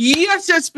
Yes,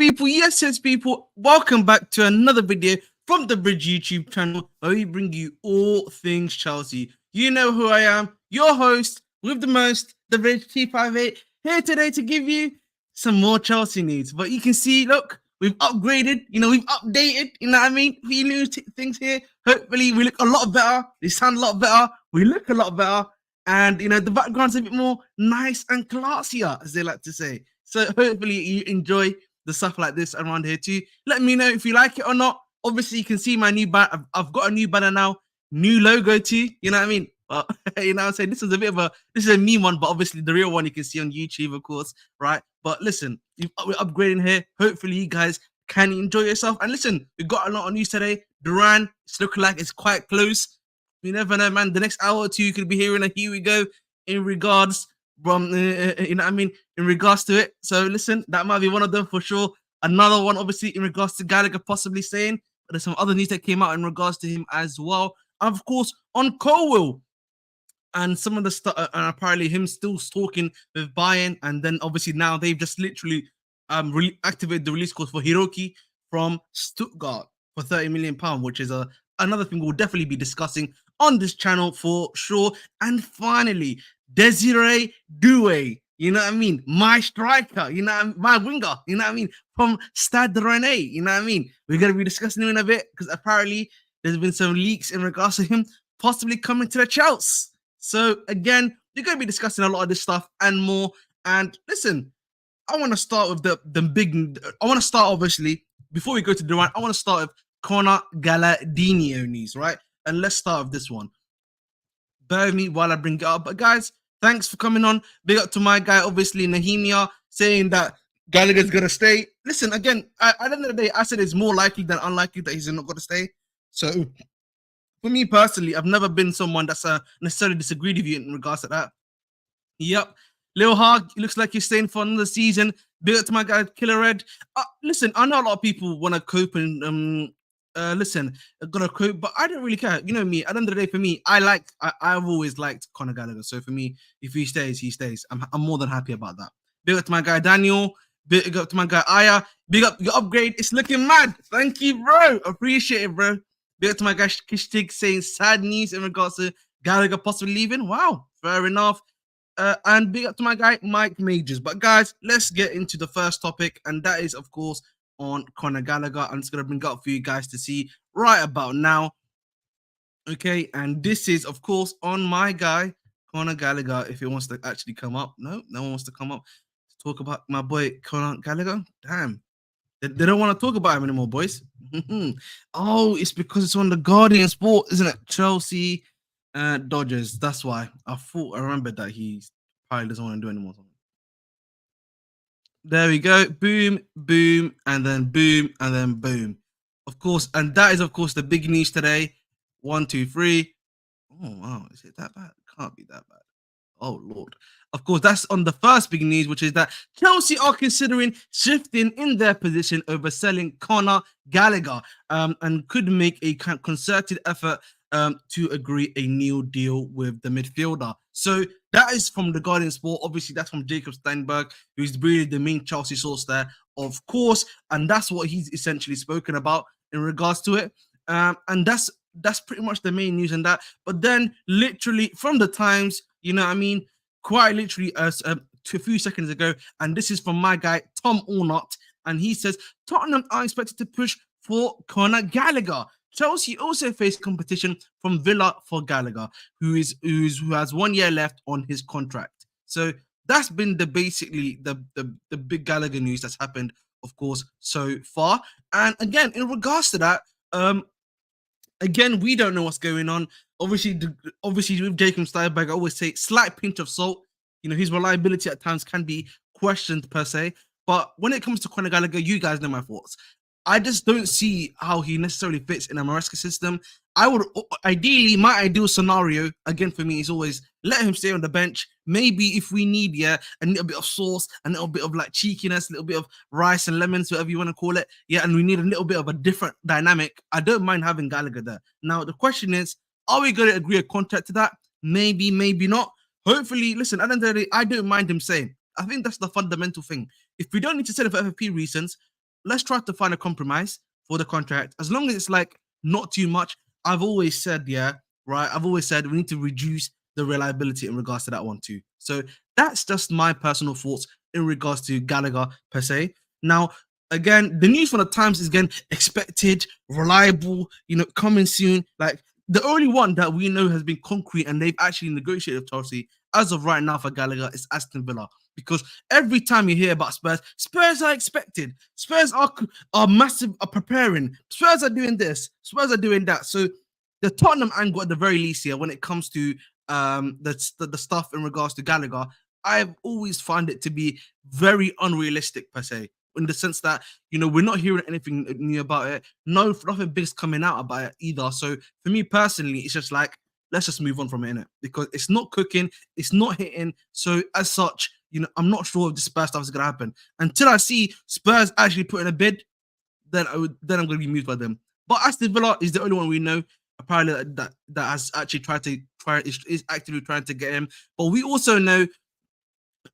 people. Welcome back to another video from the Bridge YouTube channel where we bring you all things Chelsea. You know who I am, your host with the most, the Bridge T58, here today to give you some more Chelsea news. But you can see, look, we've upgraded, we've updated, you know what I mean? We new things here. Hopefully, we look a lot better. They sound a lot better. We look a lot better. And, the background's a bit more nice and classier, as they like to say. So hopefully you enjoy the stuff like this around here too. Let me know if you like it or not. Obviously, you can see my new banner. I've got a new banner now, new logo too. You know what I mean? But I'm saying this is a meme one, but obviously the real one you can see on YouTube, of course, right? But listen, we're upgrading here. Hopefully, you guys can enjoy yourself. And listen, we've got a lot of news today. Duran, it's looking like it's quite close. You never know, man. The next hour or two, you could be hearing a here we go in regards from, in regards to it. So listen, that might be one of them for sure. Another one, obviously, in regards to Gallagher possibly staying. But there's some other news that came out in regards to him as well. And of course, on Colwill and some of the stuff, and apparently him still talking with Bayern. And then obviously now they've just literally activated the release clause for Hiroki from Stuttgart for £30 million, which is another thing we'll definitely be discussing on this channel for sure. And finally, Desiree Doue, you know what I mean? My striker, you know what I mean? My winger, you know what I mean? From Stade Rennais, you know what I mean? We're going to be discussing him in a bit because apparently there's been some leaks in regards to him possibly coming to the Chelsea. So again, we're going to be discussing a lot of this stuff and more. And listen, I want to start with the big. I want to start, obviously, before we go to Duran, I want to start with Conor Gallagher news, right? And let's start with this one. Bear with me while I bring it up. But guys, thanks for coming on. Big up to my guy, obviously, Nahimia, saying that Gallagher's going to stay. Listen, again, at the end of the day, I said it's more likely than unlikely that he's not going to stay. So, for me personally, I've never been someone that's necessarily disagreed with you in regards to that. Yep. Lil Hog, looks like he's staying for another season. Big up to my guy, Killer Red. Listen, I know a lot of people want to cope and gonna cope, but I don't really care. You know me. At the end of the day, for me, I've always liked Conor Gallagher. So for me, if he stays, he stays. I'm more than happy about that. Big up to my guy Daniel. Big up to my guy Aya. Big up your upgrade. It's looking mad. Thank you, bro. Appreciate it, bro. Big up to my guy Kishtig saying sad news in regards to Gallagher possibly leaving. Wow, fair enough. And big up to my guy Mike Majors. But guys, let's get into the first topic, and that is, of course, on Conor Gallagher. I'm just gonna bring it up for you guys to see right about now. Okay, and this is, of course, on my guy Conor Gallagher. If he wants to actually come up, no one wants to come up to talk about my boy Conor Gallagher. Damn, they don't want to talk about him anymore, boys. Oh, it's because it's on the Guardian Sport, isn't it? Chelsea. Dodgers. That's why I remembered that he probably doesn't want to do anymore. There we go. Boom, boom, and then boom, and then boom. Of course, and that is, of course, the big news today. 1, 2, 3. Oh wow, is it that bad? Can't be that bad. Oh Lord. Of course, that's on the first big news, which is that Chelsea are considering shifting in their position over selling Conor Gallagher, and could make a concerted effort to agree a new deal with the midfielder. So that is from the Guardian Sport. Obviously, that's from Jacob Steinberg, who's really the main Chelsea source there, of course. And that's what he's essentially spoken about in regards to it. And that's pretty much the main news in that. But then literally from the Times, you know what I mean, quite literally a few seconds ago, and this is from my guy, Tom Ornott, and he says, Tottenham are expected to push for Conor Gallagher. Chelsea also face competition from Villa for Gallagher, who has 1 year left on his contract. So that's been the big Gallagher news that's happened, of course, so far. And again, in regards to that, again, we don't know what's going on. Obviously with Jacob Steinberg, I always say slight pinch of salt. You know, his reliability at times can be questioned per se. But when it comes to Conor Gallagher, you guys know my thoughts. I just don't see how he necessarily fits in a Maresca system. I would ideally, my ideal scenario, again, for me, is always let him stay on the bench. Maybe if we need, a little bit of sauce, a little bit of like cheekiness, a little bit of rice and lemons, whatever you want to call it. Yeah, and we need a little bit of a different dynamic. I don't mind having Gallagher there. Now, the question is, are we going to agree a contract to that? Maybe, maybe not. Hopefully, listen, at the end of the day, I don't mind him saying. I think that's the fundamental thing. If we don't need to sell it for FFP reasons, let's try to find a compromise for the contract. As long as it's like not too much. I've always said, yeah, right. I've always said we need to reduce the reliability in regards to that one too. So that's just my personal thoughts in regards to Gallagher per se. Now, again, the news from the Times is again expected, reliable, coming soon. Like the only one that we know has been concrete and they've actually negotiated with Chelsea as of right now for Gallagher is Aston Villa. Because every time you hear about Spurs, Spurs are expected. Spurs are massive, are preparing. Spurs are doing this. Spurs are doing that. So the Tottenham angle at the very least here, when it comes to the stuff in regards to Gallagher, I've always found it to be very unrealistic per se, in the sense that we're not hearing anything new about it. No, nothing big's coming out about it either. So for me personally, it's just like let's just move on from it, innit? Because it's not cooking, it's not hitting. So as such, I'm not sure if the Spurs stuff is gonna happen until I see Spurs actually put in a bid. Then I'm gonna be moved by them. But Aston Villa is the only one we know apparently that has actually is actively trying to get him. But we also know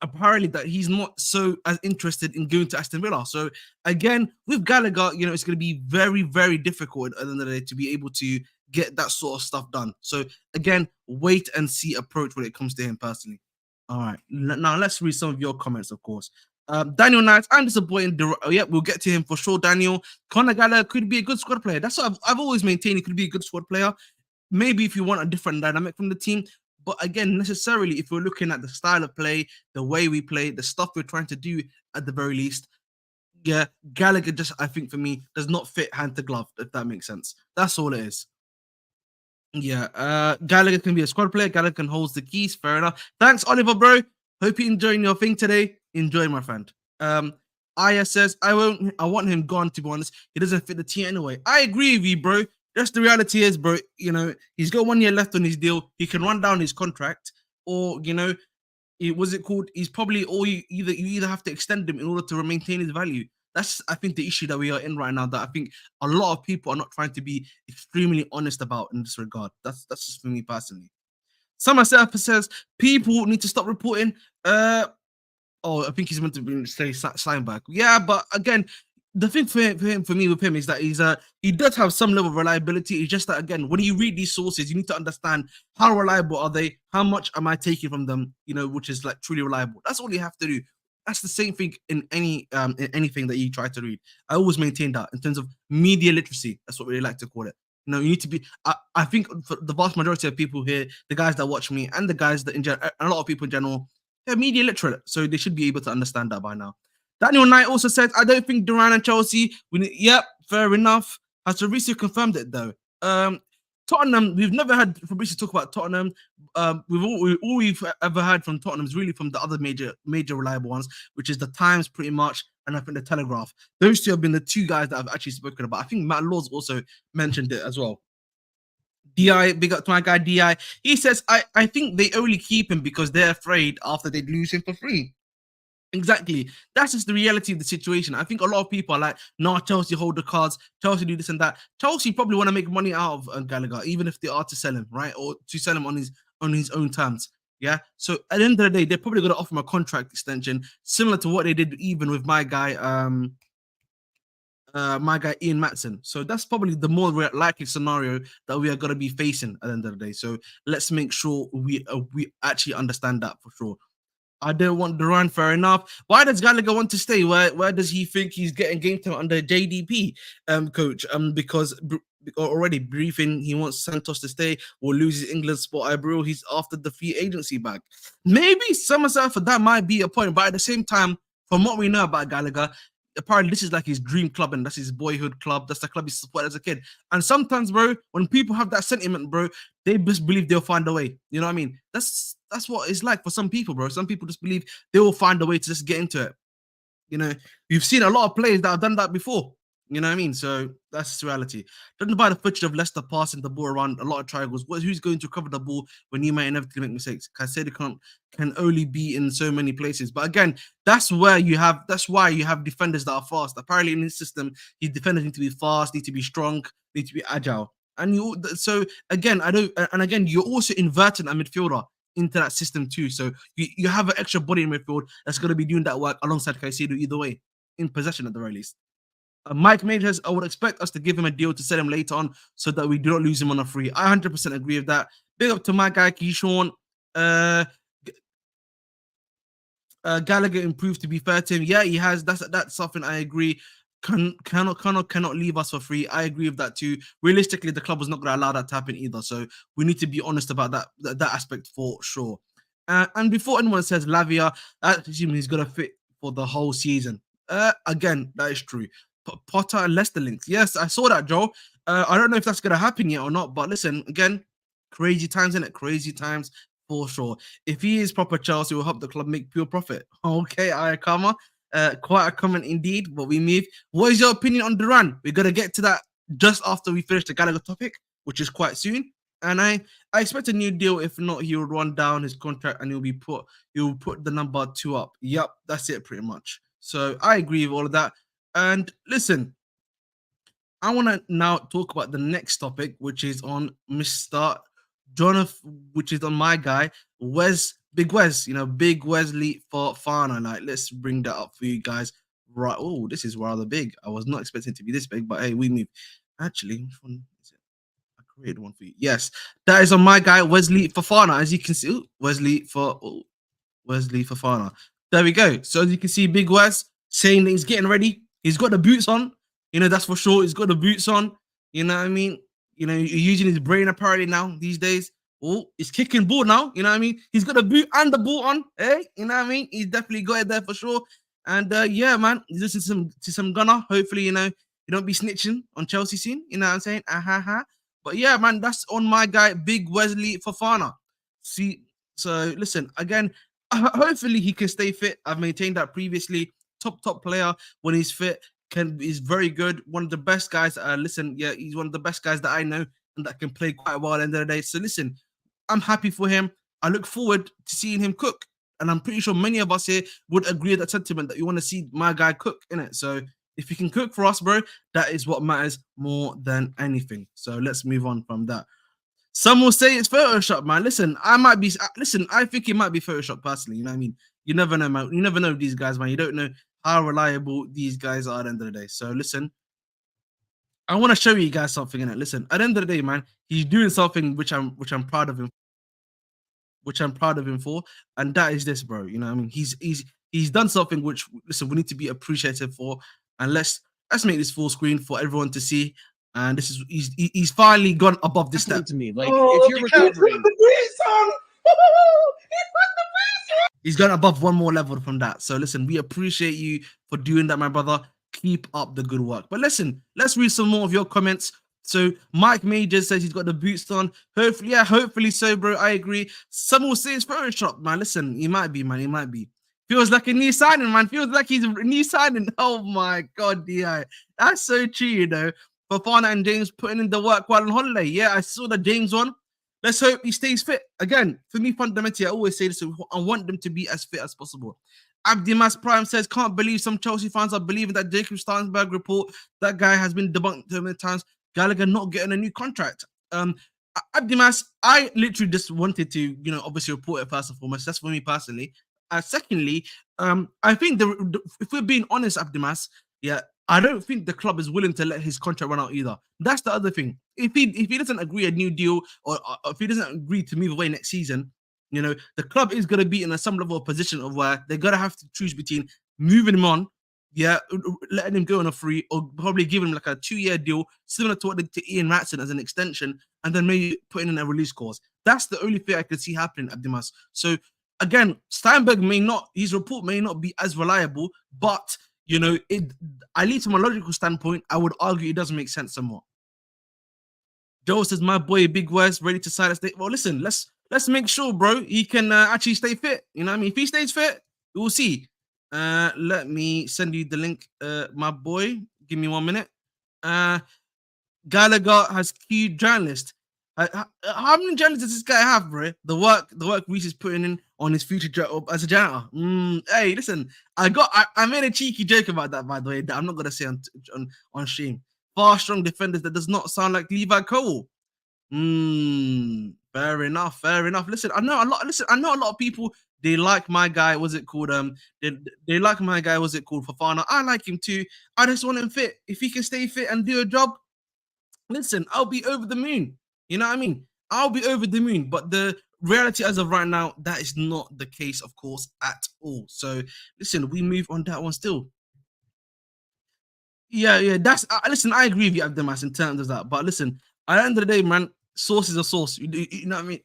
apparently that he's not so as interested in going to Aston Villa. So again, with Gallagher, it's going to be very, very difficult at the end of the day to be able to get that sort of stuff done. So again, wait and see approach when it comes to him personally. All right, now let's read some of your comments, of course. Daniel Knight, I'm disappointed. Yeah, we'll get to him for sure. Daniel, Conor Gallagher could be a good squad player. That's what I've always maintained. He could be a good squad player. Maybe if you want a different dynamic from the team. But again, necessarily, if we're looking at the style of play, the way we play, the stuff we're trying to do at the very least, yeah, Gallagher just, I think for me, does not fit hand to glove, if that makes sense. That's all it is. Yeah, Gallagher can be a squad player. Gallagher can hold the keys. Fair enough. Thanks, Oliver, bro. Hope you're enjoying your thing today. Enjoy, my friend. Aya says, I want him gone, to be honest. He doesn't fit the team anyway. I agree with you, bro. Just the reality is, bro, he's got 1 year left on his deal. He can run down his contract, or what's it called? He's probably, or you either have to extend him in order to maintain his value. That's, I think, the issue that we are in right now, that I think a lot of people are not trying to be extremely honest about in this regard. That's just for me personally. Summer Surfer says people need to stop reporting. Oh, I think he's meant to say Steinberg. Yeah, but again, the thing for me with him is that he does have some level of reliability. It's just that, again, when you read these sources, you need to understand how reliable are they, how much am I taking from them, which is like truly reliable. That's all you have to do. That's the same thing in anything that you try to read. I always maintain that in terms of media literacy. That's what we like to call it. You need to be. I think for the vast majority of people here, the guys that watch me and the guys that a lot of people in general, they're media literate, so they should be able to understand that by now. Daniel Knight also said, I don't think Duran and Chelsea. Yep, fair enough. Has Fabrizio confirmed it though? Tottenham, we've never had Fabrizio talk about Tottenham. All we've ever heard from Tottenham is really from the other major reliable ones, which is the Times pretty much, and I think the Telegraph. Those two have been the two guys that I've actually spoken about. I think Matt Laws also mentioned it as well. DI, big up to my guy DI. He says, I think they only keep him because they're afraid after they'd lose him for free. Exactly. That's just the reality of the situation. I think a lot of people are like, nah, Chelsea hold the cards, Chelsea do this and that. Chelsea probably want to make money out of Gallagher, even if they are to sell him, right? Or to sell him on his own terms. Yeah. So at the end of the day, they're probably going to offer him a contract extension, similar to what they did even with my guy Ian Matson. So that's probably the more likely scenario that we are going to be facing at the end of the day. So let's make sure we actually understand that for sure. I don't want Duran, fair enough. Why does Gallagher want to stay? Where does he think he's getting game time under JDP coach? Because already briefing, he wants Santos to stay or lose his England spot. I bro, he's after the free agency bag. Maybe Somerset for that might be a point, but at the same time, from what we know about Gallagher, apparently this is like his dream club and that's his boyhood club. That's the club he supported as a kid. And sometimes, bro, when people have that sentiment, bro, they just believe they'll find a way. You know what I mean? That's what it's like for some people, bro. Some people just believe they will find a way to just get into it. You've seen a lot of players that have done that before. You know what I mean? So that's the reality. Judging by the footage of Leicester passing the ball around a lot of triangles, who's going to cover the ball when you might inevitably make mistakes? Caicedo can only be in so many places. But again, that's why you have defenders that are fast. Apparently in this system, his defenders need to be fast, need to be strong, need to be agile. And again, you're also inverting a midfielder into that system too. So you have an extra body in midfield that's going to be doing that work alongside Caicedo either way, in possession at the very least. Mike Majors, I would expect us to give him a deal to sell him later on so that we do not lose him on a free. I 100% agree with that. Big up to my guy, Jhon. Gallagher improved, to be fair to him. Yeah, he has. That's something I agree. Cannot leave us for free. I agree with that too. Realistically, the club was not going to allow that to happen either. So we need to be honest about that aspect for sure. And before anyone says Lavia, I assume he's going to fit for the whole season. Again, that is true. Potter and Leicester links. Yes, I saw that, Joe. I don't know if that's going to happen yet or not. But listen, again, crazy times, innit? Crazy times for sure. If he is proper Chelsea, will help the club make pure profit. Okay, Ayakama. Quite a comment indeed, but we move. What is your opinion on Duran? We're gonna get to that just after we finish the Gallagher topic, which is quite soon. And I expect a new deal. If not, he will run down his contract and he'll put the number 2 up. Yep, that's it pretty much. So I agree with all of that. And listen, I want to now talk about the next topic, which is on Mr. Jonathan, which is on my guy, Big Wes, Big Wesley Fofana. Like, let's bring that up for you guys. Right. Oh, this is rather big. I was not expecting it to be this big, but hey, we move. Actually, which one is it? I created one for you. Yes, that is on my guy, Wesley Fofana. As you can see, Wesley Fofana. There we go. So as you can see, Big Wes saying that he's getting ready. He's got the boots on. That's for sure. He's got the boots on. You know what I mean? He's using his brain apparently now these days. Oh, he's kicking ball now. You know what I mean? He's got the boot and the ball on. Hey, you know what I mean? He's definitely got it there for sure. And yeah, man, listen to some Gunner. Hopefully, you don't be snitching on Chelsea soon. You know what I'm saying? But yeah, man, that's on my guy, Big Wesley Fofana. See, so listen, again, hopefully he can stay fit. I've maintained that previously. Top player when he's fit. Is very good. One of the best guys. Listen, yeah, he's one of the best guys that I know and that can play quite well at the end of the day. So listen, I'm happy for him. I look forward to seeing him cook. And I'm pretty sure many of us here would agree with that sentiment that you want to see my guy cook, innit? So if he can cook for us, bro, that is what matters more than anything. So let's move on from that. Some will say it's Photoshop, man. Listen, I think it might be Photoshop personally. You know what I mean? You never know, man. You never know these guys, man. You don't know how reliable these guys are at the end of the day. So listen, I want to show you guys something in it. Listen, at the end of the day, man, he's doing something which I'm proud of him. Which I'm proud of him for, and that is this, bro. You know what I mean? He's done something which, listen, we need to be appreciative for, and let's make this full screen for everyone to see. And this is he's finally gone above this step. To me, like if you're recovering, he's gone above one more level from that. So listen, we appreciate you for doing that, my brother. Keep up the good work. But listen, let's read some more of your comments. So Mike Majors says he's got the boots on. Hopefully so, bro. I agree. Some will say it's Photoshop, man. Listen, he might be, man. He might be. Feels like a new signing, man. Feels like he's a new signing. Oh my God, DI. That's so true, Fofana and James putting in the work while on holiday. Yeah, I saw the James one. Let's hope he stays fit. Again, for me, fundamentally, I always say this. I want them to be as fit as possible. Abdimas Prime says, can't believe some Chelsea fans are believing that Jacob Steinsberg report. That guy has been debunked so many times. Gallagher not getting a new contract. Abdimas, I literally just wanted to, obviously report it first and foremost. That's for me personally. Secondly, I think if we're being honest, Abdimas, yeah, I don't think the club is willing to let his contract run out either. That's the other thing. If he doesn't agree a new deal or if he doesn't agree to move away next season, the club is going to be in some level of position of where they're going to have to choose between moving him on, letting him go on a free, or probably giving him like a 2-year deal, similar to what they did to Ian Ratson as an extension, and then maybe putting in a release clause. That's the only thing I could see happening at Dimas. So again, Steinberg his report may not be as reliable, but at least from a logical standpoint, I would argue it doesn't make sense somewhat. Joe says, my boy Big West ready to sign a state. Well, listen, let's make sure, bro, he can actually stay fit. You know what I mean? If he stays fit, we'll see. Let me send you the link, my boy. Give me 1 minute. Gallagher has key journalist. How many journalists does this guy have, bro? The work Reece is putting in on his future job as a janitor. Hey, listen, I made a cheeky joke about that, by the way, that I'm not gonna say on stream. Far strong defenders that does not sound like Levi Colwill. Fair enough. Listen, I know a lot. Listen, I know a lot of people. They like my guy. Was it called? They like my guy. Was it called Fofana? I like him too. I just want him fit. If he can stay fit and do a job, listen, I'll be over the moon. You know what I mean? I'll be over the moon. But the reality as of right now, that is not the case, of course, at all. So listen, we move on that one still. Yeah. That's listen. I agree with you, Abdemas, in terms of that. But listen, at the end of the day, man, sauce is a sauce. You know what I mean?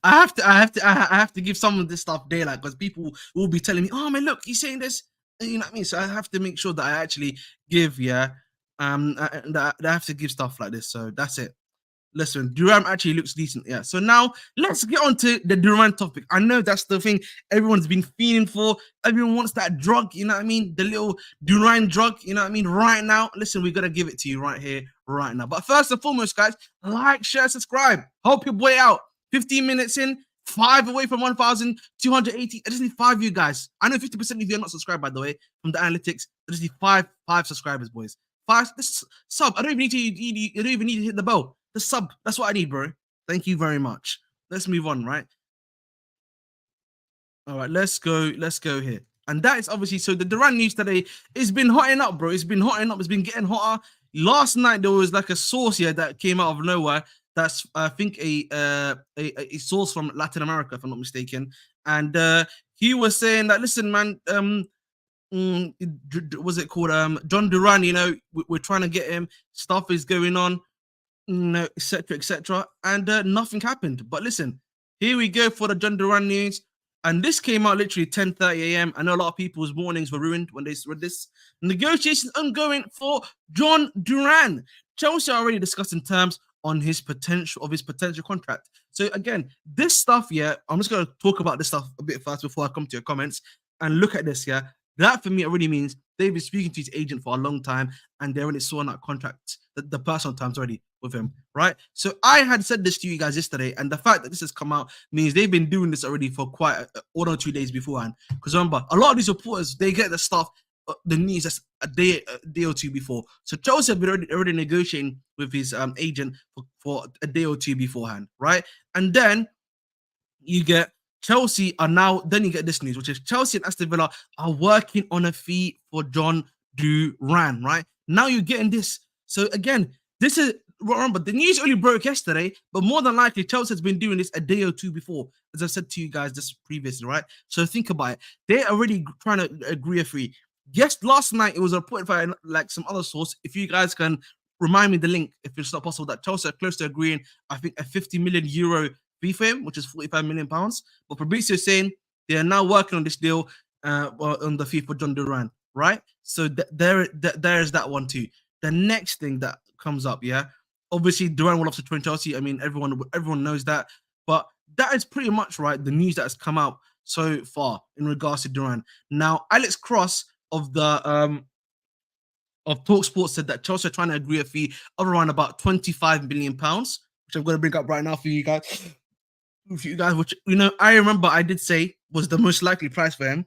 I have to give some of this stuff daylight because people will be telling me, "Oh man, look, he's saying this." You know what I mean? So I have to make sure that I actually give, that I have to give stuff like this. So that's it. Listen, Duran actually looks decent. Yeah. So now let's get on to the Duran topic. I know that's the thing everyone's been feeling for. Everyone wants that drug, you know what I mean? The little Duran drug, you know what I mean? Right now, listen, we got to give it to you right here, right now. But first and foremost, guys, like, share, subscribe. Help your boy out. 15 minutes in, 5 away from 1,280. I just need 5 of you guys. I know 50% of you are not subscribed, by the way, from the analytics. I just need 5 subscribers, boys. 5 sub. I don't even need to. You don't even need to hit the bell. The sub. That's what I need, bro. Thank you very much. Let's move on, right? All right, let's go here. And that is obviously, so the Duran news today, it's been hotting up, bro. It's been hotting up. It's been getting hotter. Last night, there was like a source here that came out of nowhere. That's, I think, a source from Latin America, if I'm not mistaken. And he was saying that, listen, man, was it called Jhon Duran? You know, we're trying to get him. Stuff is going on, etc., and nothing happened. But listen, here we go for the Jhon Duran news, and this came out literally 10:30 a.m. I know a lot of people's mornings were ruined when they read this. Negotiations ongoing for Jhon Duran. Chelsea are already discussing terms on his potential contract. So again, this stuff, I'm just gonna talk about this stuff a bit fast before I come to your comments. And look at this, that for me already means they've been speaking to his agent for a long time and they already saw that contract, the personal terms already with him, right? So I had said this to you guys yesterday, and the fact that this has come out means they've been doing this already for quite 1 or 2 days beforehand. Because remember, a lot of these reporters, they get the stuff, the news that's a day or two before. So Chelsea have been already negotiating with his agent for a day or two beforehand, right? And then you get Chelsea are now, then you get this news, which is Chelsea and Aston Villa are working on a fee for Jhon Duran, right? Now you're getting this. So again, this is, remember, the news only broke yesterday, but more than likely Chelsea has been doing this a day or two before, as I said to you guys just previously, right? So think about it. They're already trying to agree a fee. Yes, last night it was reported by like some other source. If you guys can remind me the link, if it's not possible, that Chelsea are close to agreeing, I think, a 50 million euro fee for him, which is 45 million pounds. But Fabrizio is saying they are now working on this deal on the fee for Jhon Duran, right? So there is that one too. The next thing that comes up, obviously Duran will have to join Chelsea. I mean, everyone knows that, but that is pretty much right the news that has come out so far in regards to Duran. Now, Alex Cross of the of TalkSport said that Chelsea are trying to agree a fee of around about 25 million pounds, which I'm going to bring up right now for you guys. Which, I remember I did say was the most likely price for him.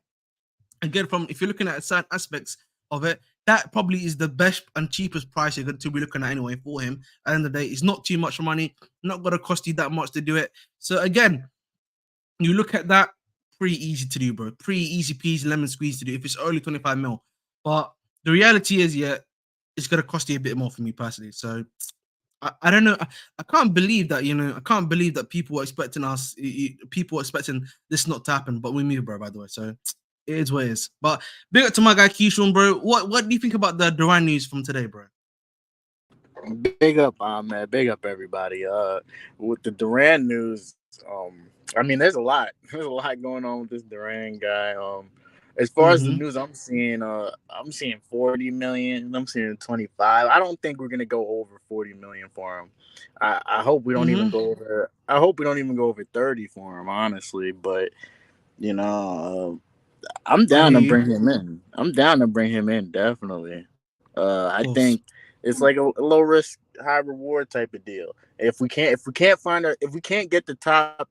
Again, if you're looking at certain aspects of it, that probably is the best and cheapest price you're going to be looking at anyway for him. At the end of the day, it's not too much money, not going to cost you that much to do it. So again, you look at that, pretty easy to do, bro. Pretty easy peasy lemon squeeze to do if it's only 25 mil. But the reality is, it's going to cost you a bit more for me personally. So I don't know. I can't believe that, I can't believe that people were expecting this not to happen, but we move, bro, by the way. So it is what it is. But big up to my guy Keyshawn, bro. What do you think about the Duran news from today, bro? Big up, man. Big up, everybody. With the Duran news, I mean, there's a lot going on with this Duran guy. As far as the news I'm seeing 40 million. I'm seeing 25. I don't think we're gonna go over 40 million for him. I hope we don't even go over. I hope we don't even go over 30 for him, honestly. But I'm down to bring him in. Definitely. I think it's like a low risk, high reward type of deal. If we can't get the top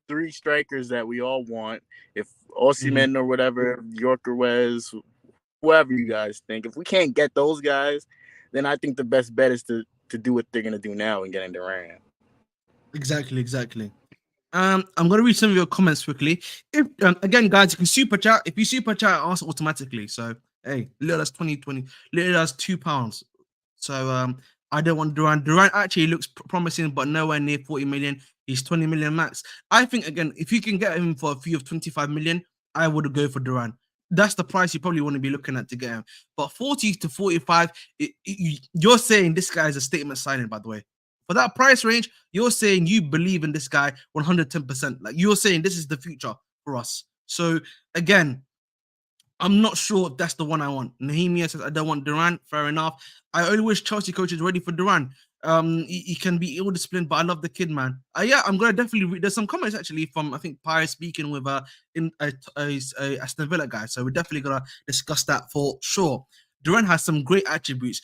3 strikers that we all want, if Osimhen or whatever, York or Wes, whoever you guys think, if we can't get those guys, then I think the best bet is to do what they're gonna do now and get in Duran. Exactly. I'm gonna read some of your comments quickly. If again, guys, you can super chat. If you super chat, I answer automatically. So hey, little as 20, little as £2. So I don't want Duran. Duran actually looks promising, but nowhere near 40 million. He's 20 million max. I think again, if you can get him for a fee of 25 million, I would go for Duran. That's the price you probably want to be looking at to get him. But 40 to 45, you're saying this guy is a statement signing, by the way. For that price range, you're saying you believe in this guy 110%. Like you're saying this is the future for us. So again, I'm not sure if that's the one I want. Nahimia says I don't want Duran. Fair enough. I only wish Chelsea coach is ready for Duran. He can be ill disciplined, but I love the kid, man. Yeah, I'm gonna definitely read. There's some comments actually from I think Pius speaking with in a Aston Villa guy. So we're definitely gonna discuss that for sure. Duran has some great attributes.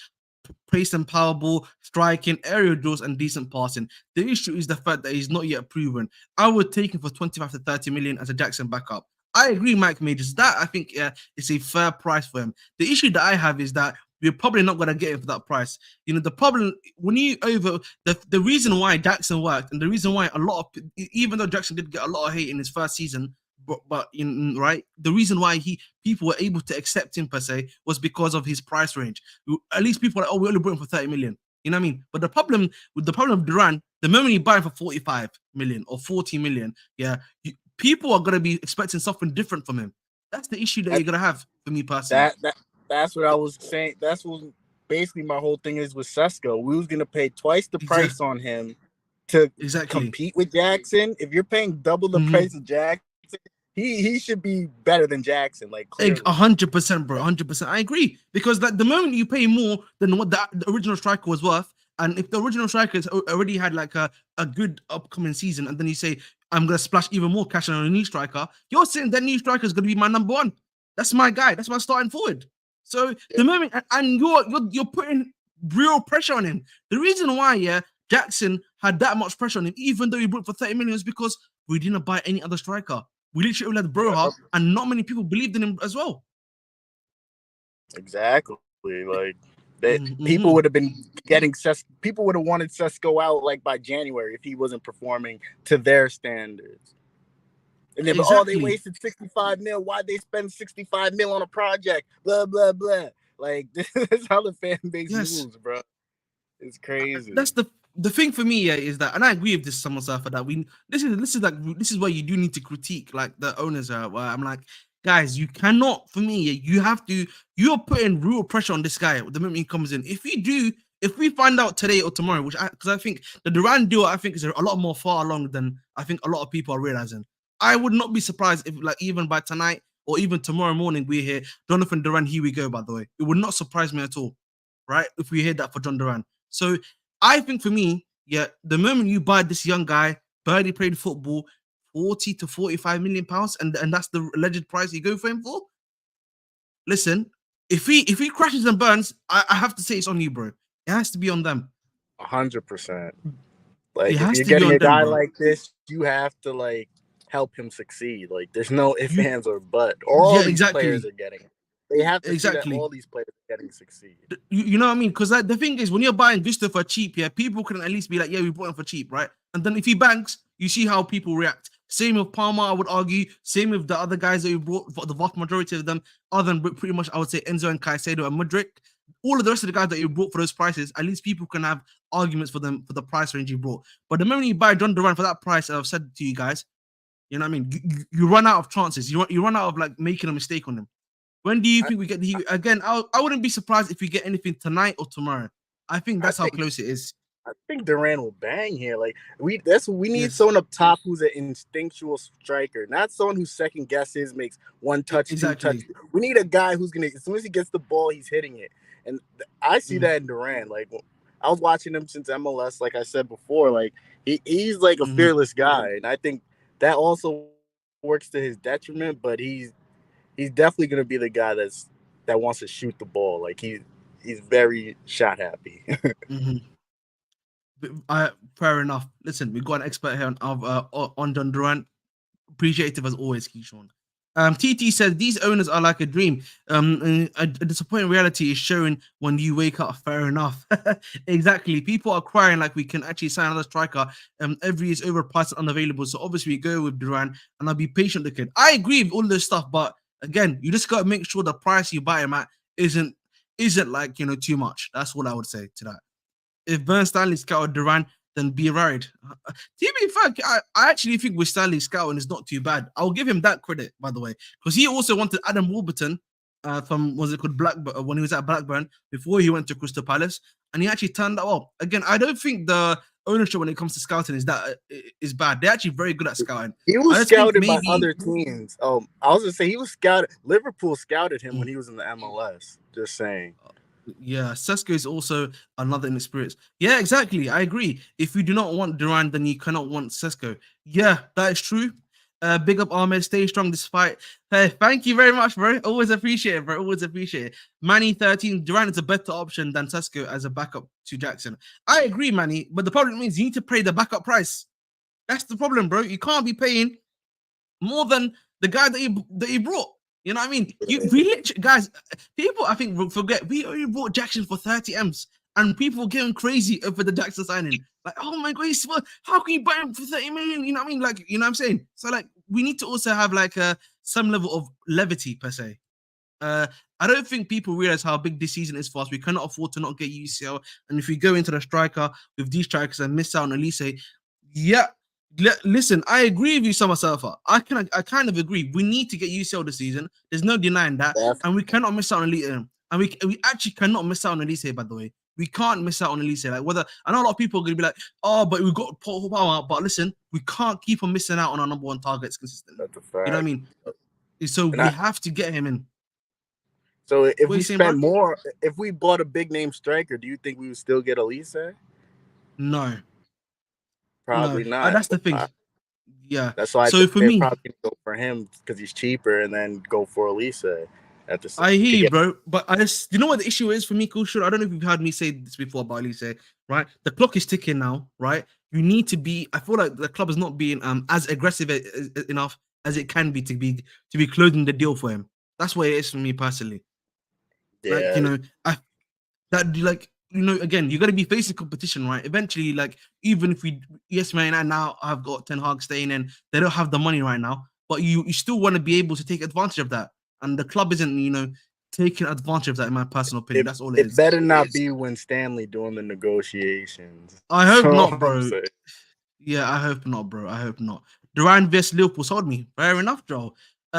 Pace and power ball, striking, aerial duels, and decent passing. The issue is the fact that he's not yet proven. I would take him for 25 to 30 million as a Jackson backup. I agree, Mike Majors. That I think it's a fair price for him. The issue that I have is that we're probably not going to get him for that price. You know, the problem when you the reason why Jackson worked and the reason why a lot of even though Jackson did get a lot of hate in his first season, but right, the reason why people were able to accept him per se was because of his price range. At least people are like, oh, we only bought him for 30 million. You know what I mean? But the problem of Duran, the moment you buy him for 45 million or 40 million, yeah, people are going to be expecting something different from him. That's the issue that you're going to have for me personally. That's what I was saying. That's what basically my whole thing is with Sesko. We was going to pay twice the price on him to compete with Jackson. If you're paying double the price of Jackson, he should be better than Jackson. Like 100%, bro. 100%. I agree. Because like the moment you pay more than what the original striker was worth, and if the original strikers already had like a good upcoming season, and then you say, I'm going to splash even more cash on a new striker, you're saying that new striker is going to be my number one. That's my guy. That's my starting forward. So the moment, and you're putting real pressure on him. The reason why, Jackson had that much pressure on him, even though he bought for 30 million, is because we didn't buy any other striker. We literally only had Broja, and not many people believed in him as well. Exactly. Like people would have been getting people would have wanted Sesko out like by January if he wasn't performing to their standards. And then, they wasted 65 mil. Why'd they spend 65 mil on a project? Blah, blah, blah. Like, this is how the fan base moves, bro. It's crazy. That's the thing for me, is that, and I agree with this Summer Surfer, that this is where you do need to critique like the owners are. Where I'm like, guys, you cannot, for me, you're putting real pressure on this guy the moment he comes in. If we find out today or tomorrow, because I think the Duran deal, I think is a lot more far along than I think a lot of people are realizing. I would not be surprised if, like, even by tonight or even tomorrow morning, we hear Jonathan Duran, here we go, by the way. It would not surprise me at all, right? If we hear that for Jhon Duran. So I think for me, the moment you buy this young guy, barely played football, 40 to 45 million pounds, and that's the alleged price you go for him for. Listen, if he crashes and burns, I have to say it's on you, bro. It has to be on them. 100%. Like, if you're getting a guy like this, you have to like help him succeed. Like, there's no ifs, ands, or but. All these players are getting it. They have to see that all these players are getting succeed. You know what I mean? Because the thing is, when you're buying Vista for cheap, people can at least be like, we bought him for cheap, right? And then if he banks, you see how people react. Same with Palmer, I would argue. Same with the other guys that you brought, the vast majority of them, other than pretty much, I would say, Enzo and Caicedo and Mudryk. All of the rest of the guys that you brought for those prices, at least people can have arguments for them for the price range you brought. But the moment you buy Jhon Duran for that price, I've said to you guys, you know what I mean? You run out of chances. You run out of like making a mistake on him. When do you think we get the again? I wouldn't be surprised if we get anything tonight or tomorrow. I think that's how close it is. I think Duran will bang here. Like we need someone up top who's an instinctual striker, not someone who second guesses, makes one touch, two touch. We need a guy who's gonna, as soon as he gets the ball, he's hitting it. And I see that in Duran. Like I was watching him since MLS, like I said before. Like he's like a fearless guy, and I think that also works to his detriment. But he's definitely gonna be the guy that wants to shoot the ball. Like he's very shot happy. Fair enough. Listen, we've got an expert here on Jhon Duran. Appreciative as always, Keyshawn. TT says these owners are like a dream. And a disappointing reality is shown when you wake up. Fair enough. Exactly. People are crying like we can actually sign another striker. Every is overpriced and unavailable. So obviously we go with Duran, and I'll be patient looking. I agree with all this stuff, but again, you just gotta make sure the price you buy him at isn't like too much. That's all I would say to that. If Bern Stanley scouted Duran, then be worried. To be fair, I actually think with Stanley scouting is not too bad. I'll give him that credit, by the way, because he also wanted Adam Warburton from, was it called Blackburn, when he was at Blackburn before he went to Crystal Palace, and he actually turned out well. Again, I don't think the ownership when it comes to scouting is bad. They're actually very good at scouting. He was scouted by other teams. I was gonna say he was scouted. Liverpool scouted him when he was in the MLS. Just saying. Yeah, Sesko is also another inexperienced. Yeah, exactly. I agree. If you do not want Duran, then you cannot want Sesko. Yeah, that is true. Big up Ahmed, stay strong despite. Hey, thank you very much, bro. Always appreciate it, bro. Always appreciate it. Manny 13, Duran is a better option than Sesko as a backup to Jackson. I agree, Manny, but the problem is you need to pay the backup price. That's the problem, bro. You can't be paying more than the guy that he brought. You know what I mean? We literally, guys, people I think forget we only bought Jackson for 30 M's, and people getting crazy over the Jackson signing. Like, oh my god, how can you buy him for 30 million? You know what I mean? Like, you know what I'm saying? So like, we need to also have like some level of levity per se. I don't think people realize how big this season is for us. We cannot afford to not get UCL, and if we go into the striker with these strikers and miss out on Elise, yeah. Listen, I agree with you, Summer Surfer. I kind of agree. We need to get UCL this season. There's no denying that, and we cannot miss out on Elite. And we actually cannot miss out on Elise. By the way, we can't miss out on Elise. Like whether I know a lot of people are gonna be like, oh, but we got power. But listen, we can't keep on missing out on our number one targets consistently. That's a fact. You know what I mean? So we have to get him in. So if we spent more, if we bought a big name striker, do you think we would still get Elise? No. Probably not. That's the thing. Yeah. That's why I think they're probably go for him because he's cheaper, and then go for Elise at the same. I hear you, bro. But you know what the issue is for me, Kushal? I don't know if you've heard me say this before about Elise, right? The clock is ticking now, right? You need to be. I feel like the club is not being as aggressive enough as it can be to be closing the deal for him. That's what it is for me personally. Yeah. Like, again, you got to be facing competition, right? Eventually, like, even if yes, man, and now I've got Ten Hag staying in, they don't have the money right now, but you still want to be able to take advantage of that. And the club isn't, taking advantage of that, in my personal opinion. That's all it is. It better not be when Stanley doing the negotiations. I hope not, bro. Yeah, I hope not, bro. I hope not. Duran vs Liverpool sold me. Fair enough, Joel.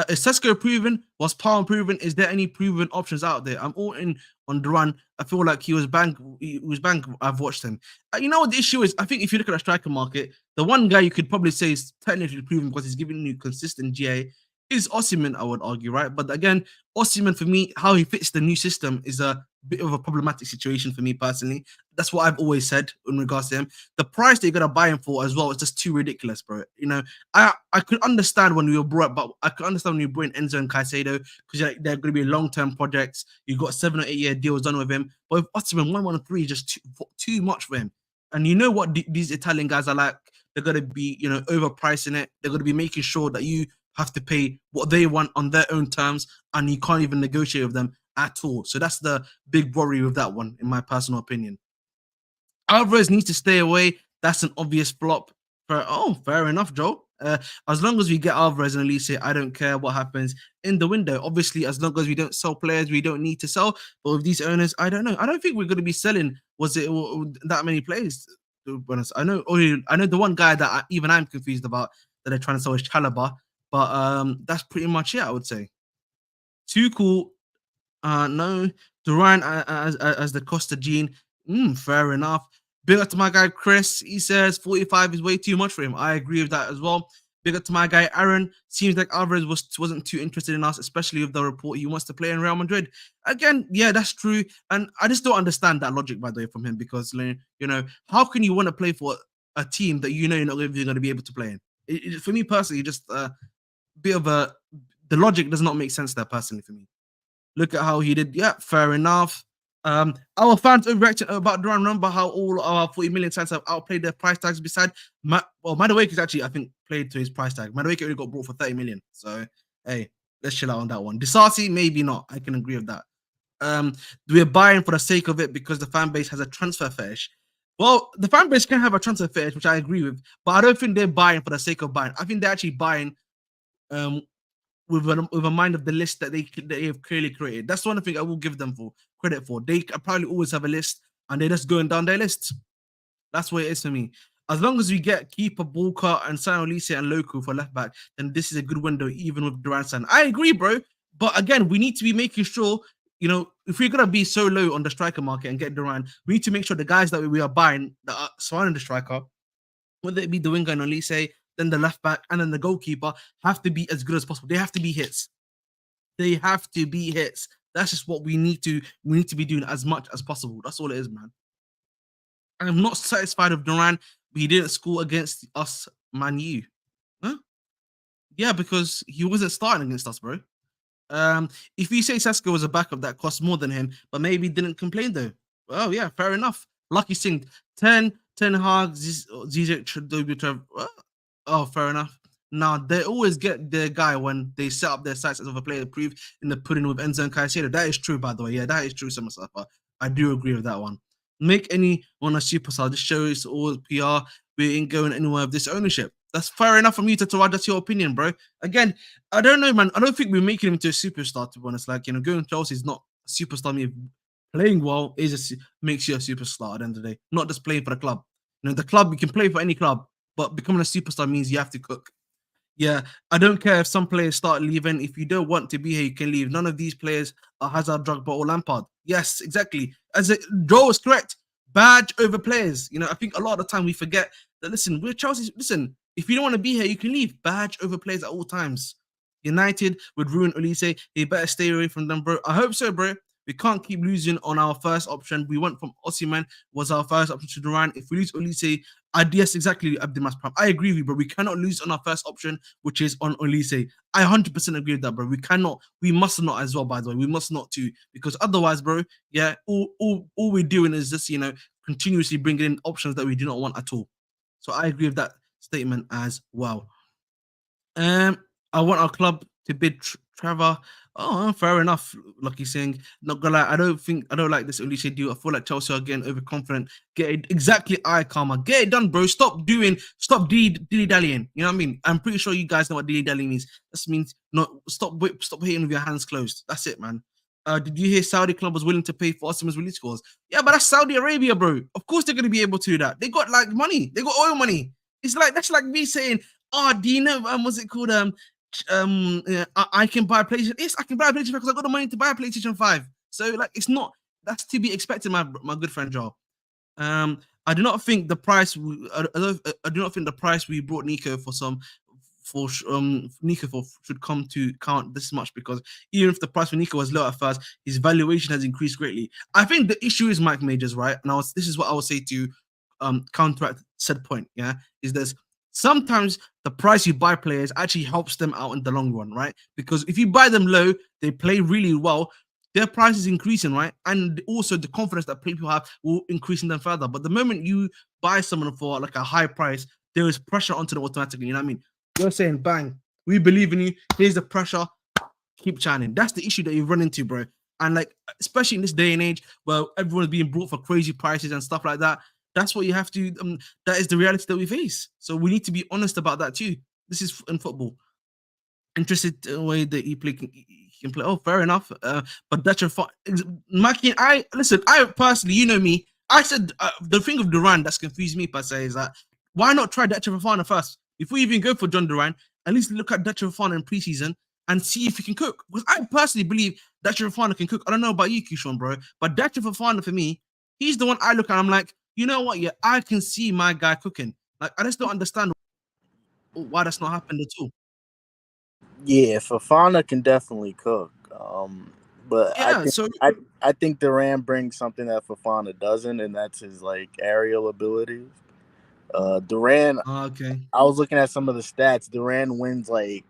Is Sesko proven? Was Palm proven? Is there any proven options out there? I'm all in on Duran. I feel like he was bang. I've watched him. You know what the issue is? I think if you look at the striker market, the one guy you could probably say is technically proven because he's giving you consistent GA is Osimhen, I would argue, right? But again, Osimhen, for me, how he fits the new system is a bit of a problematic situation for me personally. That's what I've always said in regards to him. The price that you're gonna buy him for as well is just too ridiculous, bro. I could understand when we were brought, but I could understand when you brought in Enzo and Caicedo because they're going to be long-term projects. You got 7 or 8 year deals done with him, but with Osimhen, 113 is just too much for him. And you know what these Italian guys are like? They're gonna be, overpricing it. They're gonna be making sure that you have to pay what they want on their own terms, and you can't even negotiate with them at all. So that's the big worry with that one, in my personal opinion. Alvarez needs to stay away. That's an obvious flop. Fair enough, Joe. As long as we get Alvarez and Elise, I don't care what happens in the window. Obviously, as long as we don't sell players, we don't need to sell. But with these owners, I don't know. I don't think we're going to be selling. Was it that many players? To be honest, I know the one guy that even I'm confused about that they're trying to sell is Chalaba. But that's pretty much it, I would say. Too cool. No. Duran as the Costa Gene. Fair enough. Big up to my guy Chris. He says 45 is way too much for him. I agree with that as well. Big up to my guy Aaron. Seems like Alvarez wasn't too interested in us, especially with the report he wants to play in Real Madrid. Again, yeah, that's true. And I just don't understand that logic, by the way, from him, because how can you want to play for a team that you're not even going to be able to play in? For me personally, just bit of the logic does not make sense there personally for me. Look at how he did. Yeah, fair enough. Our fans overreacting about Duran. Remember how all our 40 million sides have outplayed their price tags. Beside, Madueke is actually, I think, played to his price tag. Madueke only got bought for 30 million. So, hey, Let's chill out on that one. Disasi, maybe not. I can agree with that. We're buying for the sake of it because the fan base has a transfer fetish. Well, the fan base can have a transfer fetish, which I agree with, but I don't think they're buying for the sake of buying. I think they're actually buying with a mind of the list that they have clearly created. That's one thing I will give them for credit for. They probably always have a list and they're just going down their list. That's what it is for me. As long as we get keeper, Walker, and San Olise and Loco for left back, then this is a good window, even with Duran. I agree, bro. But again, we need to be making sure, if we're gonna be so low on the striker market and get Duran, we need to make sure the guys that we are buying that are surrounding the striker, whether it be the winger and Olise, then the left back, and then the goalkeeper, have to be as good as possible. They have to be hits. They have to be hits. That's just what we need to be doing as much as possible. That's all it is, man. I'm not satisfied with Duran, but he didn't score against us, Man U. Huh? Yeah, because he wasn't starting against us, bro. If you say Sesko was a backup that cost more than him, but maybe didn't complain though. Oh yeah, fair enough. Lucky Singh, 10 Hag, Zizek, Doue, oh, fair enough. Now they always get their guy when they set up their sights as of a player approved in the pudding with Enzo and Caicedo. That is true, by the way. Yeah, that is true, some stuff. I do agree with that one. Make anyone a superstar. Just show it's all PR. We ain't going anywhere with this ownership. That's fair enough from you to Tawad. That's your opinion, bro. Again, I don't know, man. I don't think we're making him into a superstar, to be honest. Like, going to Chelsea is not a superstar. I mean, playing well makes you a superstar at the end of the day, not just playing for the club. The club, you can play for any club, but becoming a superstar means you have to cook. Yeah, I don't care if some players start leaving. If you don't want to be here, you can leave. None of these players are Hazard, Drogba, or Lampard. Yes, exactly. Joe was correct. Badge over players. I think a lot of the time we forget that, listen, we're Chelsea. Listen, if you don't want to be here, you can leave. Badge over players at all times. United would ruin Olise. He better stay away from them, bro. I hope so, bro. We can't keep losing on our first option. We went from Osimhen was our first option to Duran. If we lose Olise, yes, exactly, Abdimas Prime. I agree with you, bro. We cannot lose on our first option, which is on Olise. I 100% agree with that, bro. We must not as well, by the way. We must not too, because otherwise, bro, yeah, all we're doing is just, continuously bringing in options that we do not want at all. So I agree with that statement as well. I want our club to bid Trevor. Oh, fair enough. Lucky saying, not gonna lie, I don't like this Olise deal. I feel like Chelsea are getting overconfident. Get it exactly, karma. Get it done, bro. Stop dilly dallying. You know what I mean? I'm pretty sure you guys know what dilly dallying means. This means stop hitting with your hands closed. That's it, man. Did you hear Saudi club was willing to pay for Osimhen's release scores? Yeah, but that's Saudi Arabia, bro. Of course they're gonna be able to do that. They got like money. They got oil money. That's like me saying, do you know what's it called? I can buy a PlayStation. Yes, I can buy a PlayStation because I got the money to buy a PlayStation 5. So like, it's not. That's to be expected, my good friend Joel. I do not think the price. I do not think the price we brought Nico should come to count this much, because even if the price for Nico was low at first, his valuation has increased greatly. I think the issue is Mike Majors, right? Now this is what I would say to counteract said point. Yeah, is this. Sometimes the price you buy players actually helps them out in the long run, right? Because if you buy them low, they play really well, their price is increasing, right? And also the confidence that people have will increase in them further. But the moment you buy someone for like a high price, there is pressure onto them automatically. You know what I mean? You're saying, bang, we believe in you. Here's the pressure. Keep shining. That's the issue that you run into, bro. And like, especially in this day and age where everyone's being brought for crazy prices and stuff like that, that's what you have to. That is the reality that we face. So we need to be honest about that too. This is in football. Interested in the way that he can play. Oh, fair enough. But that's your fault, Maki. I personally, you know me. I said the thing of Duran that's confused me per se is that why not try Dacia Fofana first before you even go for Jhon Duran? At least look at Dacia Fofana in preseason and see if he can cook. Because I personally believe Dacia Fofana can cook. I don't know about you, Kishon, bro, but Dacia Fofana for me, he's the one I look at. I'm like, you know what? Yeah, I can see my guy cooking. Like, I just don't understand why that's not happened at all. Yeah, Fofana can definitely cook. But yeah, I think Duran brings something that Fofana doesn't, and that's his like aerial abilities. Duran. Okay. I was looking at some of the stats. Duran wins like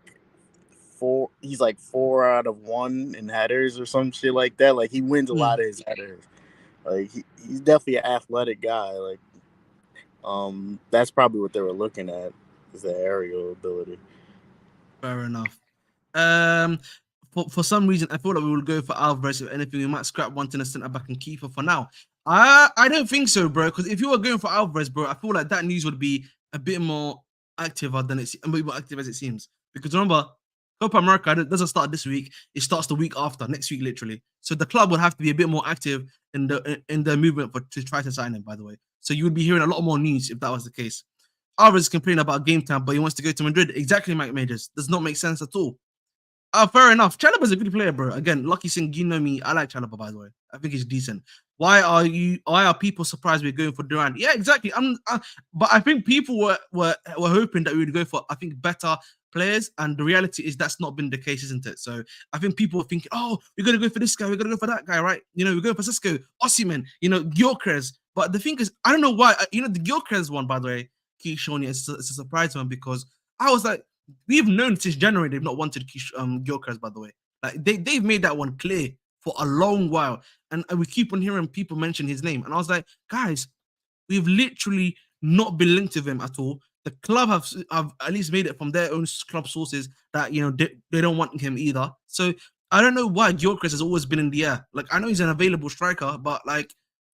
four. He's like 4 out of 1 in headers or some shit like that. Like he wins a lot of his headers. Like he's definitely an athletic guy. Like that's probably what they were looking at, is the aerial ability. Fair enough. for some reason, I thought that we would go for Alvarez. If anything, we might scrap one to the centre back and keeper for now. I don't think so, bro. Because if you were going for Alvarez, bro, I feel like that news would be a bit more active than a bit more active as it seems. Because remember, Copa America doesn't start this week; it starts the week after, next week, literally. So the club would have to be a bit more active in the movement to try to sign him. By the way, so you would be hearing a lot more news if that was the case. Alvarez is complaining about game time, but he wants to go to Madrid. Exactly, Mike Majors. Does not make sense at all. Fair enough. Chalobah's a good player, bro. Again, Lucky Singh, you know me. I like Chalobah, by the way. I think he's decent. Why are people surprised we're going for Duran? Yeah, exactly. But I think people were hoping that we would go for, I think, better players, and the reality is that's not been the case, isn't it? So I think people are thinking, oh, we're gonna go for this guy, we're gonna go for that guy, right? You know, we're going for Cisco, Osimhen, you know, Gyökeres. But the thing is, I don't know why. You know, the Gyökeres one, by the way, Keishoni, it's a surprise one because I was like, we've known since January they've not wanted Gyökeres, by the way. Like they've made that one clear for a long while, and we keep on hearing people mention his name. And I was like, guys, we've literally not been linked to him at all. The club have at least made it from their own club sources that, you know, they don't want him either. So I don't know why Gyökeres has always been in the air. Like, I know he's an available striker, but like,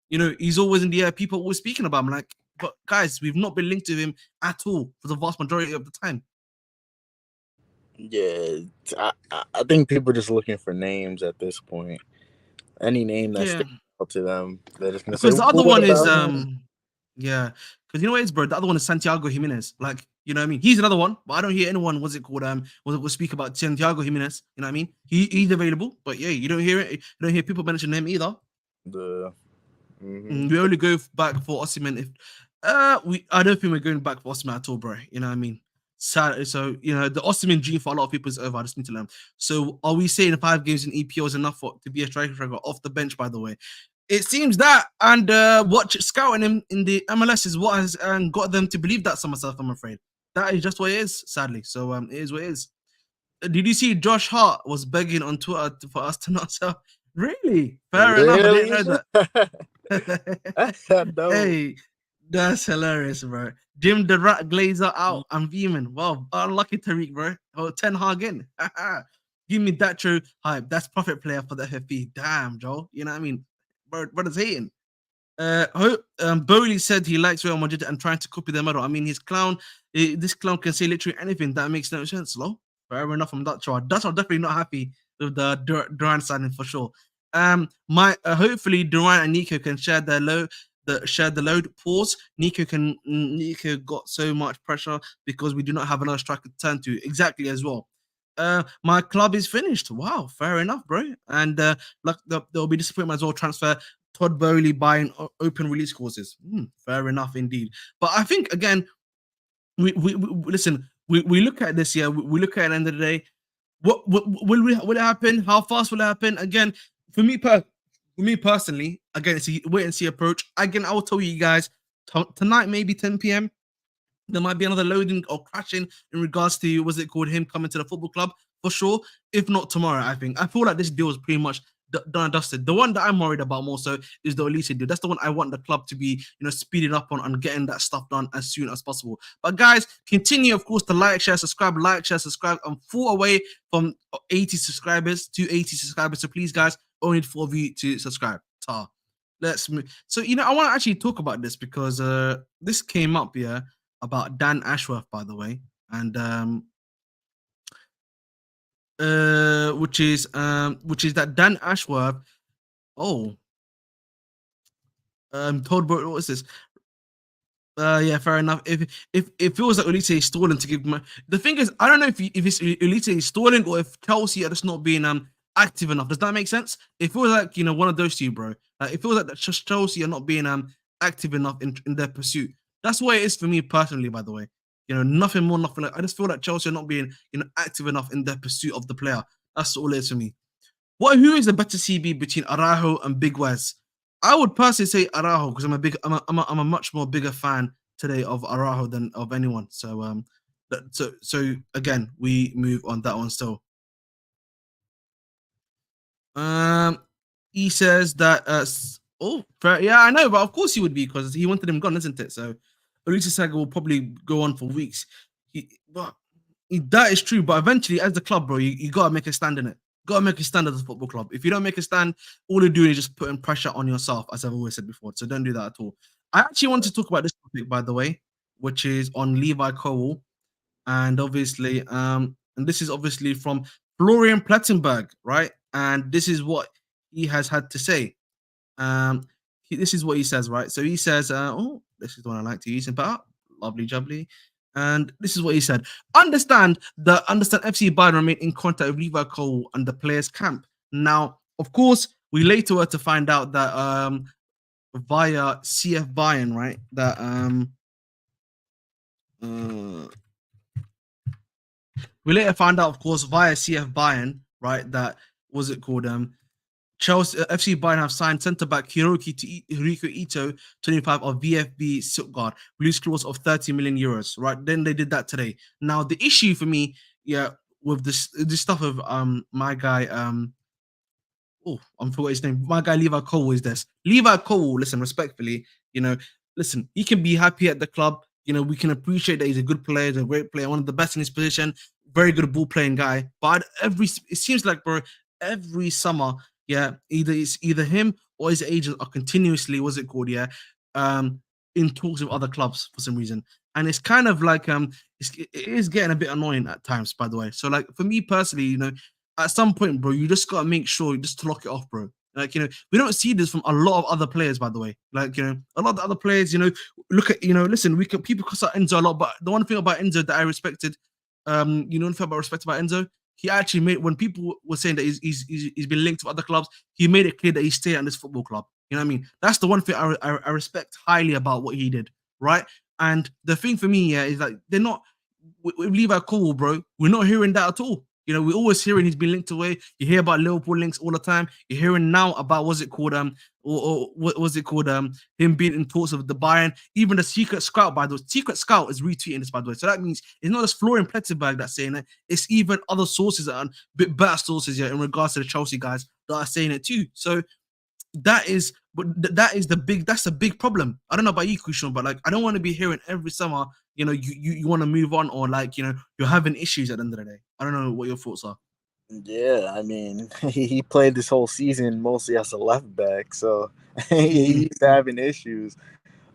you know, he's always in the air. People are always speaking about him. Like, but guys, we've not been linked to him at all for the vast majority of the time. Yeah, I think people are just looking for names at this point. Any name that sticks out to them, they're just gonna say. Because the other one is yeah. Because you know what it is, bro? The other one is Santiago Jimenez. Like, you know what I mean? He's another one, but I don't hear anyone, what's it called? We'll speak about Santiago Jimenez. You know what I mean? He's available, but yeah, you don't hear it. You don't hear people mention him either. We only go back for Osimhen if I don't think we're going back for Osimhen at all, bro. You know what I mean? Sad. So, you know, the Osimhen dream for a lot of people is over. I just need to learn. So are we saying 5 games in EPL is enough to be a striker off the bench, by the way? It seems that, and scouting him in the MLS is what has got them to believe that, myself, I'm afraid. That is just what it is, sadly. So it is what it is. Did you see Josh Hart was begging on Twitter for us to not sell? Really? Fair enough. I didn't know that. Hey, that's hilarious, bro. Jim the Rat Glazer out. I'm beaming. Wow, unlucky Tariq, bro. Oh, Ten Hag in. Give me that true hype. That's profit player for the FFP. Damn, Joe. You know what I mean? Brother's hating. Bowley said he likes Real Madrid and trying to copy their model. I mean, this clown can say literally anything. That makes no sense, Lo. Fair enough from Dutch. Dutch are definitely not happy with the Duran signing for sure. Hopefully Duran and Nico can share the load. Pause. Nico got so much pressure because we do not have another striker to turn to. Exactly as well. My club is finished. Wow, fair enough, bro. And there'll be disappointment as well. Transfer Todd Bowley buying open release courses. Fair enough indeed. But I think again, we listen. We look at this. Yeah, we look at it at the end of the day. What will it happen? How fast will it happen? Again, for me personally, again, it's a wait and see approach. Again, I will tell you guys tonight, maybe 10 p.m. There might be another loading or crashing in regards to him coming to the football club for sure. If not tomorrow, I feel like this deal is pretty much done and dusted. The one that I'm worried about more so is the Elise deal. That's the one I want the club to be, speeding up on and getting that stuff done as soon as possible. But guys, continue, of course, to like, share, subscribe. I'm 4 away from 80 subscribers to 80 subscribers. So please, guys, only 4 of you to subscribe. Let's move. So, I want to actually talk about this because this came up here about Dan Ashworth, by the way, and which is that Dan Ashworth. Told what is this? Yeah, fair enough. If it feels like Elite is stalling to give the thing is, I don't know if it's Elite is stalling or if Chelsea are just not being active enough. Does that make sense? It feels like one of those two, bro. Like, it feels like that Chelsea are not being active enough in their pursuit. That's what it is for me personally, by the way. Nothing more, nothing like. I just feel like Chelsea are not being, active enough in their pursuit of the player. That's all it is for me. Who is the better CB between Araujo and Big Wes? I would personally say Araujo because I'm a much more bigger fan today of Araujo than of anyone. So so again, we move on that one still. He says that yeah, I know, but of course he would be because he wanted him gone, isn't it? So Elisa Saga will probably go on for weeks. That is true, but eventually, as the club, bro, you gotta make a stand in it. Gotta make a stand as a football club. If you don't make a stand, all you're doing is just putting pressure on yourself, as I've always said before. So don't do that at all. I actually want to talk about this topic, by the way, which is on Levi Colwill. And obviously, and this is obviously from Florian Plettenberg, right? And this is what he has had to say. This is what he says, right? So he says, oh, this is the one I like to use, but lovely jubbly. And this is what he said. Understand FC Bayern remain in contact with Levi Colwill and the players' camp. Now, of course, we later were to find out that via CF Bayern, right? That we later found out, of course, via CF Bayern, right? That was it called Chelsea FC Bayern have signed centre-back Hiroki Ito, 25 of VfB Stuttgart, release clause of 30 million euros. Right, then they did that today. Now the issue for me, with this stuff of my guy I'm forgetting his name. My guy Levi Colwill is this. Levi Colwill, listen, respectfully, listen, he can be happy at the club. We can appreciate that he's a good player, he's a great player, one of the best in his position, very good ball playing guy. But it seems like, bro, every summer, either him or his agent are continuously, in talks with other clubs for some reason. And it's kind of like it is getting a bit annoying at times, by the way. So like for me personally, at some point, bro, you just gotta make sure just to lock it off, bro. Like, we don't see this from a lot of other players, by the way. Like, a lot of the other players, look at, listen, people cuss out Enzo a lot, but the one thing about Enzo that I respected, one thing about respect about Enzo, he actually made, when people were saying that he's been linked to other clubs, he made it clear that he's staying at this football club. You know what I mean? That's the one thing I respect highly about what he did, right? And the thing for me, is like, they're not, with Levi Colwill, bro, we're not hearing that at all. We're always hearing he's been linked away. You hear about Liverpool links all the time. You're hearing now about him being in talks of the Bayern. Even the secret scout, by the way, secret scout is retweeting this, by the way. So that means it's not just Florian Plettenberg that's saying it. It's even other sources and bit better sources in regards to the Chelsea guys that are saying it too. So that's a big problem. I don't know about you, Kushan, but like, I don't want to be hearing every summer, you want to move on, or like, you're having issues at the end of the day. I don't know what your thoughts are. Yeah, I mean, he played this whole season mostly as a left back, so he's having issues.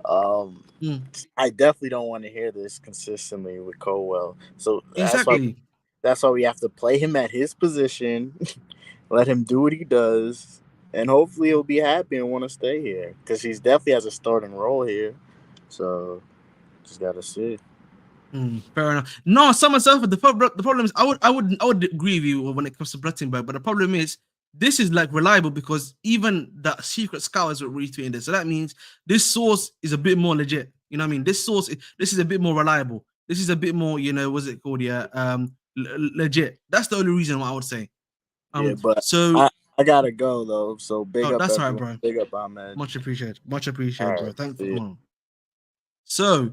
I definitely don't want to hear this consistently with Colwill. So that's why we have to play him at his position, let him do what he does, and hopefully he'll be happy and want to stay here, because he's definitely has a starting role here. So just gotta see. Fair enough. No, the problem is, I would agree with you when it comes to Blettenberg, but the problem is, this is like reliable because even the secret scout is retweeting this. So that means this source is a bit more legit. You know what I mean? This is a bit more reliable. This is a bit more, what's it called? Legit. That's the only reason why I would say. But so I gotta go though. So big up, that's everyone. Right, bro. Big up, Ahmed. Much appreciated, bro. Right, Thanks for coming. So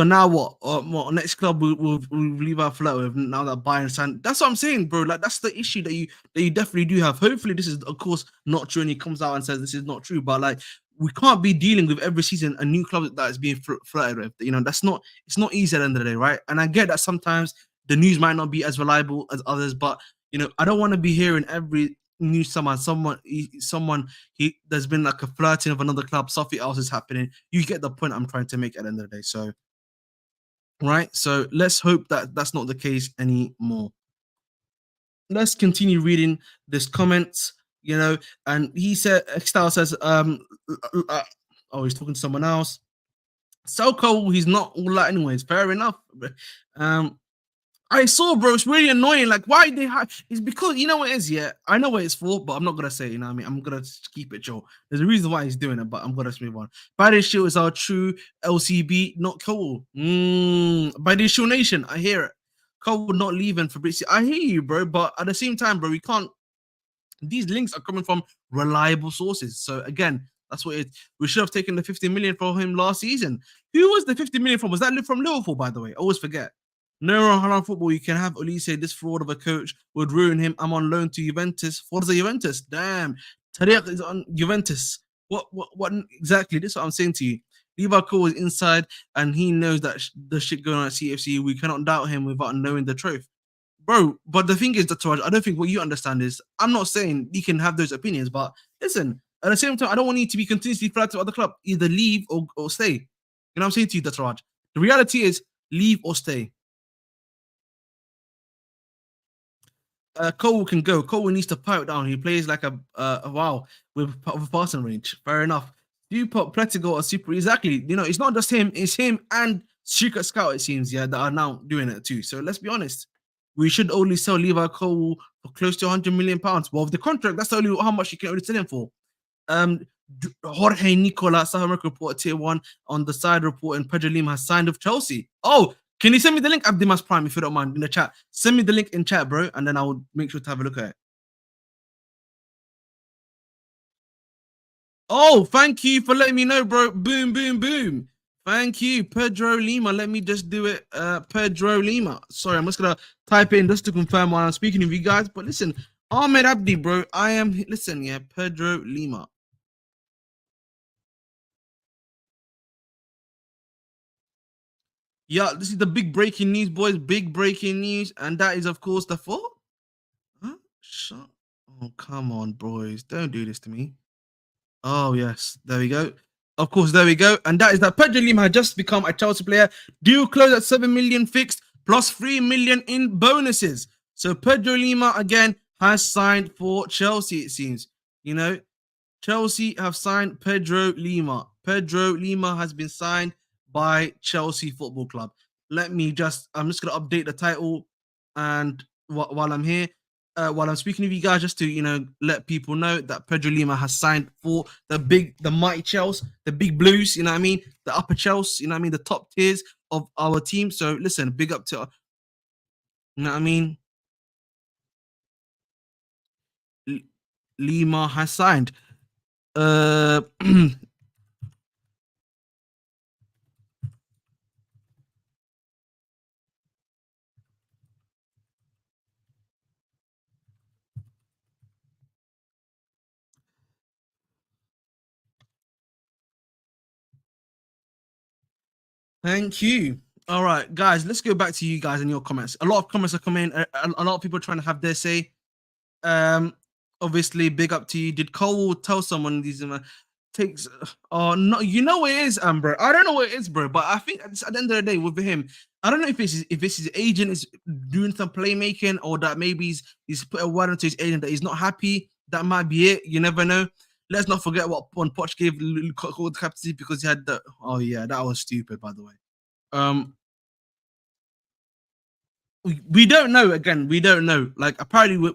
now what? Next club we'll leave our flat with now that Bayern signed. That's what I'm saying, bro. Like, that's the issue that you definitely do have. Hopefully, this is of course not true, and he comes out and says this is not true. But like, we can't be dealing with every season a new club that is being flirted with. It's not easy at the end of the day, right? And I get that sometimes the news might not be as reliable as others, but I don't want to be hearing every new someone there's been like a flirting of another club, something else is happening. You get the point I'm trying to make at the end of the day. So right, so let's hope that that's not the case anymore. Let's continue reading this comments, and he said, Xtal says, he's talking to someone else. Selko, he's not all that anyways. Fair enough. I saw, bro. It's really annoying. Like, why they have? It's because you know what it is. Yeah, I know what it's for, but I'm not gonna say. You know what I mean? I'm gonna keep it, Joe. There's a reason why he's doing it, but I'm gonna just move on. By this show is our true LCB, not Cole. By this show nation, I hear it. Cole not leaving Fabrizio. I hear you, bro. But at the same time, bro, we can't. These links are coming from reliable sources. So again, that's what we should have taken the 50 million for him last season. Who was the 50 million from? Was that from Liverpool, by the way? I always forget. No, on football, you can have Olise, this fraud of a coach would ruin him. I'm on loan to Juventus. Forza Juventus. Damn. Tariq is on Juventus. What exactly? This is what I'm saying to you. Levi Colwill is inside and he knows that the shit going on at CFC. We cannot doubt him without knowing the truth. bro. But the thing is, that I don't think what you understand is I'm not saying you can have those opinions, but listen, at the same time, I don't want you to be continuously flat to other club. Either leave or stay. You know what I'm saying to you, that's right. The reality is leave or stay. Cole can go. Cole needs to pipe down. He plays like a wow with passing range. Fair enough. You put Pletigo or Super exactly. You know, it's not just him. It's him and Secret Scout. It seems that are now doing it too. So let's be honest. We should only sell Levi Cole for close to 100 million pounds. Well, the contract that's only how much you can only sell him for. Jorge Nicola, South America report tier 1 on the side report, and Pedro Lima has signed with Chelsea. Oh, can you send me the link, Abdimas Prime, if you don't mind, in the chat? Send me the link in chat, bro, and then I will make sure to have a look at it. Oh, thank you for letting me know, bro. Boom, boom, boom. Thank you, Pedro Lima. Let me just do it. Pedro Lima. Sorry, I'm just gonna type in just to confirm while I'm speaking with you guys. But listen, Ahmed Abdi, bro. I am listen, yeah, Pedro Lima. Yeah, this is the big breaking news, boys. Big breaking news, and that is, of course, the four. Huh? Shut. Oh, come on, boys. Don't do this to me. Oh, yes. There we go. Of course, there we go. And that is that Pedro Lima had just become a Chelsea player. Deal closed at 7 million fixed plus 3 million in bonuses. So Pedro Lima again has signed for Chelsea, it seems. You know, Chelsea have signed Pedro Lima. Pedro Lima has been signed by Chelsea Football Club. I'm just going to update the title. And while I'm here, while I'm speaking to you guys, just to, you know, let people know that Pedro Lima has signed for the mighty Chelsea, the big blues, you know what I mean? The upper Chelsea, you know what I mean? The top tiers of our team. So listen, big up to, you know what I mean? Lima has signed. Thank you. All right, guys, let's go back to you guys and your comments. A lot of comments are coming. A lot of people are trying to have their say. Obviously, big up to you. Did Cole tell someone these takes? Oh no, you know what it is, bro. I don't know what it is, bro. But I think at the end of the day, with him, I don't know if it's his agent is doing some playmaking, or that maybe he's put a word into his agent that he's not happy. That might be it. You never know. Let's not forget what when Poch gave Cole the captaincy because he had the. Oh yeah, that was stupid, by the way. We don't know. Again, we don't know. Like apparently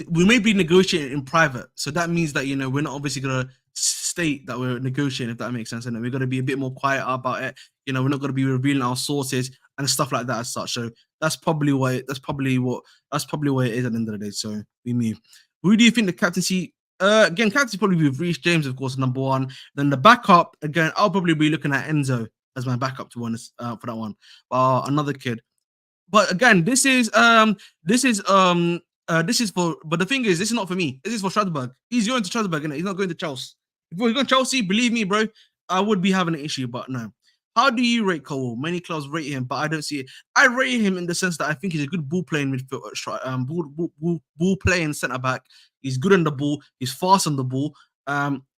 we may be negotiating in private, so that means that, you know, we're not obviously gonna state that we're negotiating, if that makes sense, and we're gonna be a bit more quiet about it. You know, we're not gonna be revealing our sources and stuff like that as such. So that's probably what it is at the end of the day. So we move. Who do you think the captaincy? Again, captaincy probably with Reece James, of course, number one. Then the backup, again, I'll probably be looking at Enzo as my backup to one for that one. Another kid. But again, this is for. But the thing is, this is not for me. This is for Strasbourg. He's going to Strasbourg, and he's not going to Chelsea. If we're going to Chelsea, believe me, bro, I would be having an issue. But no. How do you rate Cole? Many clubs rate him, but I don't see it. I rate him in the sense that I think he's a good ball playing midfield, ball playing centre back. He's good on the ball. He's fast on the ball.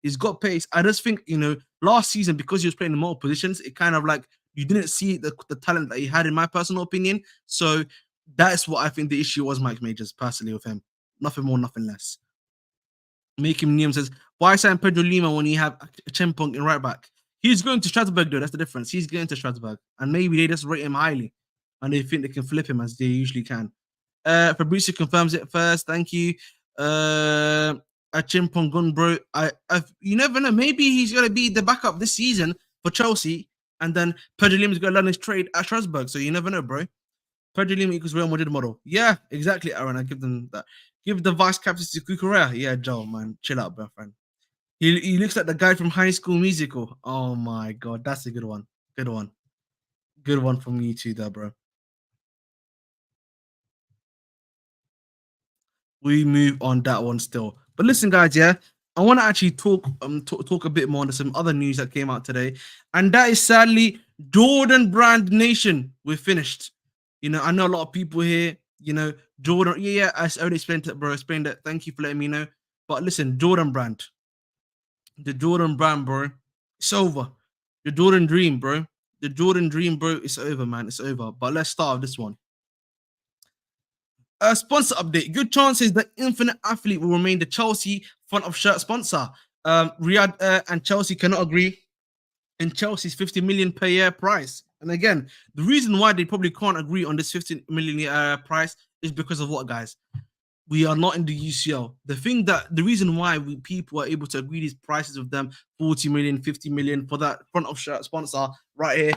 He's got pace. I just think, you know, last season, because he was playing in multiple positions, it kind of like you didn't see the talent that he had, in my personal opinion. So that's what I think the issue was, Mike Majors, personally, with him. Nothing more, nothing less. Make him Neum says, why sign Pedro Lima when you have Chempong in right back? He's going to Strasbourg, though. That's the difference. He's going to Strasbourg. And maybe they just rate him highly. And they think they can flip him as they usually can. Fabrizio confirms it first. Thank you. Chimpong Gun, bro. You never know. Maybe he's going to be the backup this season for Chelsea. And then Pedro Lima's going to learn his trade at Strasbourg. So you never know, bro. Pedro Lima equals Real Madrid model. Yeah, exactly, Aaron. I give them that. Give the vice captain to Cucurella. Yeah, Joe, man. Chill out, bro, friend. He looks like the guy from High School Musical. Oh, my God. That's a good one. Good one. Good one from you too, there, bro. We move on that one still. But listen, guys, yeah, I want to actually talk a bit more on some other news that came out today, and that is sadly Jordan Brand Nation. We're finished. You know, I know a lot of people here You know, Jordan. Yeah, I already explained it, bro. Explained it. Thank you for letting me know. But listen, Jordan brand, the Jordan brand, bro. It's over. The Jordan dream, bro. The Jordan dream, bro. It's over, man. It's over. But let's start with this one. Sponsor update. Good chances that Infinite Athlete will remain the Chelsea front of shirt sponsor. Riyadh and Chelsea cannot agree in Chelsea's 50 million per year price. And again, the reason why they probably can't agree on this 50 million price is because of what, guys? We are not in the UCL. The reason why people are able to agree these prices with them, 40 million, 50 million for that front of shirt sponsor right here,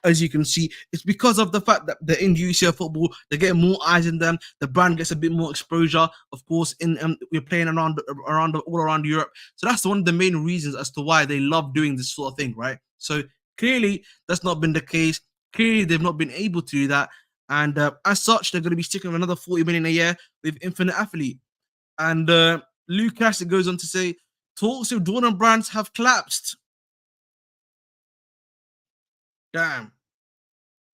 as you can see, it's because of the fact that they're in UCL football. They're getting more eyes in them. The brand gets a bit more exposure. Of course, we're playing all around Europe. So that's one of the main reasons as to why they love doing this sort of thing, right? So clearly, that's not been the case. Clearly, they've not been able to do that. And as such, they're going to be sticking with another 40 million a year with Infinite Athlete. And Lucas, it goes on to say, talks with Jordan brands have collapsed. Damn.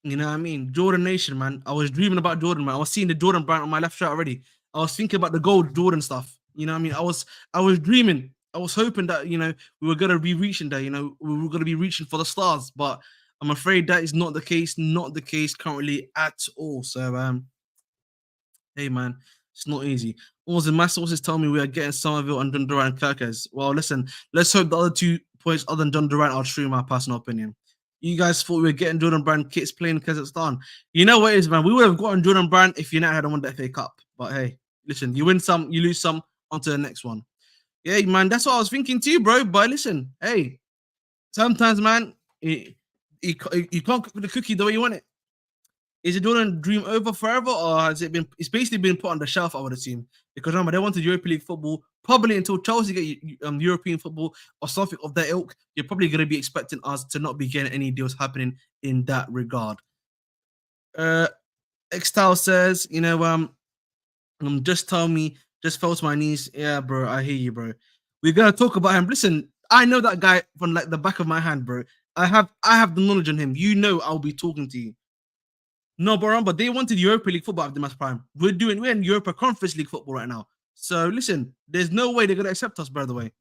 You know what I mean? Jordan Nation, man. I was dreaming about Jordan, man. I was seeing the Jordan brand on my left shirt already. I was thinking about the gold Jordan stuff. You know what I mean? I was dreaming. I was hoping that, you know, we were going to be reaching there. You know, we were going to be reaching for the stars. But I'm afraid that is not the case. Not the case currently at all. So, hey, man, it's not easy. Also, my sources tell me we are getting Somerville and Jhon Duran and Kirkes. Well, listen, let's hope the other 2 points other than Jhon Duran are true, in my personal opinion. You guys thought we were getting Jordan Brand kits playing in Kazakhstan. You know what it is, man? We would have gotten Jordan Brand if United had won the FA Cup. But hey, listen, you win some, you lose some, on to the next one. Yeah, man, that's what I was thinking too, bro. But listen, hey, sometimes, man, you can't cook the cookie the way you want it. Is the Jordan dream over forever, or has it been? It's basically been put on the shelf, I would assume, because remember they wanted Europa League football probably until Chelsea get European football or something of that ilk. You're probably going to be expecting us to not be getting any deals happening in that regard. Xtal says, you know, just tell me, just fell to my knees. Yeah, bro, I hear you, bro. We're gonna talk about him. Listen, I know that guy from like the back of my hand, bro. I have the knowledge on him. You know, I'll be talking to you. No, but they wanted Europa League football after Match Prime. We're in Europa Conference League football right now. So listen, there's no way they're gonna accept us, by the way.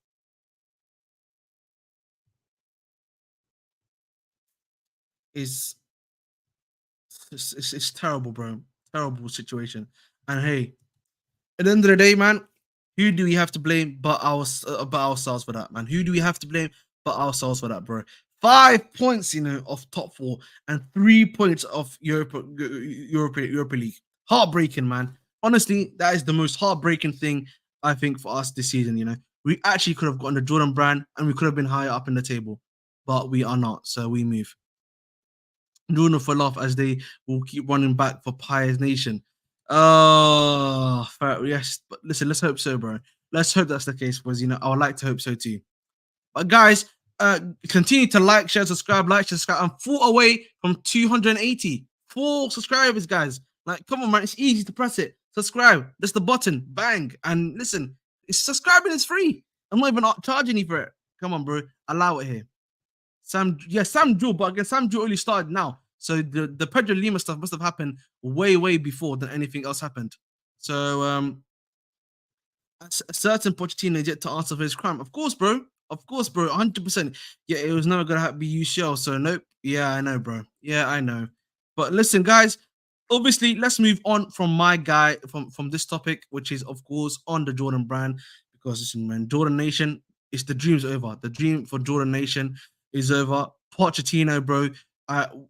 It's terrible, bro. Terrible situation. And hey, at the end of the day, man, who do we have to blame but ourselves for that, man? Who do we have to blame but ourselves for that, bro? 5 points, you know, of top 4 and 3 points of Europa League. Heartbreaking, man. Honestly, that is the most heartbreaking thing I think for us this season. You know, we actually could have gotten the Jordan brand and we could have been higher up in the table, but we are not. So we move. Bruno for love as they will keep running back for Pies Nation. Oh, yes. But listen, let's hope so, bro. Let's hope that's the case, because, you know, I would like to hope so too. But guys, continue to like, share, subscribe, I'm 4 away from 280. 4 subscribers, guys. Like, come on, man. It's easy to press it. Subscribe. That's the button. Bang. And listen, subscribing is free. I'm not even charging you for it. Come on, bro. Allow it here. Sam Drew, but again, Sam Drew only started now. So the Pedro Lima stuff must have happened way before than anything else happened. So a certain Pochettino is yet to answer for his crime. Of course, bro. 100%. Yeah, it was never gonna be UCL. So nope. Yeah, I know, bro. Yeah, I know. But listen, guys. Obviously, let's move on from my guy from this topic, which is of course on the Jordan brand, because listen, man, Jordan Nation, it's the dream's over. The dream for Jordan Nation is over. Pochettino, bro.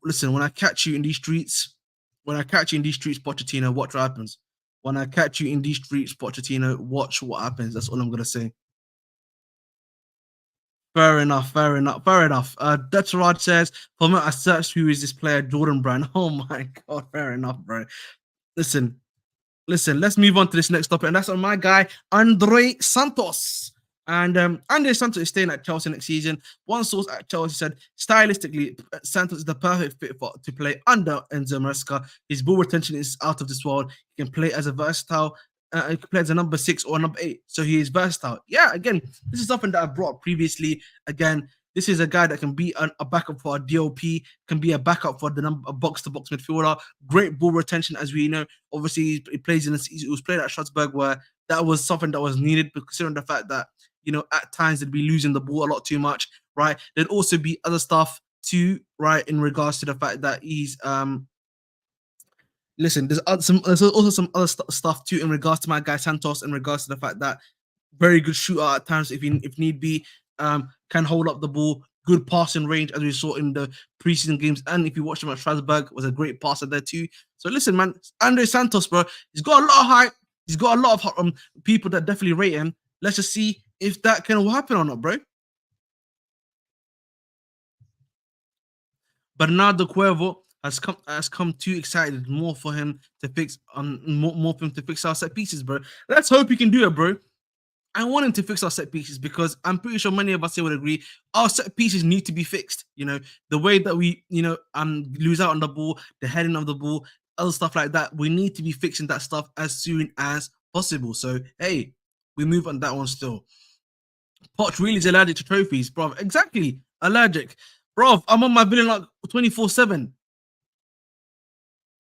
Listen, when I catch you in these streets, Pochettino, watch what happens. When I catch you in these streets, Pochettino, watch what happens. That's all I'm gonna say. Fair enough. Detrod says, for me, I searched who is this player, Jordan Brand. Oh my god, fair enough, bro. Listen, let's move on to this next topic, and that's on my guy, Andrey Santos. And Andrey Santos is staying at Chelsea next season. One source at Chelsea said, stylistically, Santos is the perfect fit to play under Enzo Maresca. His ball retention is out of this world. He can play as a versatile. He can play as a number 6 or number 8. So he is versatile. Yeah, again, this is something that I brought up previously. Again, This is a guy that can be a backup for a DOP, can be a backup for a box-to-box midfielder. Great ball retention, as we know. Obviously, he plays he was playing at Strasbourg, where that was something that was needed, considering the fact that, you know, at times they'd be losing the ball a lot too much, right? There'd also be other stuff too, right, in regards to the fact that he's listen, there's also some other stuff too in regards to my guy Santos, in regards to the fact that very good shooter at times if need be, can hold up the ball, good passing range as we saw in the preseason games, and if you watch him at Strasbourg, was a great passer there too. So listen, man, Andrey Santos, bro, he's got a lot of hype, he's got a lot of people that definitely rate him. Let's just see if that can happen or not, bro. Bernardo Cuervo has come too excited, more for him to fix more for him to fix our set pieces, bro. Let's hope he can do it, bro. I want him to fix our set pieces because I'm pretty sure many of us here would agree our set pieces need to be fixed. You know, the way that we, you know, lose out on the ball, the heading of the ball, other stuff like that. We need to be fixing that stuff as soon as possible. So hey, we move on that one still. Poch really is allergic to trophies, bro. Exactly, allergic. Bro, I'm on my villain like 24/7.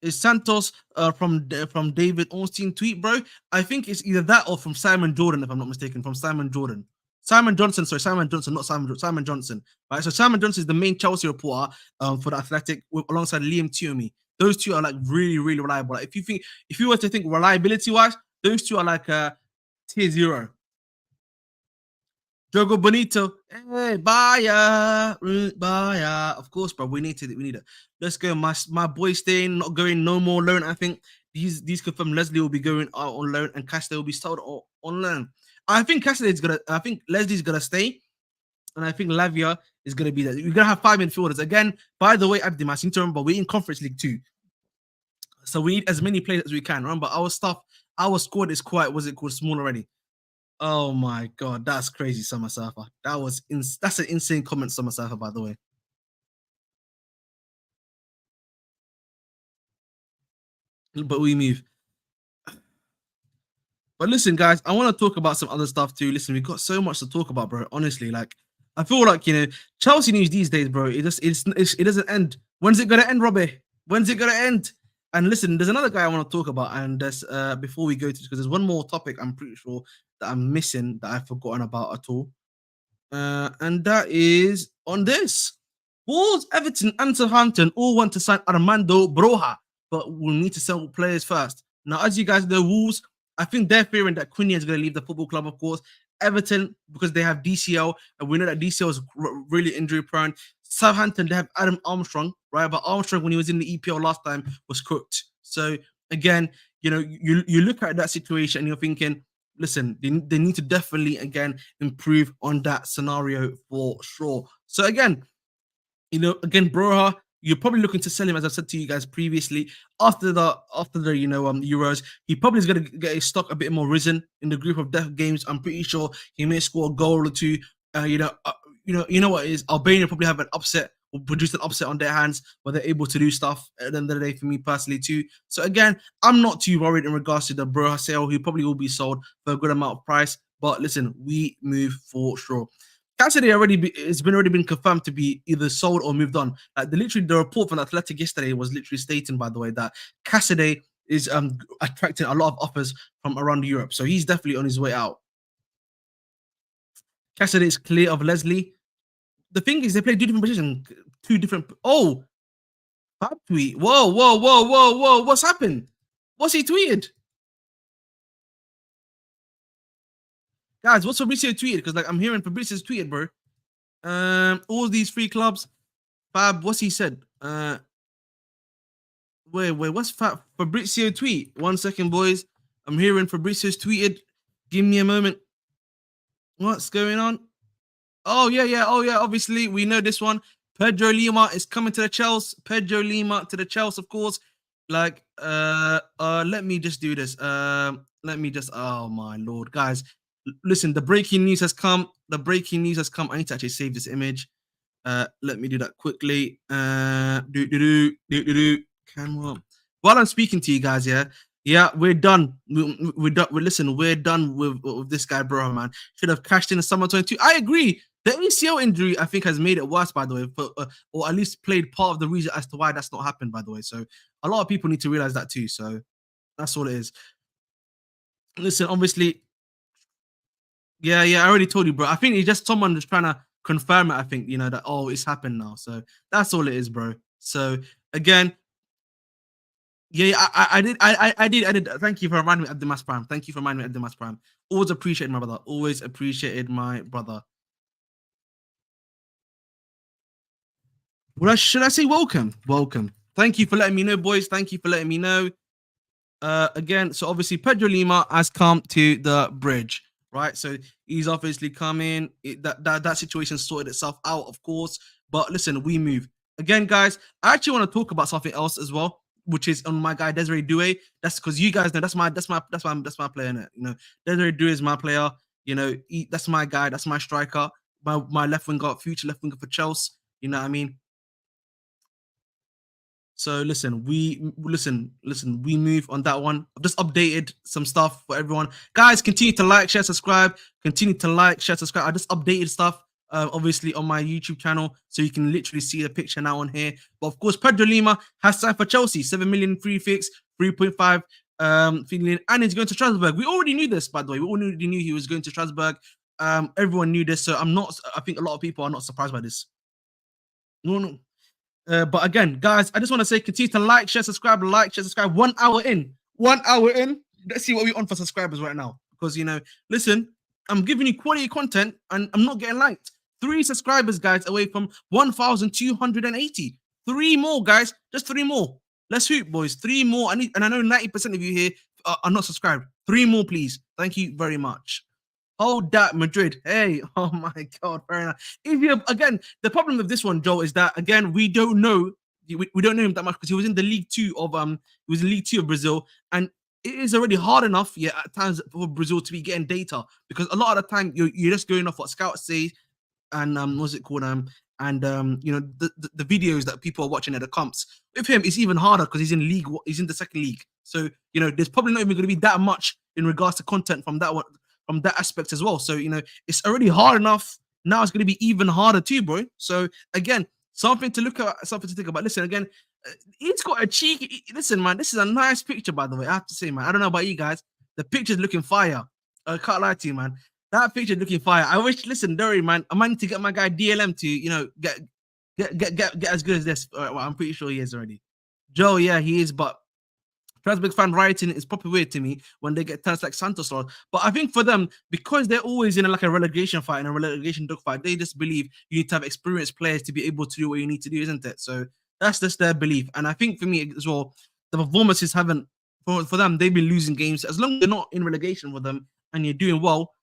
Is Santos from David Ornstein tweet, bro? I think it's either that or from Simon Jordan, if I'm not mistaken. From Simon Jordan. Simon Johnson, not Simon Johnson. Right. So Simon Johnson is the main Chelsea reporter for the Athletic, alongside Liam Tierney. Those two are like really, really reliable. Like, if you were to think reliability wise, those two are like tier 0. Jogo Bonito, hey, bye, of course, bro. We need it. Let's go. My boy staying, not going no more loan. I think these confirm Leslie will be going out on loan and Cassidy will be sold on loan. I think Leslie's gonna stay, and I think Lavia is gonna be there. We're gonna have 5 midfielders again. By the way, Abdimas, you need to remember we're in Conference League 2, so we need as many players as we can. Remember, our squad is quite small already. Oh my god, that's crazy, Summer Surfer. That's an insane comment, Summer Surfer, by the way. But we move. But listen, guys, I want to talk about some other stuff too. Listen, we've got so much to talk about, bro. Honestly, like, I feel like, you know, Chelsea news these days, bro. It doesn't end. When's it gonna end, Robbie? When's it gonna end? And listen, there's another guy I want to talk about, and that's before we go to, because there's one more topic I'm pretty sure that I'm missing that I've forgotten about at all. And that is on this. Wolves, Everton, and Southampton all want to sign Armando Broja, but we'll need to sell players first. Now, as you guys know, Wolves, I think they're fearing that Quinian is going to leave the football club, of course. Everton, because they have DCL, and we know that DCL is really injury prone. Southampton, they have Adam Armstrong, right? But Armstrong, when he was in the EPL last time, was cooked. So again, you know, you look at that situation and you're thinking, listen, they need to definitely again improve on that scenario for sure. So again, you know, Broja, you're probably looking to sell him, as I've said to you guys previously. After the Euros, he probably is going to get his stock a bit more risen in the group of death games. I'm pretty sure he may score a goal or two. You know what it is. Albania probably have an upset or produce an upset on their hands where they're able to do stuff at the end of the day for me personally too. So again, I'm not too worried in regards to the Broja sale. He probably will be sold for a good amount of price. But listen, we move for sure. Cassidy already been confirmed to be either sold or moved on. Like the report from Athletic yesterday was literally stating, by the way, that Cassidy is attracting a lot of offers from around Europe. So he's definitely on his way out. Cassidy is clear of Leslie. The thing is, they play two different positions, Oh, Fab tweet. Whoa. What's happened? What's he tweeted? Guys, what's Fabrizio tweeted? Because like I'm hearing Fabrizio's tweeted, bro. All these 3 clubs. Fab, what's he said? Wait, what's Fabrizio tweet? 1 second, boys. I'm hearing Fabrizio's tweeted. Give me a moment. What's going on? Oh yeah. Obviously, we know this one. Pedro Lima is coming to the Chelsea. Pedro Lima to the Chelsea, of course. Like, let me just do this. Oh my lord, guys. Listen, the breaking news has come. I need to actually save this image. Let me do that quickly. Camera. While I'm speaking to you guys, yeah, Yeah, we're done. We're done. Listen, we're done with this guy, bro, man. Should have cashed in the summer 22. I agree. The ACL injury, I think, has made it worse, by the way, or at least played part of the reason as to why that's not happened, by the way. So a lot of people need to realize that too. So that's all it is. Listen, obviously, yeah, I already told you, bro. I think it's just someone just trying to confirm it. I think, that, oh, it's happened now. So that's all it is, bro. So again, yeah, I did. Thank you for reminding me of the Mass Prime. Thank you for reminding me of the Mass Prime. Always appreciated my brother. Always appreciated my brother. Well, should I say welcome? Welcome. Thank you for letting me know, boys. Thank you for letting me know. Again, so obviously Pedro Lima has come to the bridge, right? So he's obviously come in. That situation sorted itself out, of course. But listen, we move again, guys. I actually want to talk about something else as well, which is on my guy Desiree Doue. That's because you guys know that's my player in it. Desiree Doue is my player. That's my guy. That's my striker. My left winger, future left winger for Chelsea. You know what I mean? So listen, we move on that one. I've just updated some stuff for everyone. Guys, continue to like, share, subscribe. Continue to like, share, subscribe. I just updated stuff, obviously on my YouTube channel, so you can literally see the picture now on here. But of course, Pedro Lima has signed for Chelsea, 7 million free fix, 3.5 million, and he's going to Strasbourg. We already knew this, by the way. We already knew he was going to Strasbourg. Everyone knew this, so I think a lot of people are not surprised by this. No. But again, guys, I just want to say continue to like, share, subscribe, 1 hour in. 1 hour in. Let's see what we're on for subscribers right now. Because, listen, I'm giving you quality content and I'm not getting liked. 3 subscribers, guys, away from 1,280. 3 more, guys. Just 3 more. Let's hoop, boys. 3 more. And I know 90% of you here are not subscribed. 3 more, please. Thank you very much. Hold that, Madrid. Hey, oh my God, fair enough. Again, the problem with this one, Joe, is that again we don't know him that much because he was in the League Two of Brazil, and it is already hard enough, at times for Brazil to be getting data because a lot of the time you're just going off what scouts say and what's it called the videos that people are watching at the comps. With him, it's even harder because he's in the second league, so there's probably not even going to be that much in regards to content from that one. From that aspect as well. So, it's already hard enough. Now it's going to be even harder too, bro. So, again, something to look at, something to think about. Listen, again, he's got a cheeky... Listen, man, this is a nice picture, by the way. I have to say, man. I don't know about you guys. The picture's looking fire. I can't lie to you, man. That picture's looking fire. I wish... Listen, Dory, man, I might need to get my guy DLM to, get as good as this. Well, I'm pretty sure he is already. Joe, yeah, he is, but... Strasbourg fan writing is probably weird to me when they get turns like Santos. But I think for them, because they're always in a relegation fight and a relegation dogfight, they just believe you need to have experienced players to be able to do what you need to do, isn't it? So that's just their belief. And I think for me as well, the performances haven't, for them, they've been losing games. As long as they're not in relegation with them and you're doing well,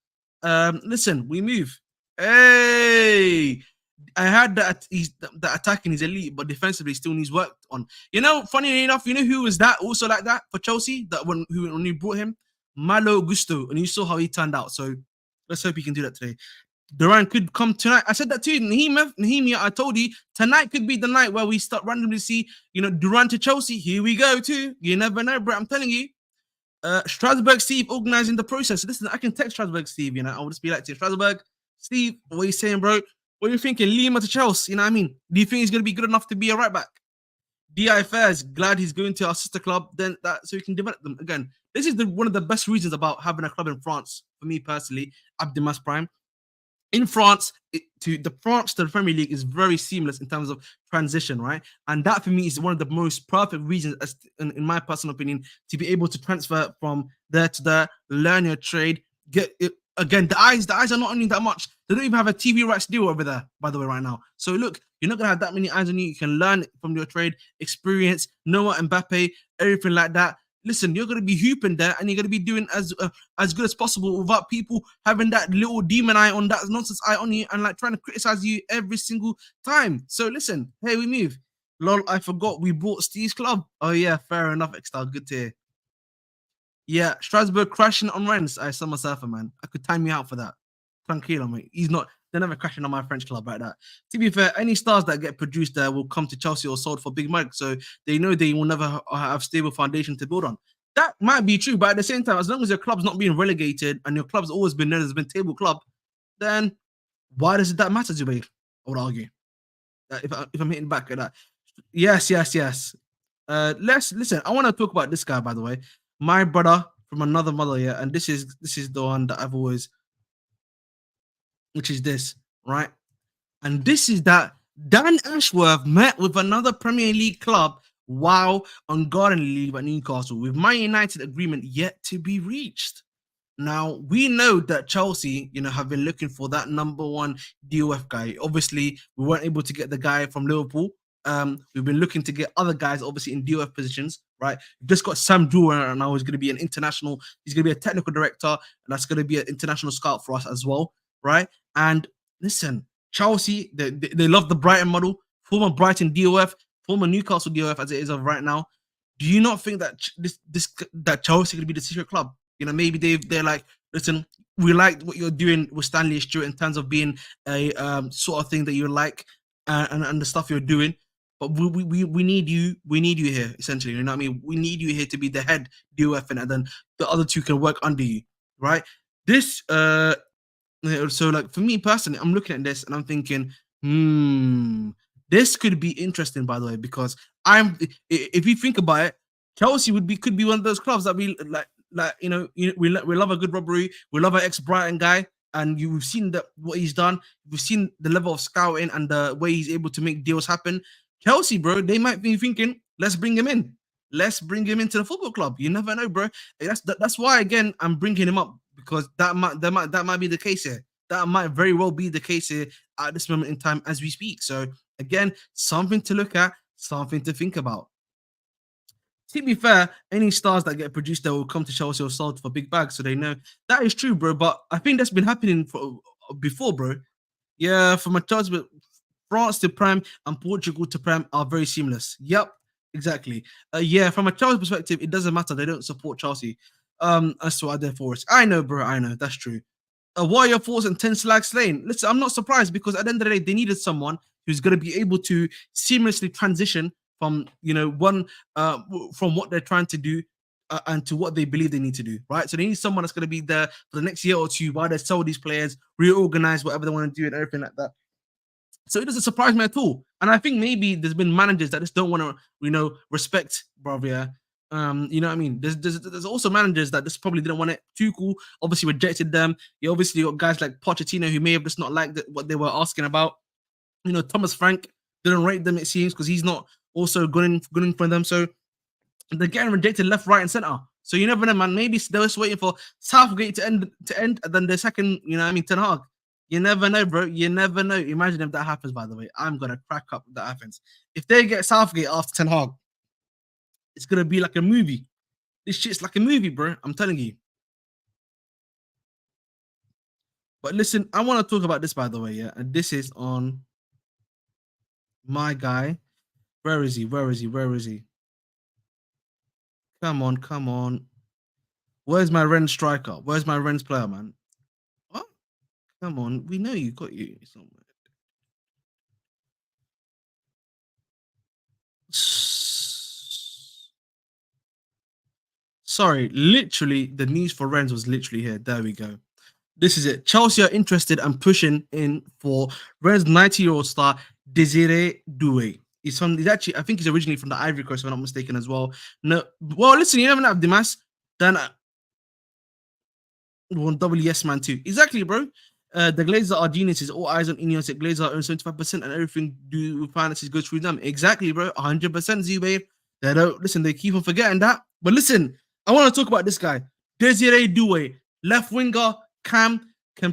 listen, we move. Hey! I heard that the attacking is elite, but defensively still needs work on. Funny enough, who was that also like that for Chelsea? That when you brought him, Malo Gusto, and you saw how he turned out. So let's hope he can do that today. Duran could come tonight. I said that too. Nahimia, I told you tonight could be the night where we start randomly see Duran to Chelsea. Here we go too. You never know, bro. I'm telling you. Strasbourg Steve organizing the process. Listen, I can text Strasbourg Steve. I'll just be like to Strasbourg Steve. What are you saying, bro? What are you thinking? Lima to Chelsea, you know what I mean? Do you think he's going to be good enough to be a right back? DI Fairs, glad he's going to our sister club, then so we can develop them. Again, this is one of the best reasons about having a club in France, for me personally, Abdemas Prime. In France, to the Premier League is very seamless in terms of transition, right? And that for me is one of the most perfect reasons, in my personal opinion, to be able to transfer from there to there, learn your trade, get it. Again, the eyes are not on you that much. They don't even have a TV rights deal over there, by the way, right now. So look, you're not gonna have that many eyes on you. You can learn from your trade, experience, Noah Mbappe, everything like that. Listen, you're gonna be hooping there, and you're gonna be doing as good as possible without people having that little demon eye on, that nonsense eye on you, and trying to criticize you every single time. So listen, hey, we move. Lol, I forgot we bought Steve's club. Oh yeah, fair enough, Extal. Good to hear. Yeah, Strasbourg crashing on Rennes. I saw myself, man. I could time me out for that. Tranquilo, mate. They're never crashing on my French club like that. To be fair, any stars that get produced there will come to Chelsea or sold for big money. So they know they will never have stable foundation to build on. That might be true, but at the same time, as long as your club's not being relegated and your club's always been known as been table club, then why does that matter, Zubair? I would argue. If I'm hitting back at that. Yes. Let's listen. I want to talk about this guy, by the way. My brother from another mother, yeah, and this is the one that I've always, which is this, right? And this is that Dan Ashworth met with another Premier League club while on garden leave at Newcastle, with Man United agreement yet to be reached. Now, we know that Chelsea, have been looking for that number one DOF guy. Obviously, we weren't able to get the guy from Liverpool. We've been looking to get other guys, obviously, in DOF positions, right? We've just got Sam Duran, and now he's going to be an international. He's going to be a technical director, and that's going to be an international scout for us as well, right? And listen, Chelsea, they love the Brighton model, former Brighton DOF, former Newcastle DOF as it is of right now. Do you not think that that Chelsea could be the secret club? Maybe they're like, listen, we like what you're doing with Stanley Stewart in terms of being a sort of thing that you like and the stuff you're doing, but we need you here, essentially. You know what I mean? We need you here to be the head DOF, and then the other two can work under you, right? This so like for me personally, I'm looking at this and I'm thinking, this could be interesting, by the way, because if you think about it, Chelsea could be one of those clubs that we like. We love a good robbery. We love an ex-Brighton guy, and you've seen what he's done. We've seen the level of scouting and the way he's able to make deals happen. Chelsea, bro, they might be thinking, let's bring him in. Let's bring him into the football club. You never know, bro. That's why, again, I'm bringing him up, because that might be the case here. That might very well be the case here at this moment in time as we speak. So again, something to look at, something to think about. To be fair, any stars that get produced there will come to Chelsea or sold for big bags, so they know that is true, bro. But I think that's been happening before, bro. Yeah, from a Chelsea, but France to Prem and Portugal to Prem are very seamless. Yep, exactly. Yeah, from a Chelsea perspective, it doesn't matter. They don't support Chelsea. As why they're for us. I know, bro. I know that's true. What are your thoughts on 10 Slag Slane? Listen, I'm not surprised, because at the end of the day, they needed someone who's going to be able to seamlessly transition from from what they're trying to do and to what they believe they need to do, right? So they need someone that's going to be there for the next year or two while they sell these players, reorganize whatever they want to do and everything like that. So it doesn't surprise me at all. And I think maybe there's been managers that just don't want to, respect Bravia. You know what I mean? There's also managers that just probably didn't want it. Tuchel obviously rejected them. You obviously got guys like Pochettino who may have just not liked what they were asking about. Thomas Frank didn't rate them, it seems, because he's not also good in for them. So they're getting rejected left, right, and center. So you never know, man. Maybe they're just waiting for Southgate to end, and then the second, Ten Hag. You never know, bro. You never know. Imagine if that happens, by the way. I'm gonna crack up if that happens. If they get Southgate after Ten Hag, it's gonna be like a movie. This shit's like a movie, bro. I'm telling you. But listen, I want to talk about this, by the way, yeah. And this is on my guy. Where is he? Come on. Where's my Rennes striker? Where's my Rennes player, man? What? Come on. We know you got you somewhere. Sorry, literally, the news for Rennes was literally here. There we go. This is it. Chelsea are interested and pushing in for Rennes 90-year-old star Desiree Doue. He's actually, I think he's originally from the Ivory Coast, if I'm not mistaken, as well. No, well, listen, you never know, Dimas. Then one double yes man too. Exactly, bro. The Glazers are geniuses. All eyes on Ineos. Glazers own 75%, and everything do with finances goes through them. Exactly, bro. 100%, Zubair. They don't listen. They keep on forgetting that. But listen, I want to talk about this guy, Desiree Doue, left winger, can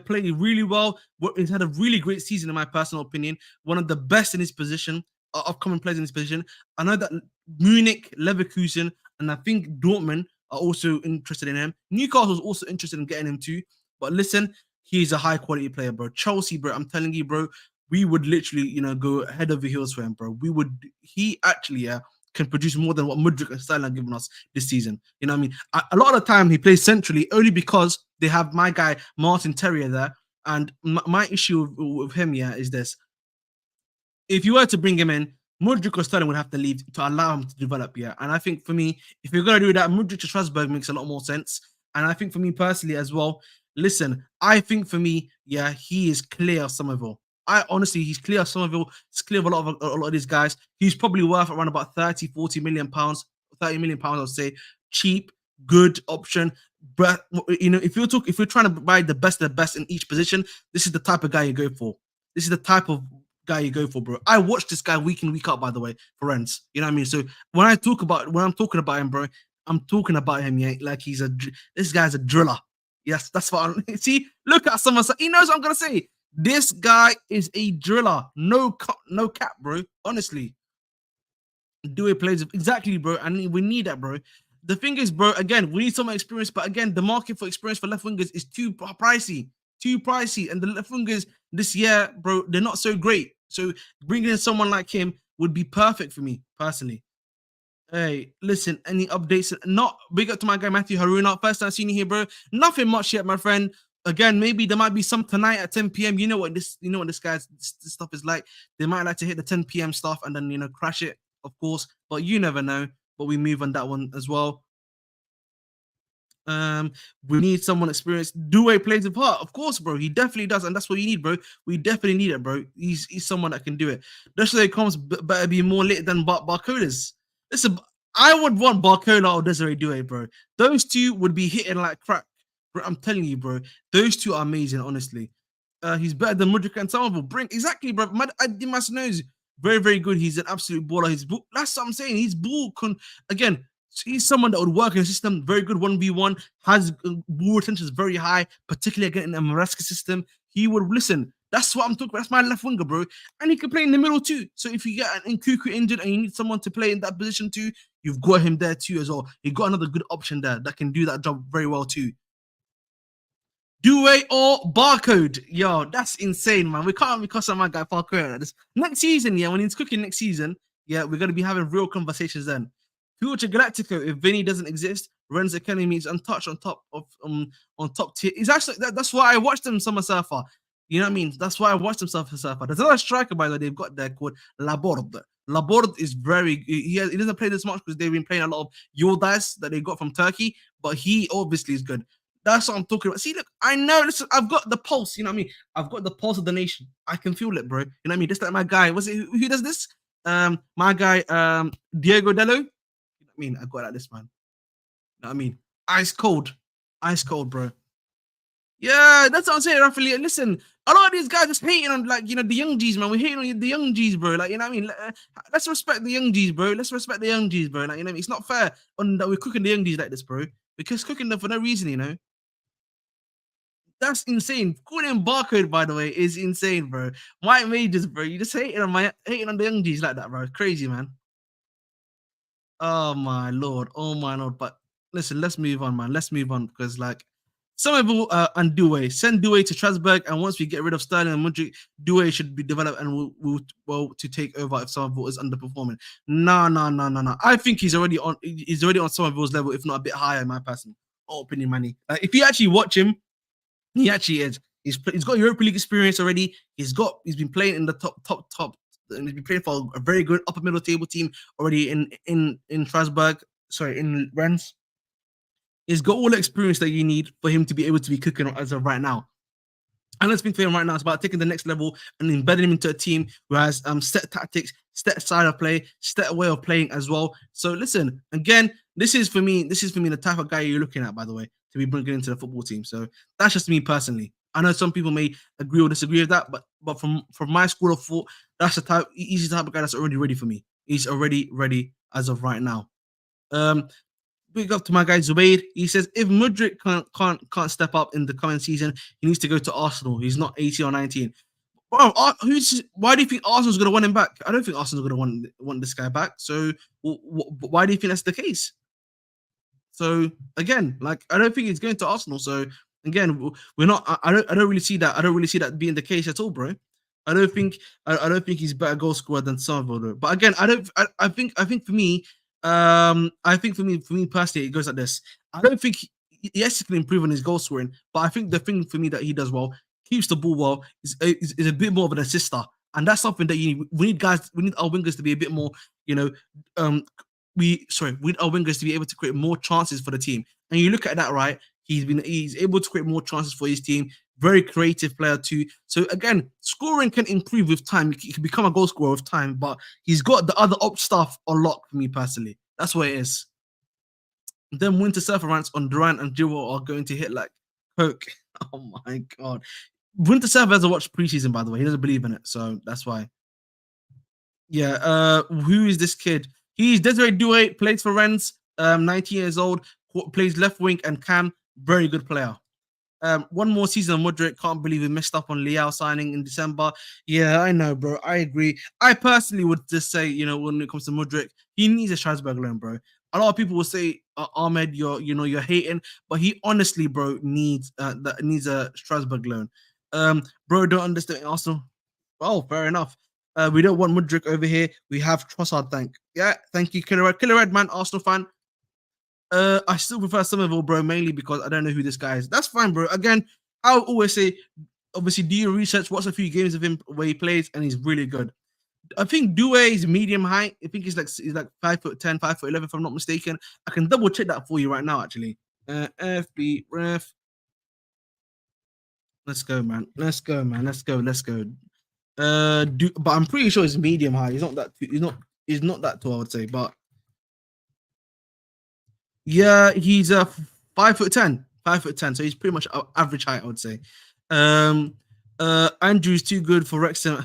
play really well. He's had a really great season, in my personal opinion. One of the best in his position, upcoming players in his position. I know that Munich, Leverkusen, and I think Dortmund are also interested in him. Newcastle is also interested in getting him too. But listen, he's a high quality player, bro. Chelsea, bro, I'm telling you, bro, we would literally, go head over heels for him, bro. He actually, can produce more than what Mudryk and Sterling have given us this season. You know what I mean? A lot of the time he plays centrally only because they have my guy, Martin Terrier, there. And my issue with him, is this. If you were to bring him in, Mudryk or Sterling would have to leave to allow him to develop, yeah. And I think for me, if you're going to do that, Mudryk to Strasbourg makes a lot more sense. And I think for me personally as well, listen, I think for me, yeah, he is clear of Somerville. He's clear of Somerville. He's clear of a lot of these guys. He's probably worth around about 30, 40 million pounds, 30 million pounds, I would say. Cheap, good option. But if you're trying to buy the best of the best in each position, this is the type of guy you go for. This is the type of guy you go for, bro. I watch this guy week in, week out, by the way, for Rennes. You know what I mean? So when I'm talking about him, bro, I'm talking about him, yeah, like this guy's a driller. Yes, that's what I see. Look at someone. He knows what I'm gonna say. This guy is a driller. No cap, bro. Honestly. Doue plays exactly, bro. And we need that, bro. The thing is, bro, again, we need some experience, but again, the market for experience for left wingers is too pricey. And the left wingers this year, bro, they're not so great. So bringing in someone like him would be perfect for me, personally. Hey, listen, any updates? Not big up to my guy Matthew Haruna. First time seeing you here, bro. Nothing much yet, my friend. Again, maybe there might be some tonight at 10 p.m. You know what this guy's this stuff is like. They might like to hit the 10 p.m. stuff and then crash it, of course. But you never know. But we move on that one as well. We need someone experienced. Doue plays a part, of course, bro. He definitely does, and that's what you need, bro. We definitely need it, bro. He's someone that can do it. Desiree Combs better be more lit than Barcola's. Listen, I would want Barcola or Desiree Doue, bro. Those two would be hitting like crack, bro. I'm telling you, bro. Those two are amazing, honestly. He's better than Mudryk and Somerville. Exactly, bro. Dimas knows very, very good. He's an absolute baller. That's what I'm saying. He's again. He's someone that would work in a system, very good 1v1, has ball retention is very high, particularly again in a Maresca system. He would listen. That's what I'm talking about. That's my left winger, bro. And he can play in the middle too. So if you get an Nkuku injured and you need someone to play in that position too, you've got him there too as well. You've got another good option there that can do that job very well too. Doue or Barcode? Yo, that's insane, man. We can't be cussing my guy Barcode like this. Next season, yeah, when he's cooking next season, yeah, we're going to be having real conversations then. Future Galactico, if Vinny doesn't exist, Rennes Academy is untouched on top tier. It's actually that's why I watched him Summer Surfer. You know what I mean? That's why I watched him Summer Surfer. There's another striker by the way they've got there called Laborde. Laborde is very he doesn't play this much because they've been playing a lot of Yildiz that they got from Turkey, but he obviously is good. That's what I'm talking about. See, look, I know. Listen, I've got the pulse. You know what I mean? I've got the pulse of the nation. I can feel it, bro. You know what I mean? Just like my guy. Who does this? My guy, Diego Dello. I mean, I got like this, man. You know what I mean? Ice cold, bro. Yeah, that's what I'm saying, Raphael. Listen, a lot of these guys just hating on, like, the young G's, man. We're hating on the young G's, bro. Like, you know what I mean? Let's respect the young G's, bro. Like, you know what I mean? It's not fair that we're cooking the young G's like this, bro. Because cooking them for no reason, That's insane. Calling him Barcode, by the way, is insane, bro. White majors, bro. You just hating on the young G's like that, bro. Crazy, man. Oh my lord. But listen, let's move on, man. Let's move on because Somerville and Doue. Send Doue to Strasbourg, and once we get rid of Sterling and Mudryk, Doue should be developed and will to take over if Somerville is underperforming. No. I think he's already on Somerville's level, if not a bit higher, in my personal opinion, Manny. If you actually watch him, he actually is. He's got Europa League experience already. He's been playing in the top. And he's been playing for a very good upper middle table team already in Strasbourg. Sorry, in Rennes. He's got all the experience that you need for him to be able to be cooking as of right now. And let's be clear right now, it's about taking the next level and embedding him into a team who has set tactics, set style of play, set way of playing as well. So listen, again, this is for me the type of guy you're looking at, by the way, to be bringing into the football team. So that's just me personally. I know some people may agree or disagree with that, but from my school of thought, that's he's the type of guy that's already ready for me. He's already ready as of right now. Big up to my guy Zubaid. He says if Mudryk can't step up in the coming season, he needs to go to Arsenal. He's not 18 or 19. Bro, why do you think Arsenal's going to want him back? I don't think Arsenal's going to want this guy back. So why do you think that's the case? So again, I don't think he's going to Arsenal. So again, we're not. I don't really see that. I don't really see that being the case at all, bro. I don't think he's better goal scorer than Somerville. But again, I think for me, personally, it goes like this. I don't think yes, he can improve on his goal scoring, but I think the thing for me that he does well, keeps the ball well, is a bit more of an assister. and that's something that we need guys. We need our wingers to be a bit more, we need our wingers to be able to create more chances for the team. And you look at that, right? He's able to create more chances for his team. Very creative player too. So again, scoring can improve with time. He can become a goal scorer with time, but he's got the other up stuff on lock for me personally. That's what it is. Then Winter Surfer rants on Duran and Jewel are going to hit like coke. Oh my god. Winter Surfer hasn't watched preseason, by the way. He doesn't believe in it, so that's why. Yeah, who is this kid? He's Desiree Doue, plays for Rennes, 19 years old, plays left wing and cam. Very good player. One more season on Mudryk. Can't believe we messed up on Liao signing in December. Yeah, I know, bro. I agree. I personally would just say, when it comes to Mudryk, he needs a Strasbourg loan, bro. A lot of people will say, Ahmed, you're hating, but he honestly, bro, needs a Strasbourg loan. Bro, don't understand Arsenal. Oh, fair enough. We don't want Mudryk over here. We have Trossard. Thank you, Killer Red man, Arsenal fan. I still prefer Somerville, bro, mainly because I don't know who this guy is. That's fine, bro. Again, I'll always say, obviously, do your research, watch a few games of him where he plays, and he's really good. I think Doue is medium height. I think he's like 5'10", 5'11", if I'm not mistaken. I can double check that for you right now, actually. FB ref. Let's go, man. Let's go. But I'm pretty sure he's medium height. He's not that tall, I would say. But yeah, he's 5'10", 5'10". So he's pretty much average height, I would say. Andrew's too good for Wrexham.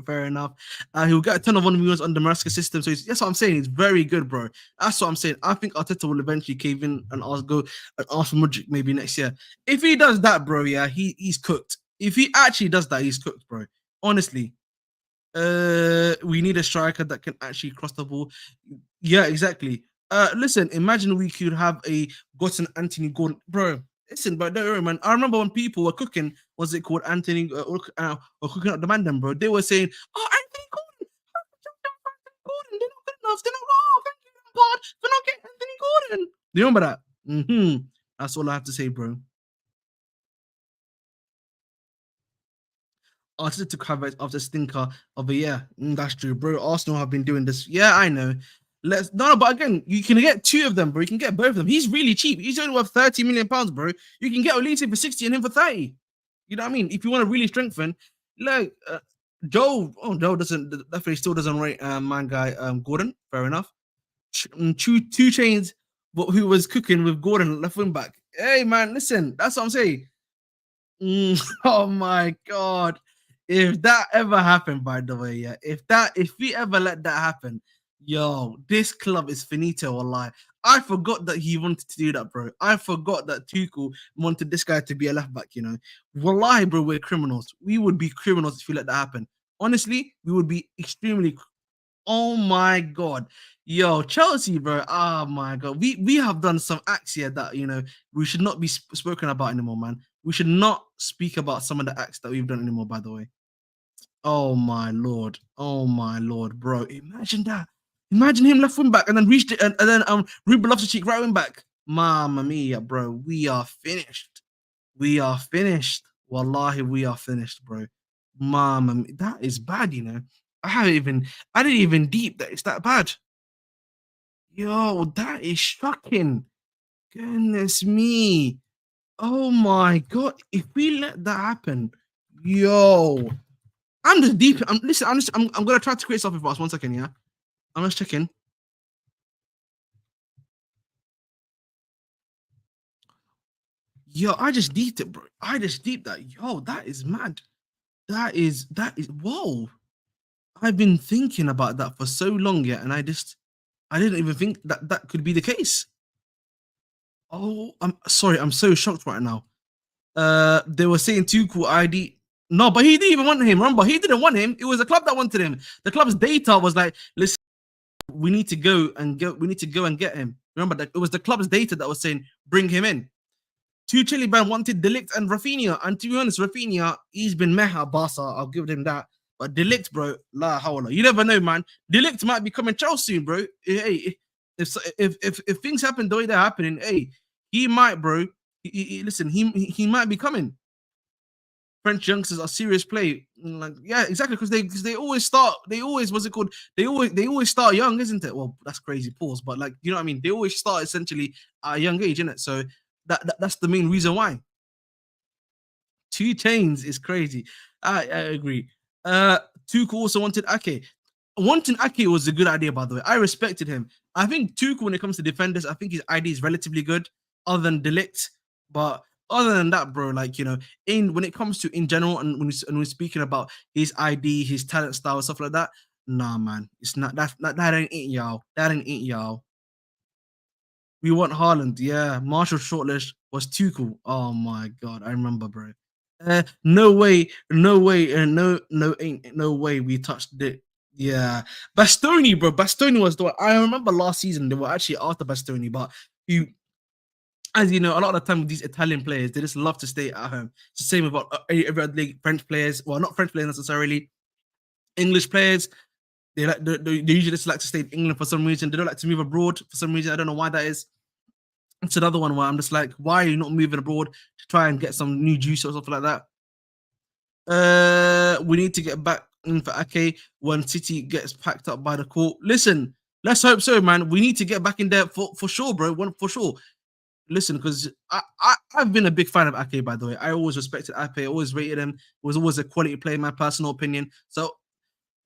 Fair enough. He'll get a ton of 1 million on the Maresca system. So that's what I'm saying. He's very good, bro. That's what I'm saying. I think Arteta will eventually cave in and ask for Mudryk maybe next year. If he does that, bro, yeah, he's cooked. If he actually does that, he's cooked, bro. Honestly. We need a striker that can actually cross the ball. Yeah, exactly. Listen, imagine we could have gotten Anthony Gordon, bro. Listen, but don't worry, man. I remember when people were cooking, was it called Anthony or cooking up the man, bro? They were saying, "Oh, Anthony Gordon, they're not good enough. They're not. Oh, thank you, Lampard, for not getting Anthony Gordon." Do you remember that? That's all I have to say, bro. Arteta took coverage after stinker of a year. That's true, bro. Arsenal have been doing this. Yeah, I know. But again, you can get 2 of them, bro. You can get both of them. He's really cheap. He's only worth £30 million, bro. You can get Olise for 60 and him for 30. You know what I mean? If you want to really strengthen, like Joe definitely still doesn't rate man guy Gordon. Fair enough. Two chains, but who was cooking with Gordon left wing back? Hey man, listen, that's what I'm saying. Oh my god. If that ever happened, by the way, yeah. If we ever let that happen, yo, this club is finito, wallahi. I forgot that he wanted to do that, bro. I forgot that Tuchel wanted this guy to be a left back, Wallahi, bro, we're criminals. We would be criminals if we let that happen. Honestly, we would be extremely. Oh my god. Yo, Chelsea, bro. Oh my god. We have done some acts here that, we should not be spoken about anymore, man. We should not speak about some of the acts that we've done anymore, by the way. Oh my lord, bro! Imagine that. Imagine him left wing back and then reached it, and then Ruben Loftus-Cheek right wing back. Mamma mia, bro! We are finished. Wallahi, we are finished, bro. Mamma mia, that is bad. I didn't even deep that it's that bad. Yo, that is shocking. Goodness me. Oh my god! If we let that happen, yo. I'm just deep. I'm gonna try to create something for us. 1 second, yeah. I'm just checking. Yo, I just deeped it, bro. I just deeped that. Yo, that is mad. That is whoa. I've been thinking about that for so long, yeah, and I didn't even think that could be the case. Oh, I'm sorry. I'm so shocked right now. They were saying Tuchel ID. No, but he didn't even want him. Remember, he didn't want him. It was the club that wanted him. The club's data was like, listen, we need to go and get him. Remember that it was the club's data that was saying, bring him in. Chile band wanted De Ligt and Rafinha. And to be honest, Rafinha, he's been meha Barca. I'll give him that. But De Ligt, bro, la hawla. You never know, man. De Ligt might be coming Chelsea soon, bro. Hey, if things happen the way they're happening, hey, he might, bro. Listen, he might be coming. French youngsters are serious play. Like, yeah, exactly, because they always start. They always what's it called? They always start young, isn't it? Well, that's crazy. Pause, but like you know what I mean. They always start essentially at a young age, isn't it? So that's the main reason why. 2 chains is crazy. I agree. Tuchel also wanted Ake. Wanting Ake was a good idea, by the way. I respected him. I think Tuchel, when it comes to defenders, I think his ID is relatively good, other than Delict. But other than that, bro, like you know, when it comes to in general, and when we're speaking about his ID, his talent style, stuff like that, nah, man, it's not that ain't it, y'all. That ain't it, y'all. We want Haaland, yeah. Marshall shortlist was Tuchel. Oh my god, I remember, bro. No way, no way, ain't no way we touched it. Yeah, Bastoni, bro. Bastoni was the one. I remember last season they were actually after Bastoni, but you, as you know, a lot of the time with these Italian players, they just love to stay at home. It's the same about every other league. French players, well, not French players necessarily. English players, they usually just like to stay in England for some reason. They don't like to move abroad for some reason. I don't know why that is. It's another one where I'm just like, why are you not moving abroad to try and get some new juice or something like that? We need to get back in for Ake when City gets packed up by the court. Listen, let's hope so, man. We need to get back in there for sure, bro. For sure. Listen, because I've been a big fan of Ake, by the way. I always respected Ake, I always rated him. He was always a quality player, in my personal opinion. So,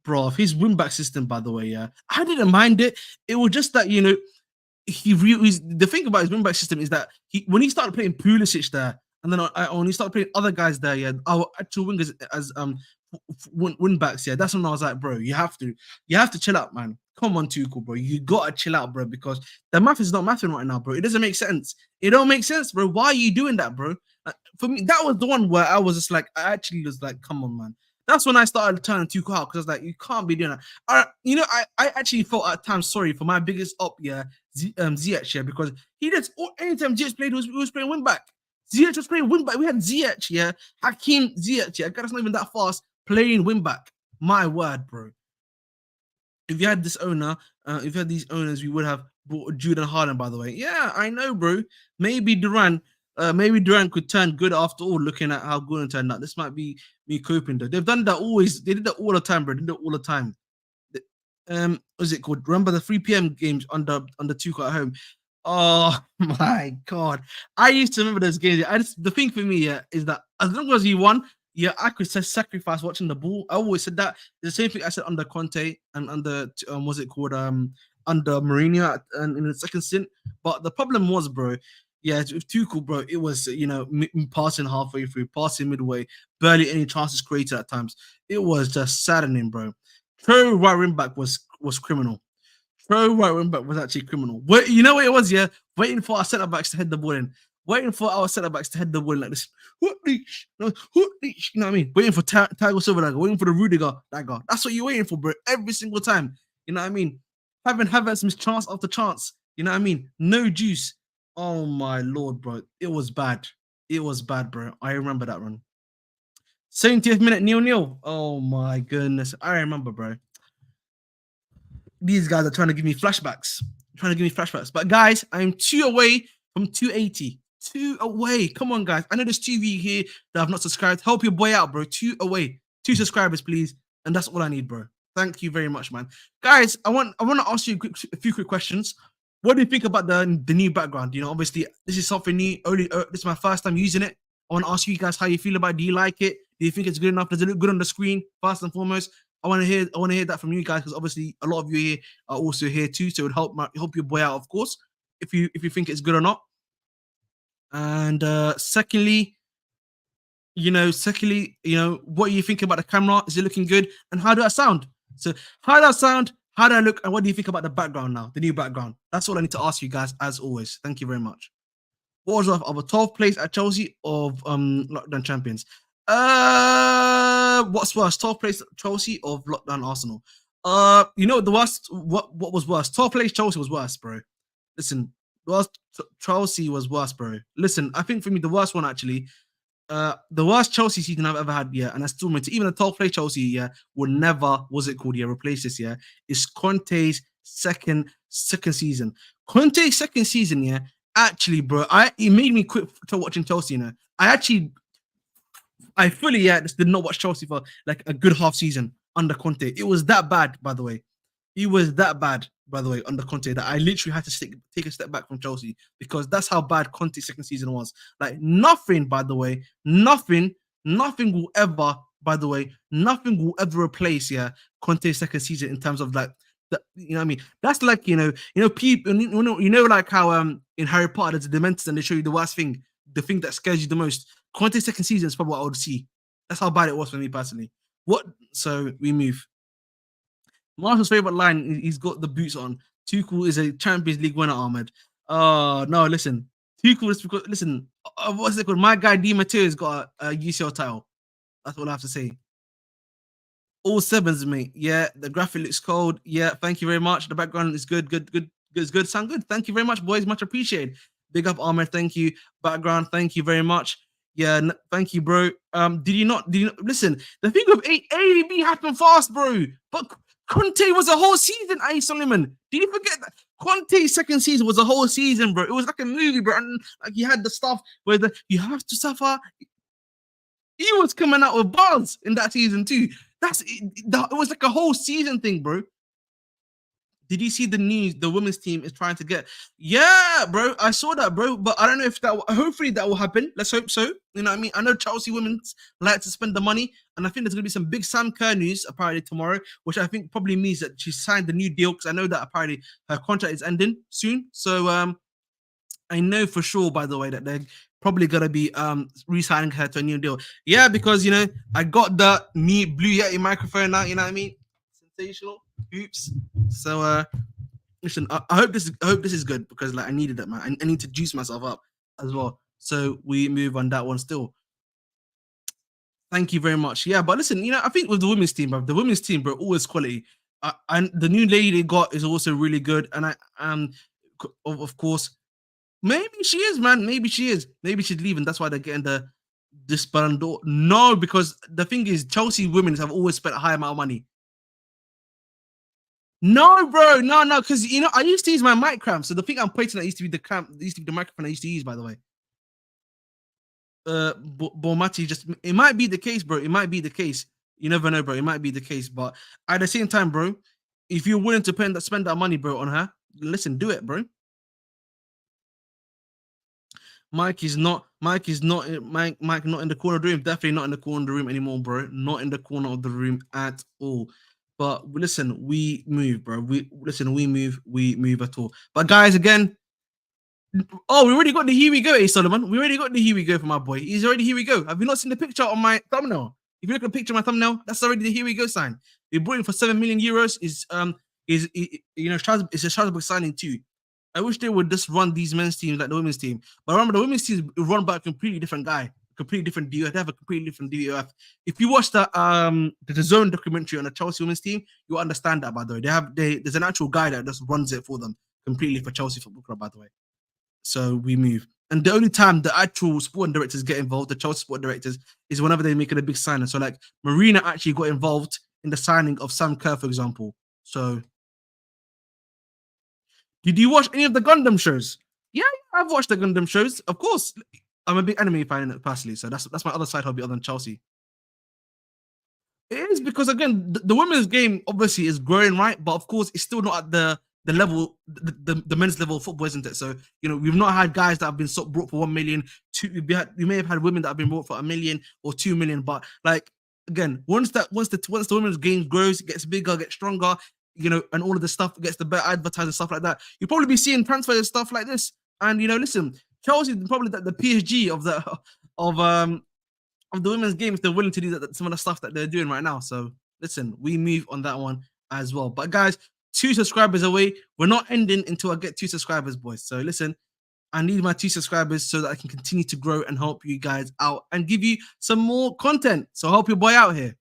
bro, his win back system, by the way, yeah, I didn't mind it. It was just that, you know, the thing about his win back system is that when he started playing Pulisic there, and then when he started playing other guys there, yeah, our actual wingers as win backs, yeah, that's when I was like, bro, you have to chill out, man. Come on, Tuchel, bro, you gotta chill out, bro, because the math is not mathing right now, bro. It doesn't make sense. It don't make sense, bro. Why are you doing that, bro? For me, that was the one where I was just like, I actually was like, come on, man. That's when I started turning Tuchel out, because I was like, you can't be doing that. You know, I actually felt at times sorry for my biggest up, yeah, Ziyech, yeah, because he did anytime Ziyech played, he was playing wing back. Ziyech was playing wing back. We had Ziyech, yeah, Hakim Ziyech, yeah, that's not even that fast playing wing back. My word, bro. If you had this owner, if you had these owners, we would have brought Jude and Haaland, by the way. Yeah, I know, bro. Maybe Duran could turn good after all, looking at how Duran turned out. This might be me coping, though. They've done that always. They did that all the time, bro. They did it all the time. What's it called? Remember the 3 p.m. games under Tuchel at home? Oh my god. I used to remember those games. The thing for me, yeah, is that as long as you won, yeah, I could sacrifice watching the ball. I always said that. The same thing I said under Conte and under what's it called? Under Mourinho and in the second stint. But the problem was, bro, yeah, with Tuchel, bro, it was, you know, passing halfway through, passing midway, barely any chances created at times. It was just saddening, bro. Pro right wing back was criminal. Pro right wing back was actually criminal. You know what it was, yeah? Waiting for our centre backs to head the ball in. Waiting for our centre backs to head the ball in like this. You know what I mean? Waiting for Thiago Silva, waiting for the Rudiger dagger. That's what you're waiting for, bro. Every single time. You know what I mean? Having Havertz chance after chance. You know what I mean? No juice. Oh my lord, bro. It was bad. It was bad, bro. I remember that run. 70th minute, 0-0. Oh my goodness. I remember, bro. These guys are trying to give me flashbacks. But guys, I'm 2 away from 280. 2 away. Come on, guys. I know there's 2 of you here that have not subscribed. Help your boy out, bro. 2 away. 2 subscribers, please. And that's all I need, bro. Thank you very much, man. Guys, I want to ask you a few quick questions. What do you think about the new background? You know, obviously, this is something new. This is my first time using it. I want to ask you guys how you feel about it. Do you like it? Do you think it's good enough? Does it look good on the screen? First and foremost, I want to hear that from you guys, because obviously a lot of you here are also here too. So it would help your boy out, of course, if you think it's good or not. And secondly, what do you think about the camera? Is it looking good? And how does that sound? So how does that sound? How do I look? And what do you think about the background now? The new background. That's all I need to ask you guys, as always. Thank you very much. What was of a 12th place at Chelsea of lockdown champions? What's worse, 12th place Chelsea or lockdown Arsenal? You know the worst. What was worse? 12th place Chelsea was worse, bro. Listen, Chelsea was worse, bro. Listen, I think for me the worst one actually, the worst Chelsea season I've ever had, yeah, and I still meant to. Even the 12th place Chelsea, yeah, would never, replace this, yeah. Is Conte's second season. Conte's second season, yeah. Actually, bro, it made me quit watching Chelsea. You know, I actually I fully just did not watch Chelsea for like a good half season under Conte. It was that bad, by the way. He was that bad, by the way, under Conte, that I literally had to take a step back from Chelsea because that's how bad Conte's second season was. Like nothing, by the way, nothing will ever, by the way, nothing will ever replace Conte's second season in terms of like you know what I mean? That's like people like how in Harry Potter there's the Dementors and they show you the worst thing, the thing that scares you the most. Conte's second season is probably what I would see. That's how bad it was for me personally. So we move. Marshall's favorite line, he's got the boots on. Tuchel is a Champions League winner, Ahmed. Oh, no, listen. Tuchel is because, listen, what's it called? My guy Di Matteo's got a UCL title. That's what I have to say. All sevens, mate. Yeah, the graphic looks cold. Yeah, thank you very much. The background is good. Sound good. Thank you very much, boys. Much appreciated. Big up, Ahmed. Thank you. Background, thank you very much. Yeah, thank you, bro. Did you not listen? The thing with AAB happened fast, bro. But Conte was a whole season, A. Solomon. Did you forget that? Conte's second season was a whole season, bro. It was like a movie, bro. And like you had the stuff where you have to suffer. He was coming out with bars in that season too. It was like a whole season thing, bro. Did you see the news? The women's team is trying to get. Yeah, bro. I saw that, bro. But I don't know if that. Hopefully that will happen. Let's hope so. You know what I mean? I know Chelsea women like to spend the money, and I think there's gonna be some big Sam Kerr news apparently tomorrow, which I think probably means that she signed the new deal because I know that apparently her contract is ending soon. So I know for sure, by the way, that they're probably gonna be re-signing her to a new deal. Yeah, because I got the new Blue Yeti microphone now. You know what I mean? Sensational. Oops. So listen, I hope this is good because like I needed it, man. I need to juice myself up as well. So we move on that one still. Thank you very much. Yeah, but listen, I think with the women's team, bro, always quality. And the new lady they got is also really good. And of course, maybe she is, man. Maybe she is. Maybe she's leaving. That's why they're getting this Ballon d'Or. No, because the thing is, Chelsea women have always spent a high amount of money. No, bro, no, because I used to use my mic cramp. So the thing I'm pointing at used to be the microphone I used to use, by the way. Bomati it might be the case, bro. It might be the case. You never know, bro. It might be the case, but at the same time, bro, if you're willing to spend that money, bro, on her, listen, do it, bro. Mike not in the corner of the room. Definitely not in the corner of the room anymore, bro. Not in the corner of the room at all. But listen, we move, bro. We move at all. But guys, again, we already got the here we go, Solomon. We already got the here we go for my boy. He's already here we go. Have you not seen the picture on my thumbnail? If you look at the picture of my thumbnail, that's already the here we go sign. We bought him for 7 million euros. It's a Strasbourg signing too. I wish they would just run these men's teams like the women's team. But remember, the women's team is run by a completely different guy, completely different DOF. They have a completely different DOF. If you watch the Zone documentary on the Chelsea women's team, you'll understand that, by the way. There's an actual guy that just runs it for them completely for Chelsea Football Club, by the way. So we move. And the only time the actual sporting directors get involved, the Chelsea sporting directors, is whenever they're making a big signing. So like Marina actually got involved in the signing of Sam Kerr, for example. So did you watch any of the Gundam shows? Yeah, I've watched the Gundam shows. Of course. I'm a big anime fan personally, so that's my other side hobby other than Chelsea. It is because again, the women's game obviously is growing, right? But of course, it's still not at the level, the men's level of football, isn't it? So we've not had guys that have been brought for 1 million. We may have had women that have been brought for 1 million or 2 million, but like again, once the women's game grows, it gets bigger, gets stronger, and all of the stuff gets the better advertising stuff like that, you'll probably be seeing transfers and stuff like this. And listen, Chelsea is probably the PSG of the women's game if they're willing to do some of the stuff that they're doing right now. So listen, we move on that one as well. But guys, 2 subscribers away. We're not ending until I get 2 subscribers, boys. So listen, I need my 2 subscribers so that I can continue to grow and help you guys out and give you some more content. So help your boy out here.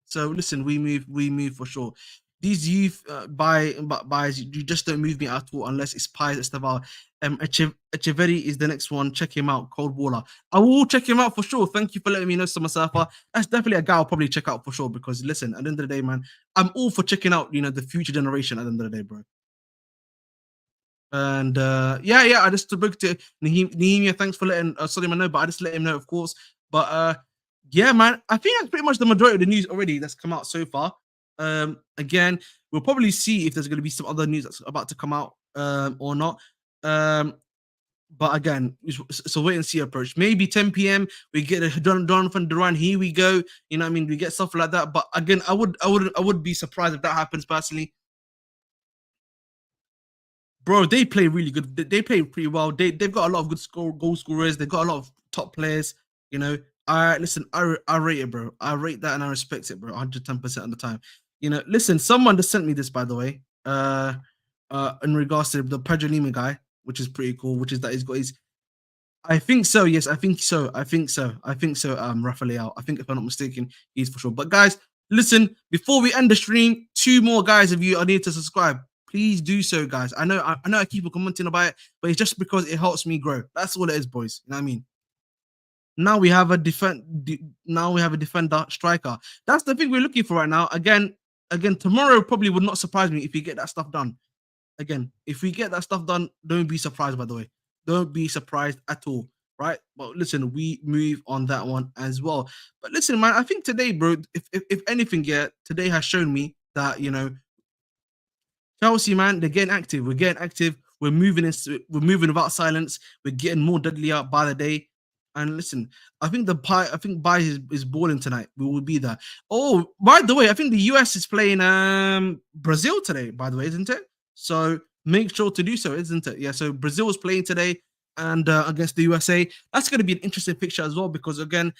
So listen, we move for sure. These youth buys, you just don't move me at all unless it's Pies Estaval. Echeverri is the next one. Check him out, Cold Waller. I will check him out for sure. Thank you for letting me know, Summer Surfer. That's definitely a guy I'll probably check out for sure because listen, at the end of the day, man, I'm all for checking out, the future generation at the end of the day, bro. And I just spoke to Nehemia. Thanks for letting Solomon know, but I just let him know, of course. But yeah, man, I think that's pretty much the majority of the news already that's come out so far. Again, we'll probably see if there's going to be some other news that's about to come out or not. But again, it's a wait and see approach. Maybe 10 p.m. we get a Jhon Duran. Here we go. You know what I mean? We get stuff like that. But again, I would be surprised if that happens personally. Bro, they play really good. They play pretty well. They've got a lot of good goal scorers. They've got a lot of top players. You know, listen, I rate it, bro. I rate that and I respect it, bro. 110% of the time. You know, listen, someone just sent me this, by the way. In regards to the Pedro Lima guy, which is pretty cool. Which is that he's got his. I think so. Yes, I think so. Raphael. I think if I'm not mistaken, he's for sure. But guys, listen. Before we end the stream, 2 more guys of you I need to subscribe. Please do so, guys. I know I keep commenting about it, but it's just because it helps me grow. That's all it is, boys. You know what I mean? Now we have a defender striker. That's the thing we're looking for right now. Again, tomorrow probably would not surprise me if we get that stuff done. Again, if we get that stuff done, don't be surprised, by the way. Don't be surprised at all, right? But listen, we move on that one as well. But listen, man, I think today, bro, if anything, yeah, today has shown me that, you know, Chelsea, man, they're getting active. We're getting active. We're moving without silence. We're getting more deadlier by the day. And listen, I think Bai is balling tonight. We will be there. Oh, by the way, I think the US is playing Brazil today, by the way, isn't it? So make sure to do so, isn't it? Yeah, so Brazil is playing today and against the USA. That's going to be an interesting picture as well because, again,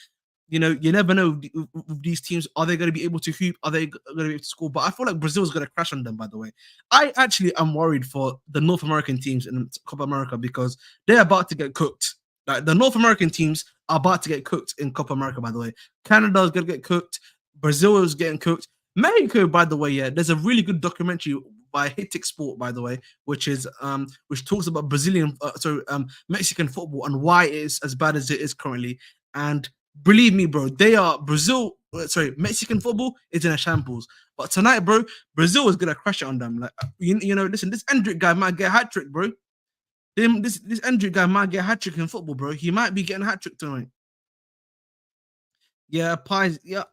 you know, you never know with these teams. Are they going to be able to hoop? Are they going to be able to score? But I feel like Brazil is going to crash on them, by the way. I actually am worried for the North American teams in Copa America because they're about to get cooked. Like, the North American teams are about to get cooked in Copa America, by the way. Canada is going to get cooked. Brazil is getting cooked. Mexico, by the way, yeah, there's a really good documentary by Hitic Sport, by the way, which talks about Mexican football and why it is as bad as it is currently. And believe me, bro, Mexican football is in a shambles. But tonight, bro, Brazil is gonna crash it on them. Like, you know, listen, this Andrey guy might get a hat trick, bro. This Andrey guy might get a hat trick in football, bro. He might be getting a hat trick tonight. Yeah, Pies. Yeah.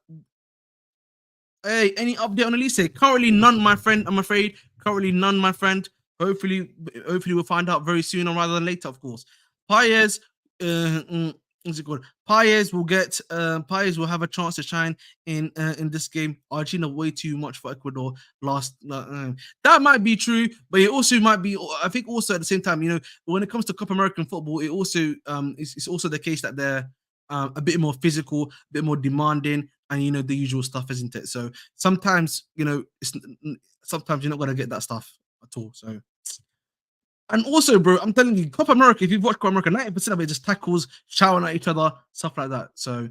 Hey, any update on Elise? Currently none, my friend. I'm afraid. Currently none, my friend. Hopefully we'll find out very soon or rather than later, of course. Paez, what's it called? Paez will have a chance to shine in this game. Argentina way too much for Ecuador that might be true, but it also might be. I think also at the same time, you know, when it comes to Copa American football, it also it's also the case that they're a bit more physical, a bit more demanding, and you know the usual stuff, isn't it? So sometimes, you know, sometimes you're not gonna get that stuff at all. So. And also, bro, I'm telling you, Copa America, if you've watched Copa America, 90% of it just tackles, shouting at each other, stuff like that. So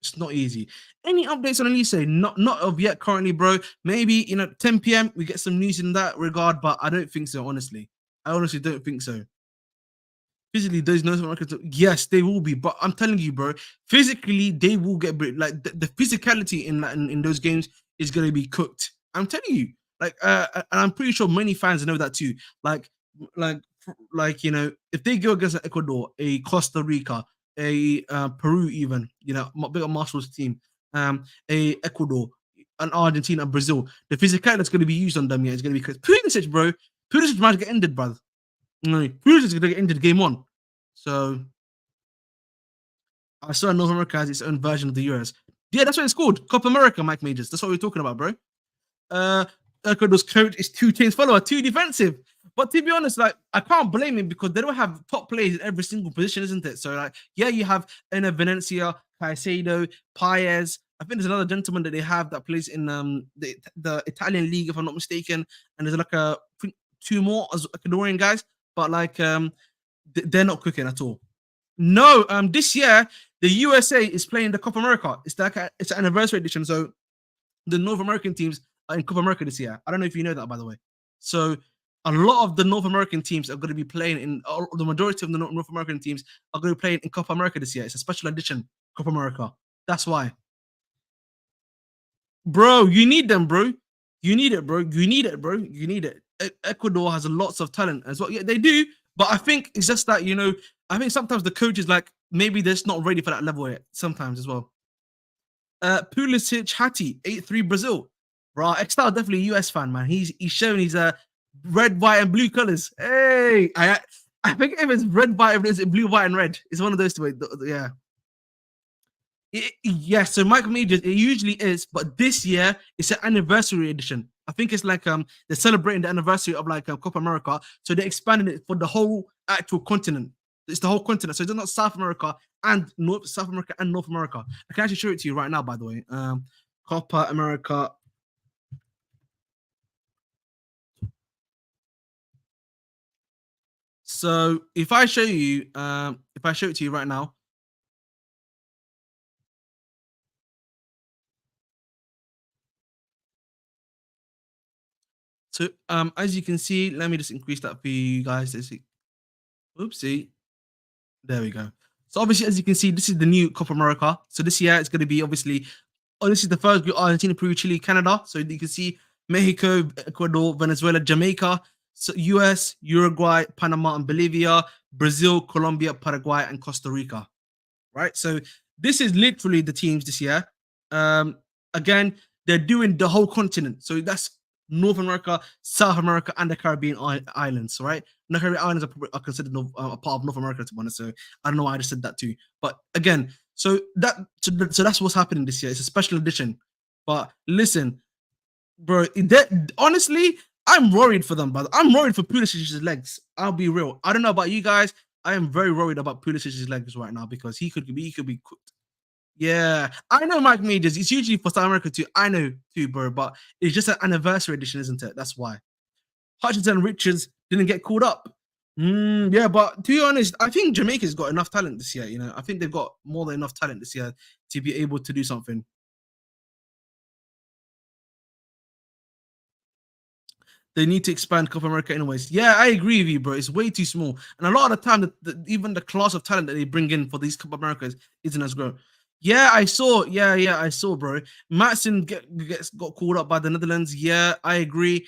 it's not easy. Any updates on Elise? Not of yet currently, bro. Maybe, you know, 10 p.m. we get some news in that regard, but I don't think so, honestly. I honestly don't think so. Physically, those North Americans, yes, they will be. But I'm telling you, bro, physically, they will get, like, the physicality in those games is going to be cooked. I'm telling you. Like, and I'm pretty sure many fans know that too. Like, you know, if they go against Ecuador, a Costa Rica, a Peru, even, you know, bigger Marshall's team, a Ecuador, an Argentina, and Brazil, the physicality that's going to be used on them, yeah, is going to be Pulisic, bro. Pulisic might get ended, brother. No, Pulisic is going to get ended game 1. So I saw North America has its own version of the US. Yeah, that's what it's called, Copa America, Mike Majors. That's what we're talking about, bro. Ecuador's coach is 2 chains follower, too defensive. But to be honest, like, I can't blame him because they don't have top players in every single position, isn't it? So, like, yeah, you have Ena Venezia, Caicedo, Paez. I think there's another gentleman that they have that plays in the Italian league, if I'm not mistaken. And there's like 2 more Ecuadorian guys, but like they're not cooking at all. No, this year the USA is playing the Copa America. It's like it's an anniversary edition, so the North American teams are in Copa America this year. I don't know if you know that, by the way. So a lot of the North American teams are going to be playing in. The majority of the North American teams are going to be playing in Copa America this year. It's a special edition Copa America. That's why, bro. You need them, bro. You need it, bro. You need it, bro. You need it. Ecuador has lots of talent as well. Yeah, they do. But I think it's just that, you know, I think sometimes the coaches, like, maybe they're just not ready for that level yet. Sometimes as well. Pulisic Hattie 8-3 Brazil. Bro, Extile definitely a US fan, man. He's showing his red, white, and blue colors. Hey, I think if it's red, white, if it's blue, white, and red, it's one of those two. Yeah. Yeah, so Michael Majors, it usually is, but this year it's an anniversary edition. I think it's like they're celebrating the anniversary of like Copa America, so they're expanding it for the whole actual continent. It's the whole continent, so it's not South America and North America. I can actually show it to you right now, by the way. Copa America. So if I show you, if I show it to you right now. So as you can see, let me just increase that for you guys. Oopsie. There we go. So obviously, as you can see, this is the new Copa America. So this year it's going to be obviously, this is the first group: Argentina, Peru, Chile, Canada. So you can see Mexico, Ecuador, Venezuela, Jamaica, so US, Uruguay, Panama, and Bolivia, Brazil, Colombia, Paraguay, and Costa Rica. Right. So this is literally the teams this year. Again, they're doing the whole continent. So that's North America, South America, and the Caribbean islands, right? The Caribbean islands are considered a part of North America, to be honest. So I don't know why I just said that too. But again, so that's what's happening this year. It's a special edition. But listen, bro, honestly, I'm worried for them, but I'm worried for Pulisic's legs. I'll be real. I don't know about you guys. I am very worried about Pulisic's legs right now because he could be cooked. Yeah, I know Mike Majors. It's usually for South America too. I know too, bro, but it's just an anniversary edition, isn't it? That's why. Hutchinson and Richards didn't get called up. Yeah, but to be honest, I think Jamaica's got enough talent this year. You know, I think they've got more than enough talent this year to be able to do something. They need to expand Copa America anyways. Yeah, I agree with you, bro. It's way too small. And a lot of the time, even the class of talent that they bring in for these Copa Americas isn't as good. Yeah, I saw. Yeah, I saw, bro. Matson got called up by the Netherlands. Yeah, I agree.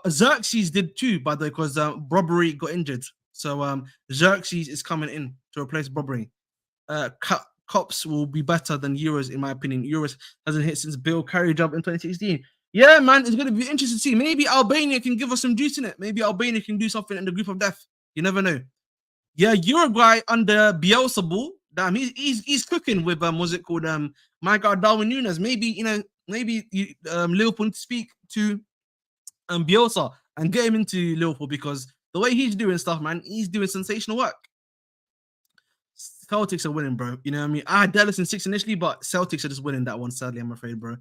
Xerxes did too, by the way, because Robbery got injured. So Xerxes is coming in to replace Robbery. Cops will be better than Euros, in my opinion. Euros hasn't hit since Bill Curry job in 2016. Yeah, man, it's going to be interesting to see. Maybe Albania can give us some juice in it. Maybe Albania can do something in the group of death. You never know. Yeah, Uruguay under Bielsa ball. Damn, he's cooking with what's it called? My God, Darwin Nunes. Maybe Liverpool to speak to Bielsa and get him into Liverpool because the way he's doing stuff, man, he's doing sensational work. Celtics are winning, bro. You know what I mean? I had Dallas in 6 initially, but Celtics are just winning that one, sadly, I'm afraid, bro.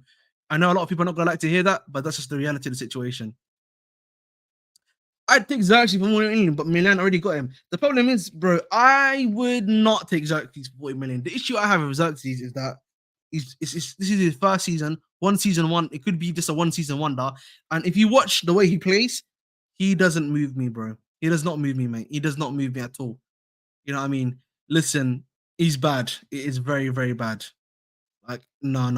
I know a lot of people are not going to like to hear that, but that's just the reality of the situation. I'd take Xerxes for more million, but Milan already got him. The problem is, bro, I would not take Xerxes for 40 million. The issue I have with Xerxes is that this is his first season, one season one. It could be just a one season wonder. And if you watch the way he plays, he doesn't move me, bro. He does not move me, mate. He does not move me at all. You know what I mean? Listen, he's bad. It is very, very bad. Like, no.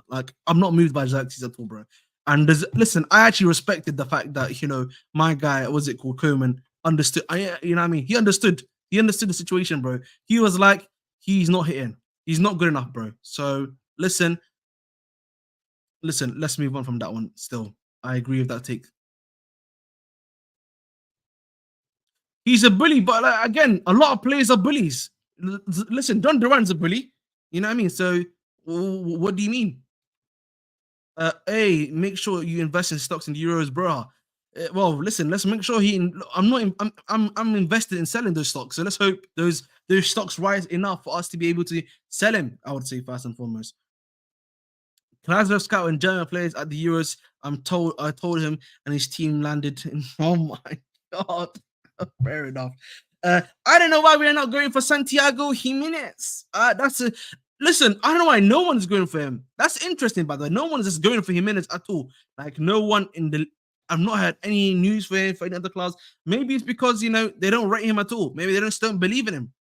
Like, I'm not moved by Xerxes at all, bro. And listen, I actually respected the fact that, you know, my guy, what's it called, Coleman, understood. You know what I mean? He understood the situation, bro. He was like, he's not hitting. He's not good enough, bro. So listen, let's move on from that one still. I agree with that take. He's a bully, but again, a lot of players are bullies. Listen, Jhon Duran's a bully. You know what I mean? So what do you mean? Hey, make sure you invest in stocks in the euros, bro. Well, listen, let's make sure I'm invested in selling those stocks. So let's hope those stocks rise enough for us to be able to sell him. I would say first and foremost. Glasgow scout and German players at the Euros. I told him, and his team landed. Oh my god! Fair enough. I don't know why we're not going for Santiago Jimenez. Listen, I don't know why no one's going for him. That's interesting, by the way. No one's just going for Jimenez at all. Like, no one I've not heard any news for him for any other class. Maybe it's because, you know, they don't rate him at all. Maybe they just don't believe in him.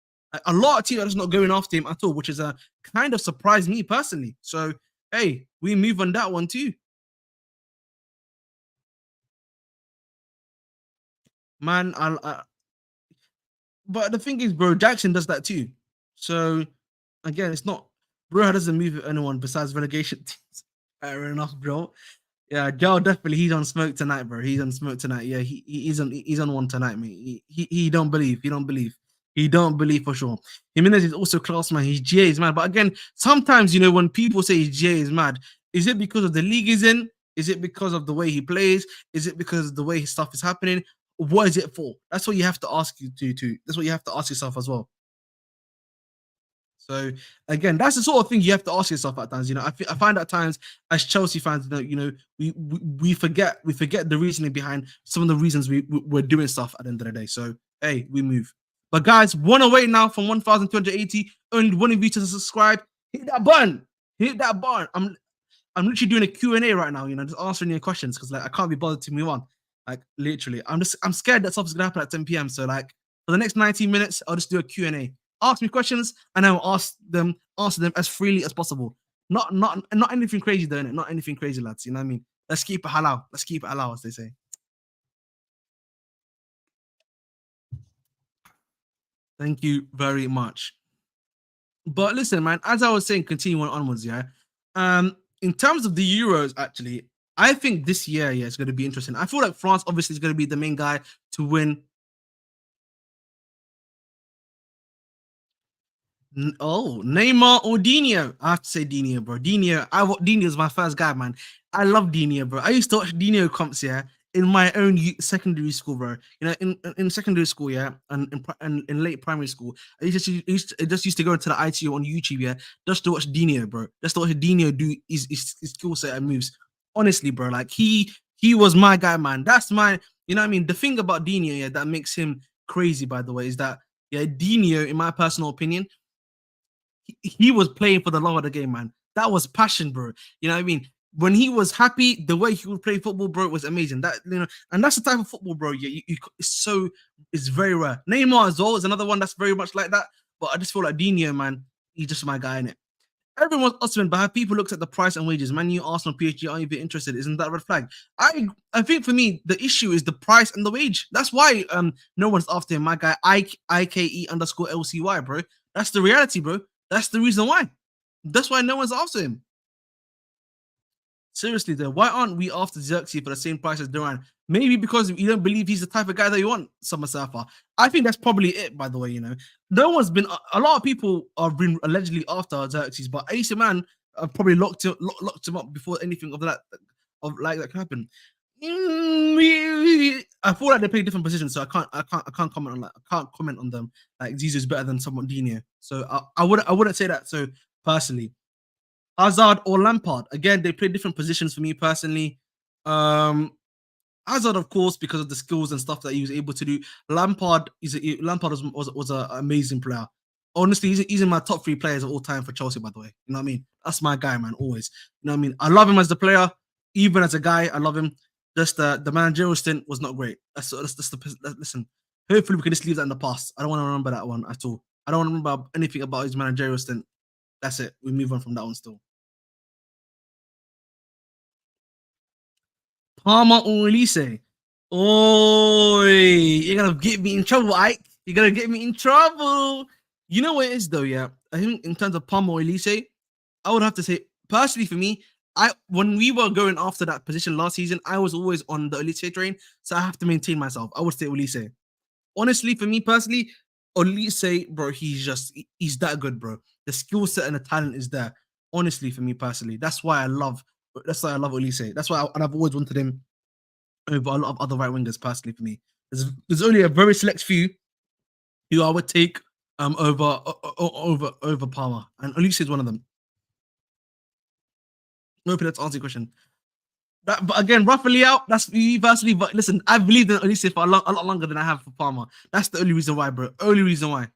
A lot of teams are just not going after him at all, which is kind of surprised me personally. So, hey, we move on that one too. Man, but the thing is, bro, Jackson does that too. So again, it's not Broja doesn't move with anyone besides relegation teams. Fair enough, bro. Yeah, Joe definitely he's on smoke tonight, bro. He's on smoke tonight. Yeah, he's on one tonight, mate. He don't believe. He don't believe. He don't believe for sure. Jimenez is also class, man. His GA is mad. But again, sometimes when people say his GA is mad, is it because of the league he's in? Is it because of the way he plays? Is it because of the way his stuff is happening? What is it for? That's what you have to ask you to. That's what you have to ask yourself as well. So again, that's the sort of thing you have to ask yourself at times. I find at times as Chelsea fans, we forget the reasoning behind some of the reasons we're doing stuff at the end of the day. So hey, we move. But guys, one away now from 1,280. Only one of you to subscribe. Hit that button. Hit that button. I'm literally doing a Q&A right now. Just answering your questions because I can't be bothered to move on. Like literally, I'm scared that stuff is gonna happen at 10 p.m. So for the next 90 minutes, I'll just do a Q&A. Ask me questions and I'll answer them as freely as possible. Not anything crazy, though, innit? Not anything crazy, lads. You know what I mean? Let's keep it halal. Let's keep it halal, as they say. Thank you very much. But listen, man, as I was saying, continuing onwards, yeah. In terms of the Euros, actually, I think this year, yeah, it's going to be interesting. I feel like France obviously is going to be the main guy to win. Neymar or Dino? I have to say Dino, bro. Dino is my first guy, man. I love Dino, bro. I used to watch Dino comps, yeah, in my own secondary school, bro. In secondary school, yeah, and in late primary school, I just used to go into the ITU on YouTube, yeah, just to watch Dino, bro. Just to watch Dino do his skill set and moves. Honestly, bro, like he was my guy, man. That's my, you know what I mean? The thing about Dino, yeah, that makes him crazy, by the way, is that, yeah, Dino, in my personal opinion, he was playing for the love of the game, man. That was passion, bro. You know what I mean? When he was happy, the way he would play football, bro, was amazing. That and that's the type of football, bro. It's very rare. Neymar as well is another one that's very much like that. But I just feel like Dino, man, he's just my guy in it. Everyone's Osman, but have people looked at the price and wages? Man, you Arsenal, PSG aren't even interested. Isn't that a red flag? I think for me the issue is the price and the wage. That's why no one's after him. My guy IKE_LCY, bro. That's the reality, bro. That's the reason why. That's why no one's after him. Seriously, though, why aren't we after Xerxes for the same price as Duran? Maybe because you don't believe he's the type of guy that you want, Summer Surfer. I think that's probably it, by the way. No one's been, a lot of people have been allegedly after Xerxes, but AC Man probably locked him up before anything of that happened. I feel like they play different positions, so I can't comment on that. I can't comment on them. Like Zizou's better than someone Dino, so I wouldn't say that. So personally, Hazard or Lampard, again, they play different positions for me personally. Hazard, of course, because of the skills and stuff that he was able to do. Lampard was an amazing player. Honestly, he's in my top 3 players of all time for Chelsea, by the way. You know what I mean? That's my guy, man, always. You know what I mean? I love him as the player, even as a guy, I love him. Just the managerial stint was not great. Listen, hopefully we can just leave that in the past. I don't want to remember that one at all. I don't want to remember anything about his managerial stint. That's it. We move on from that one still. Palmer or Elise? Oh, you're gonna get me in trouble, Ike. You're gonna get me in trouble. You know what it is, though, yeah? I think in terms of Palmer or Elise, I would have to say, personally for me, when we were going after that position last season, I was always on the Elise train, so I have to maintain myself. I would say Elise. Honestly, for me personally, Elise, bro, he's that good, bro. The skill set and the talent is there. Honestly, for me personally, that's why I love Elise. That's why I've always wanted him over a lot of other right wingers. Personally, for me, there's only a very select few who I would take over Palmer, and Elise is one of them. Hopefully that's answer your question. But again, roughly out. That's me personally. But listen, I believed in Elise for a lot longer than I have for Palmer. That's the only reason why, bro. Only reason why.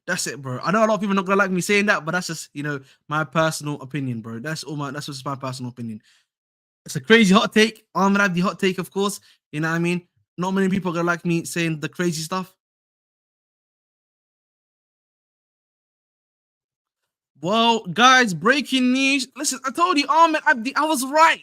That's it, bro. I know a lot of people are not gonna like me saying that, but that's just my personal opinion, bro. That's just my personal opinion. It's a crazy hot take. I'm gonna have the hot take, of course. You know what I mean? Not many people are gonna like me saying the crazy stuff. Well, guys, breaking news. Listen, I told you, Ahmed Abdi, I was right.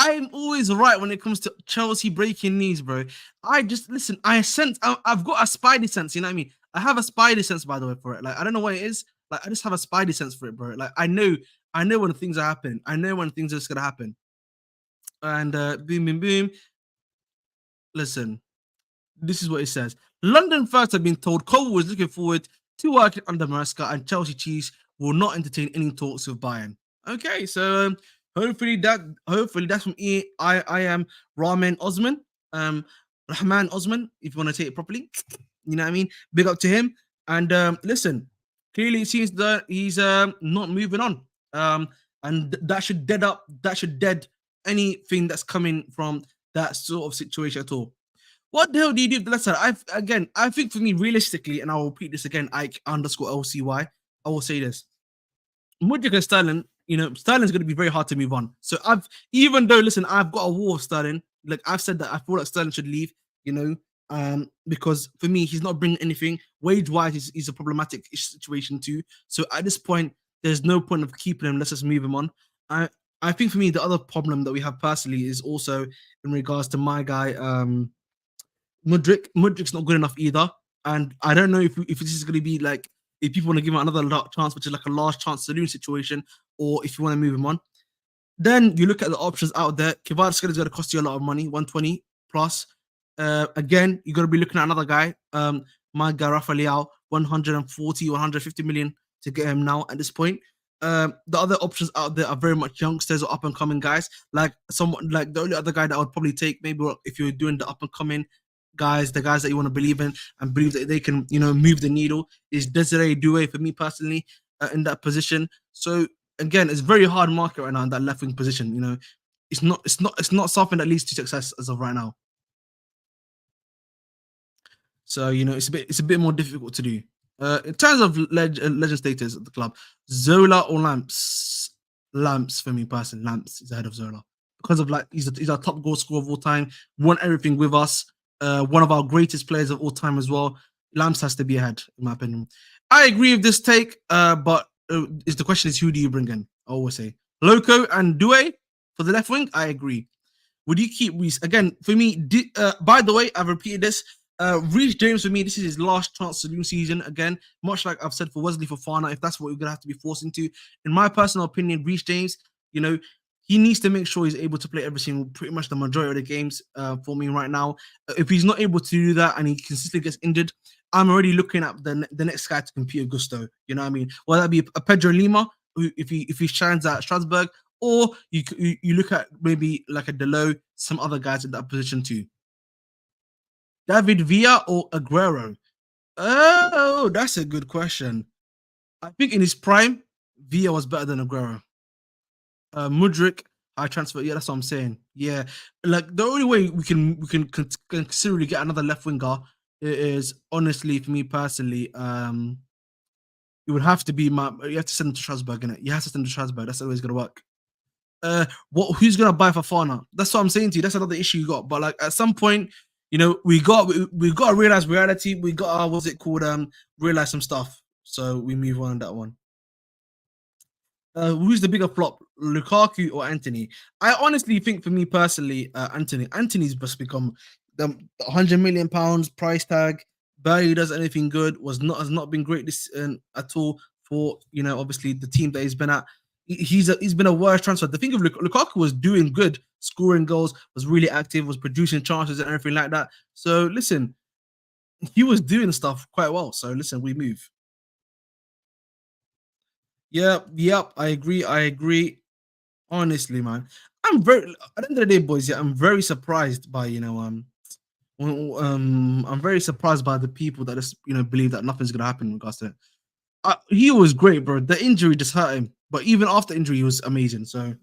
I'm always right when it comes to Chelsea breaking news, bro. I just listen. I've got a spidey sense. You know what I mean? I have a spidey sense, by the way, for it. Like I don't know what it is. Like I just have a spidey sense for it, bro. Like I know when things are happening. I know when things are just gonna happen. And boom, boom, boom. Listen, this is what it says. London first have been told Cole was looking forward to working under Maresca, and Chelsea Chiefs will not entertain any talks with Bayern. Okay, so hopefully that's from I am Rahman Osman, if you want to say it properly. You know what I mean? Big up to him. And listen, clearly it seems that he's not moving on. And that should dead anything that's coming from that sort of situation at all. What the hell do you do with the left side? I think for me, realistically, and I will repeat this again, Ike _LCY, I will say this. Mudryk and Sterling, Sterling's going to be very hard to move on. So even though, listen, I've got a war of Sterling. Like I've said that I feel like Sterling should leave, because for me, he's not bringing anything. Wage-wise, he's a problematic situation too. So at this point, there's no point of keeping him. Let's just move him on. I think for me, the other problem that we have personally is also in regards to my guy, Mudryk. Mudryk's not good enough either. And I don't know if this is going to be like, if people want to give him another chance, which is like a last chance saloon situation, or if you want to move him on. Then you look at the options out there. Kvaratskhelia is going to cost you a lot of money, 120 plus. Again, you're going to be looking at another guy, my guy Rafael, 140, 150 million to get him now at this point. The other options out there are very much youngsters or up and coming guys. Like someone like the only other guy that I would probably take, maybe if you're doing the up and coming guys, the guys that you want to believe in and believe that they can, move the needle, is Desiree Doue for me personally in that position. So again, it's very hard market right now in that left wing position. It's not something that leads to success as of right now. So it's a bit more difficult to do. In terms of legend status at the club, Zola or Lamps? Lamps for me personally. Lamps is ahead of Zola because of he's our top goal scorer of all time. Won everything with us. One of our greatest players of all time as well. Lamps has to be ahead, in my opinion. I agree with this take, but the question is, who do you bring in? I always say Loco and Doue for the left wing. I agree. Would you keep Reece? Again, for me, by the way, I've repeated this. Reece James, for me, this is his last chance to do season. Again, much like I've said for Wesley Fofana, if that's what we're going to have to be forced into. In my personal opinion, Reece James, he needs to make sure he's able to play pretty much the majority of the games for me right now. If he's not able to do that and he consistently gets injured, I'm already looking at the next guy to compete with Gusto. You know what I mean? Whether that be a Pedro Lima, who if he shines at Strasbourg, or you look at maybe like a Doue, some other guys in that position too. David Villa or Aguero? Oh, that's a good question. I think in his prime, Villa was better than Aguero. Mudryk, high transfer. Yeah, that's what I'm saying. Yeah, like the only way we can considerably get another left winger is honestly for me personally. It would have to be you have to send him to Strasbourg, innit? You have to send him to Strasbourg. That's the way it's gonna work. Who's gonna buy Fofana? That's what I'm saying to you. That's another issue you got. But like at some point, we got to realize reality. We got what's it called? Realize some stuff. So we move on that one. Who's the bigger flop, Lukaku or Anthony? I honestly think, for me personally, Anthony. Anthony's just become the 100 million pounds price tag. Barely does anything good. Has not been great this at all for obviously the team that he's been at. He's been a worse transfer. The thing of Lukaku was doing good, scoring goals, was really active, was producing chances and everything like that. So listen, he was doing stuff quite well. So listen, we move. Yep. I agree. Honestly, man, at the end of the day, boys. Yeah, I'm very surprised by I'm very surprised by the people that just believe that nothing's gonna happen in regards to it. He was great, bro. The injury just hurt him, but even after injury, he was amazing. So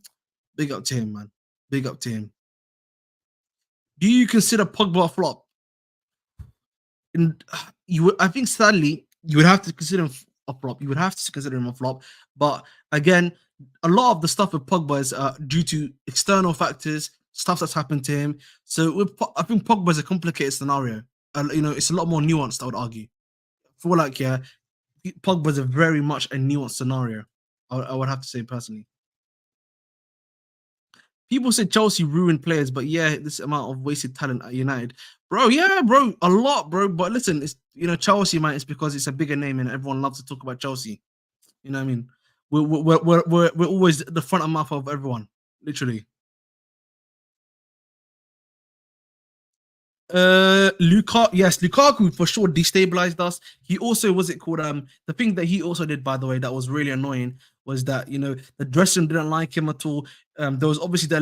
big up to him, man. Big up to him. Do you consider Pogba a flop? And I think sadly you would have to consider him a flop. You would have to consider him a flop. But again, a lot of the stuff with Pogba is due to external factors, stuff that's happened to him. So I think Pogba is a complicated scenario. It's a lot more nuanced, I would argue. I feel like, Pogba is very much a nuanced scenario. I would have to say personally. People said Chelsea ruined players, but yeah, this amount of wasted talent at United, bro. Yeah, bro, a lot, bro. But listen, it's Chelsea, man. It's because it's a bigger name and everyone loves to talk about Chelsea. You know what I mean? We're always the front of mouth of everyone, literally. Lukaku for sure destabilized us. He also the thing that he also did, by the way, that was really annoying was that the dressing room didn't like him at all. There was obviously the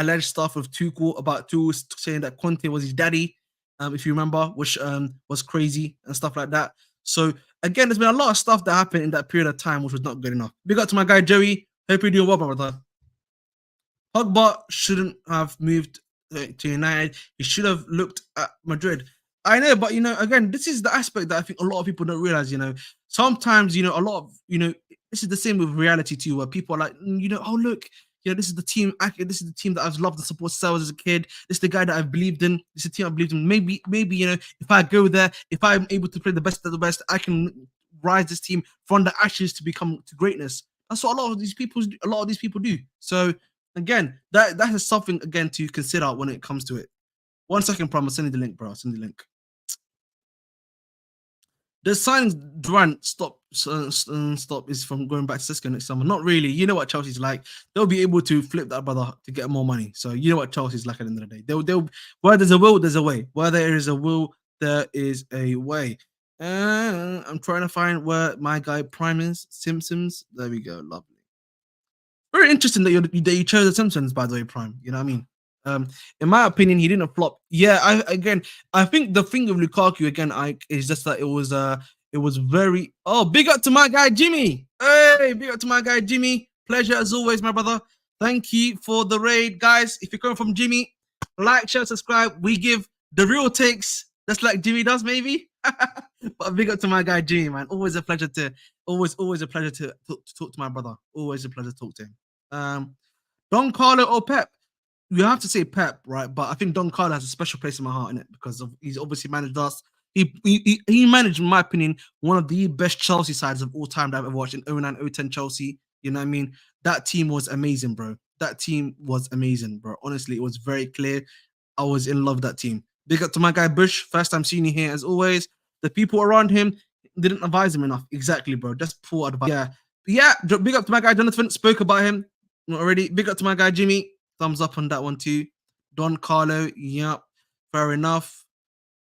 alleged stuff of Tuchel about Tuchel saying that Conte was his daddy, if you remember, which was crazy and stuff like that. So again, there's been a lot of stuff that happened in that period of time which was not good enough. Big up to my guy Joey. Hope you're doing well, my brother. Pogba shouldn't have moved to United. He should have looked at Madrid. I know, but again, this is the aspect that I think a lot of people don't realize. Sometimes a lot of this is the same with reality too, where people are like, oh look, this is the team. This is the team that I've loved the support as a kid. This is the guy that I've believed in. This is the team I believed in. Maybe if I go there, if I'm able to play the best of the best, I can rise this team from the ashes to become to greatness. That's what a lot of these people do. So again, that is something again to consider when it comes to it. 1 second, Prom. I'll send you the link, bro. Send the link. The signing Duran stop is from going back to Cisco next summer. Not really. You know what Chelsea's like. They'll be able to flip that brother to get more money. So you know what Chelsea's like at the end of the day. They'll where there's a will, there's a way. Where there is a will, there is a way. I'm trying to find where my guy Prime is. Simpsons. There we go. Lovely. Very interesting that you chose the Simpsons, by the way, Prime. You know what I mean? In my opinion, he didn't flop. Yeah, I think the thing with Lukaku again, is just that it was very. Oh, big up to my guy Jimmy. Hey, big up to my guy Jimmy. Pleasure as always, my brother. Thank you for the raid, guys. If you're coming from Jimmy, like, share, subscribe. We give the real takes, just like Jimmy does, maybe. But big up to my guy Jimmy, man. Always a pleasure to talk to my brother. Always a pleasure to talk to him. Don Carlo or Pep? You have to say Pep, right? But I think Don Carlo has a special place in my heart in it because he's obviously managed us. He managed, in my opinion, one of the best Chelsea sides of all time that I've ever watched in 09-010 Chelsea. You know what I mean? That team was amazing, bro. That team was amazing, bro. Honestly, it was very clear. I was in love with that team. Big up to my guy Bush. First time seeing you here, as always. The people around him didn't advise him enough. Exactly, bro. Just poor advice. Yeah. Big up to my guy Jonathan. Spoke about him already. Big up to my guy Jimmy. Thumbs up on that one too. Don Carlo. Yep. Fair enough.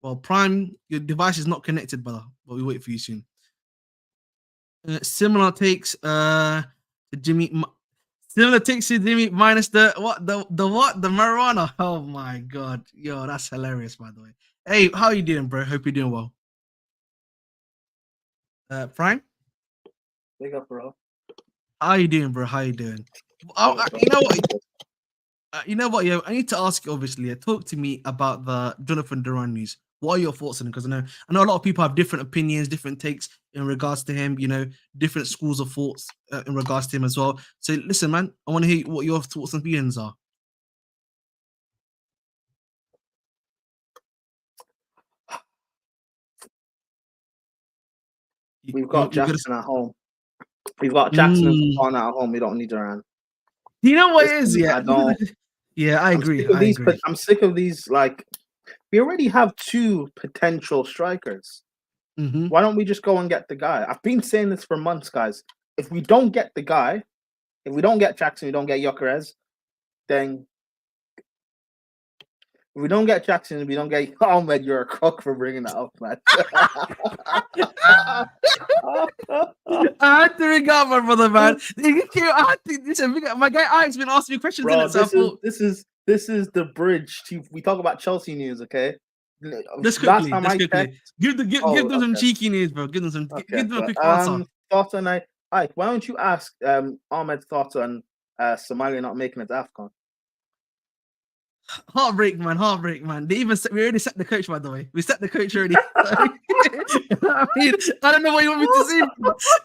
Well, Prime, your device is not connected, brother. But we wait for you soon. Similar takes. Jimmy. Similar takes to Jimmy minus the marijuana. Oh my god, yo, that's hilarious. By the way, hey, how you doing, bro? Hope you're doing well. Prime, Big up, bro. How you doing, bro? How you doing? You know what? You know what? Yeah, I need to ask you. Obviously, talk to me about the Jonathan Duran news. What are your thoughts on it? Because I know a lot of people have different opinions, different takes in regards to him. Different schools of thoughts in regards to him as well. So listen, man, I want to hear what your thoughts and feelings are. We've got Jackson at home. We've got Jackson and Fofana at home. We don't need Duran. You know what it is? Yeah, I don't. Yeah, I agree. I'm sick of these. Like, we already have two potential strikers. Mm-hmm. Why don't we just go and get the guy? I've been saying this for months, guys. If we don't get the guy, if we don't get Jackson, we don't get Gyökeres, then if we don't get Jackson, we don't get Ahmed, you're a crook for bringing that up, man. I had to ring out my brother, man. My guy Ike's been asking me questions. Bro, this is the bridge. We talk about Chelsea news, okay? Just quickly. Give them some cheeky news, bro. Give them a quick answer. Thoughts on Ike? Why don't you ask Ahmed's thoughts on Somalia not making it to AFCON? Heartbreak, man. We already set the coach, by the way. We set the coach already. You know what I mean? I don't know what you want me to say.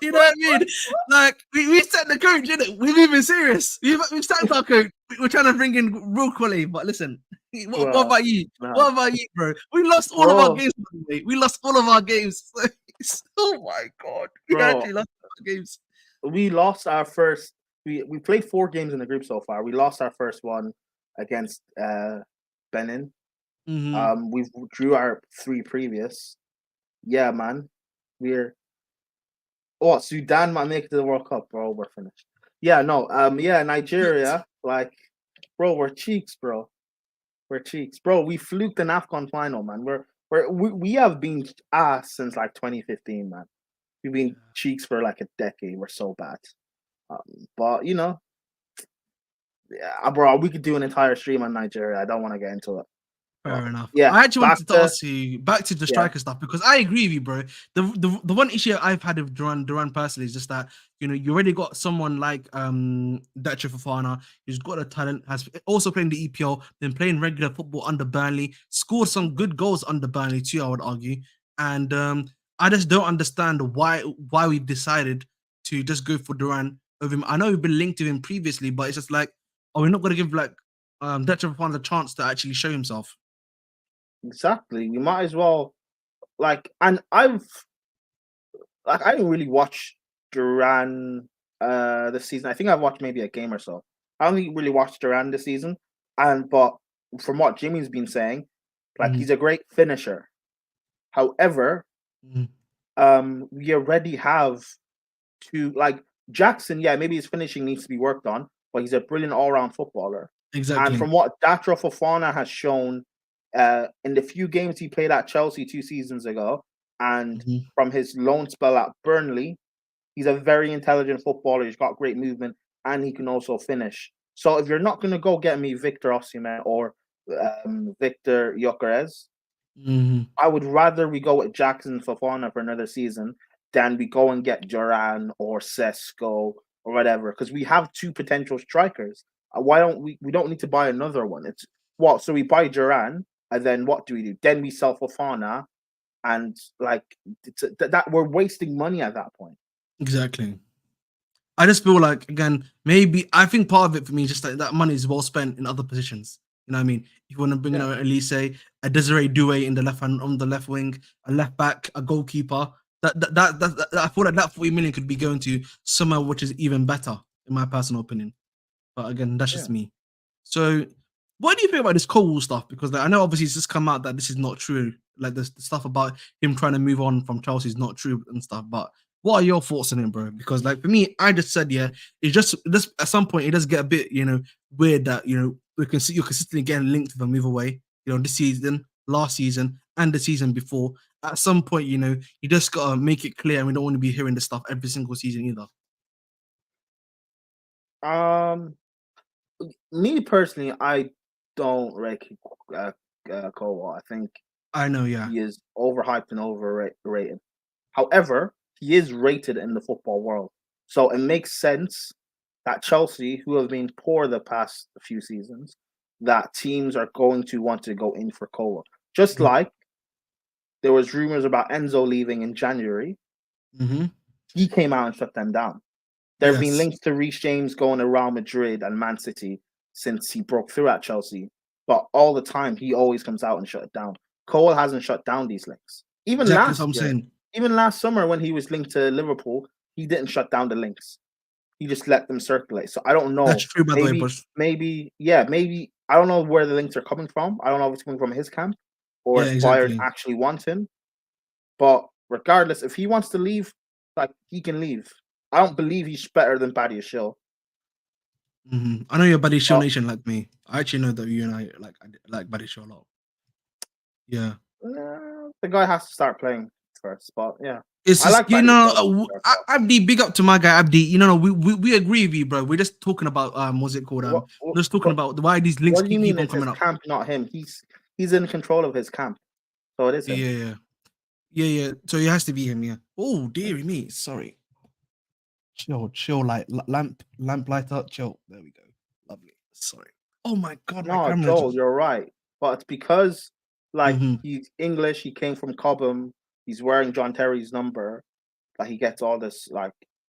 You know what I mean? Like, we set the coach, innit? We're moving serious. We've set our coach. We're trying to bring in real quality. But listen, what about you? Nah. What about you, bro? We lost all of our games, by the way. We lost all of our games. Oh my god. We actually lost our games. We lost our first we played 4 games in the group so far. We lost our first one against Benin. We drew our 3 previous. Yeah, man. We're Sudan might make it to the World Cup, bro. We're finished. Yeah, no. Yeah, Nigeria. Like, bro, we're cheeks, bro. We're cheeks, bro. We fluked an AFCON final, man. We have been ass since like 2015, man. We've been cheeks for like a decade. We're so bad. But you know, yeah, bro, we could do an entire stream on Nigeria. I don't want to get into it. Fair enough. Yeah, I actually wanted to ask you back to the striker stuff because I agree with you, bro. The one issue I've had with Duran personally is just that you already got someone like Pedro Fofana who's got a talent, has also playing the EPL, been playing regular football under Burnley, scored some good goals under Burnley too, I would argue. And I just don't understand why we decided to just go for Duran over him. I know we've been linked to him previously, but it's just like, are we not going to give like Pedro Fofana the chance to actually show himself? Exactly. You might as well and I didn't really watch Duran this season. I think I've watched maybe a game or so. I only really watched Duran this season. But from what Jimmy's been saying, he's a great finisher. However, we already have Jackson, maybe his finishing needs to be worked on, but he's a brilliant all-round footballer. Exactly. And from what Pedro Fofana has shown in the few games he played at Chelsea 2 seasons ago, and from his loan spell at Burnley, he's a very intelligent footballer. He's got great movement, and he can also finish. So if you're not going to go get me Victor Osimhen or Victor Gyökeres, I would rather we go with Jackson Fofana for another season than we go and get Duran or Sesko or whatever, because we have 2 potential strikers. Why don't we don't need to buy another one? It's so we buy Duran, and then what do we do? Then we sell Fofana, and that we're wasting money at that point. Exactly. I just feel like, again, maybe I think part of it for me is just that money is well spent in other positions. You know what I mean? If you want to bring in Elise, a Desiree Doue in the left hand on the left wing, a left back, a goalkeeper, that I feel like that 40 million could be going to somewhere which is even better, in my personal opinion. But again, that's just me. So, what do you think about this Colwill stuff? Because I know obviously it's just come out that this is not true. Like the stuff about him trying to move on from Chelsea is not true and stuff. But what are your thoughts on it, bro? Because for me, I just said it's just at some point it does get a bit weird that we can see you're consistently getting linked to them either way. This season, last season, and the season before. At some point, you just gotta make it clear, and we don't want to be hearing this stuff every single season either. Me personally, I don't rate Colwill. I think he is overhyped and overrated. However, he is rated in the football world, so it makes sense that Chelsea, who have been poor the past few seasons, that teams are going to want to go in for Colwill. Just like there was rumors about Enzo leaving in January, he came out and shut them down. There have been links to Reece James going to Real Madrid and Man City since he broke through at Chelsea, but all the time he always comes out and shut it down. Colwill hasn't shut down these links. Even last summer when he was linked to Liverpool, he didn't shut down the links. He just let them circulate. So I don't know. That's true, by the way, but maybe I don't know where the links are coming from. I don't know if it's coming from his camp or if Bayern actually want him. But regardless, if he wants to leave, he can leave. I don't believe he's better than Paddy Shill. I know you're Buddy Shill Nation like me. I actually know that you and I like Buddy Shill a lot. Yeah. The guy has to start playing first, but it's just, Abdi, big up to my guy Abdi. We agree with you, bro. We're just talking about what's it called? We're just talking about why these links what do you keep mean on coming his up. Camp, not him. He's in control of his camp, so it is him. Yeah. So it has to be him. Yeah. Oh, dearie me. Sorry. Chill, lamp lighter. Chill. There we go. Lovely. Sorry. Oh my God. No, Joel, you're right. But it's because he's English. He came from Cobham. He's wearing John Terry's number. He gets all this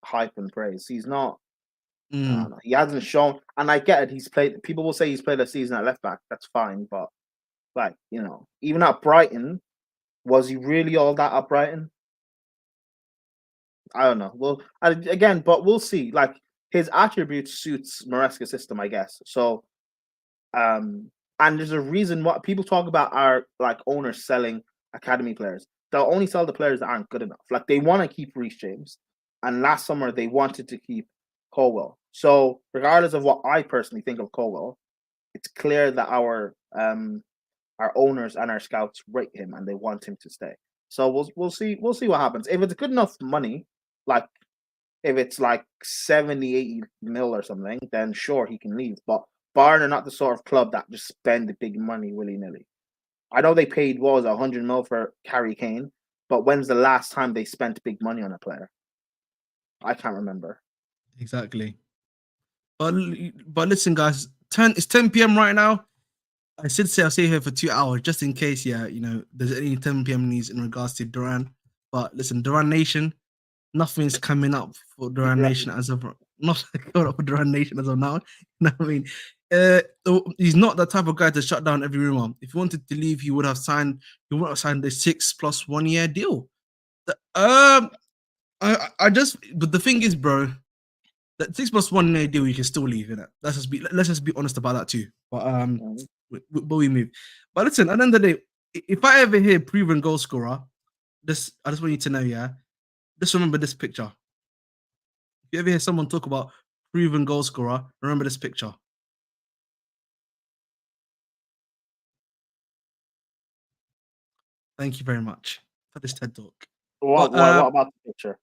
hype and praise. He's not. He hasn't shown, and I get it. He's played. People will say he's played a season at left back. That's fine, but even at Brighton, was he really all that at Brighton? I don't know. Well, but we'll see. his attributes suits Maresca's system, I guess. So, and there's a reason why people talk about our like owners selling academy players. They'll only sell the players that aren't good enough. Like they want to keep Reece James, and last summer they wanted to keep Colwill. So, regardless of what I personally think of Colwill, it's clear that our owners and our scouts rate him and they want him to stay. So we'll see what happens. If it's good enough money, like if it's like 70, 80 mil or something, then sure he can leave. But Bayern are not the sort of club that just spend the big money willy-nilly. I know they paid 100 mil for Harry Kane, but when's the last time they spent big money on a player? I can't remember. Exactly. But listen, guys, it's 10 p.m. right now. I should say I'll stay here for 2 hours just in case, there's any 10 p.m. news in regards to Duran. But listen, Duran Nation, nothing's coming up for Duran Nation as of not coming up for Duran Nation as of now. You know what I mean? He's not the type of guy to shut down every rumor. If he wanted to leave, he would have signed a 6+ 1 year deal. But the thing is, bro, that 6+ 1 year deal, you can still leave in it. Let's just be honest about that too. But we move. But listen, at the end of the day, if I ever hear proven goal scorer, I just want you to know, just remember this picture. If you ever hear someone talk about proven goal scorer, remember this picture. Thank you very much for this TED talk. What about the picture?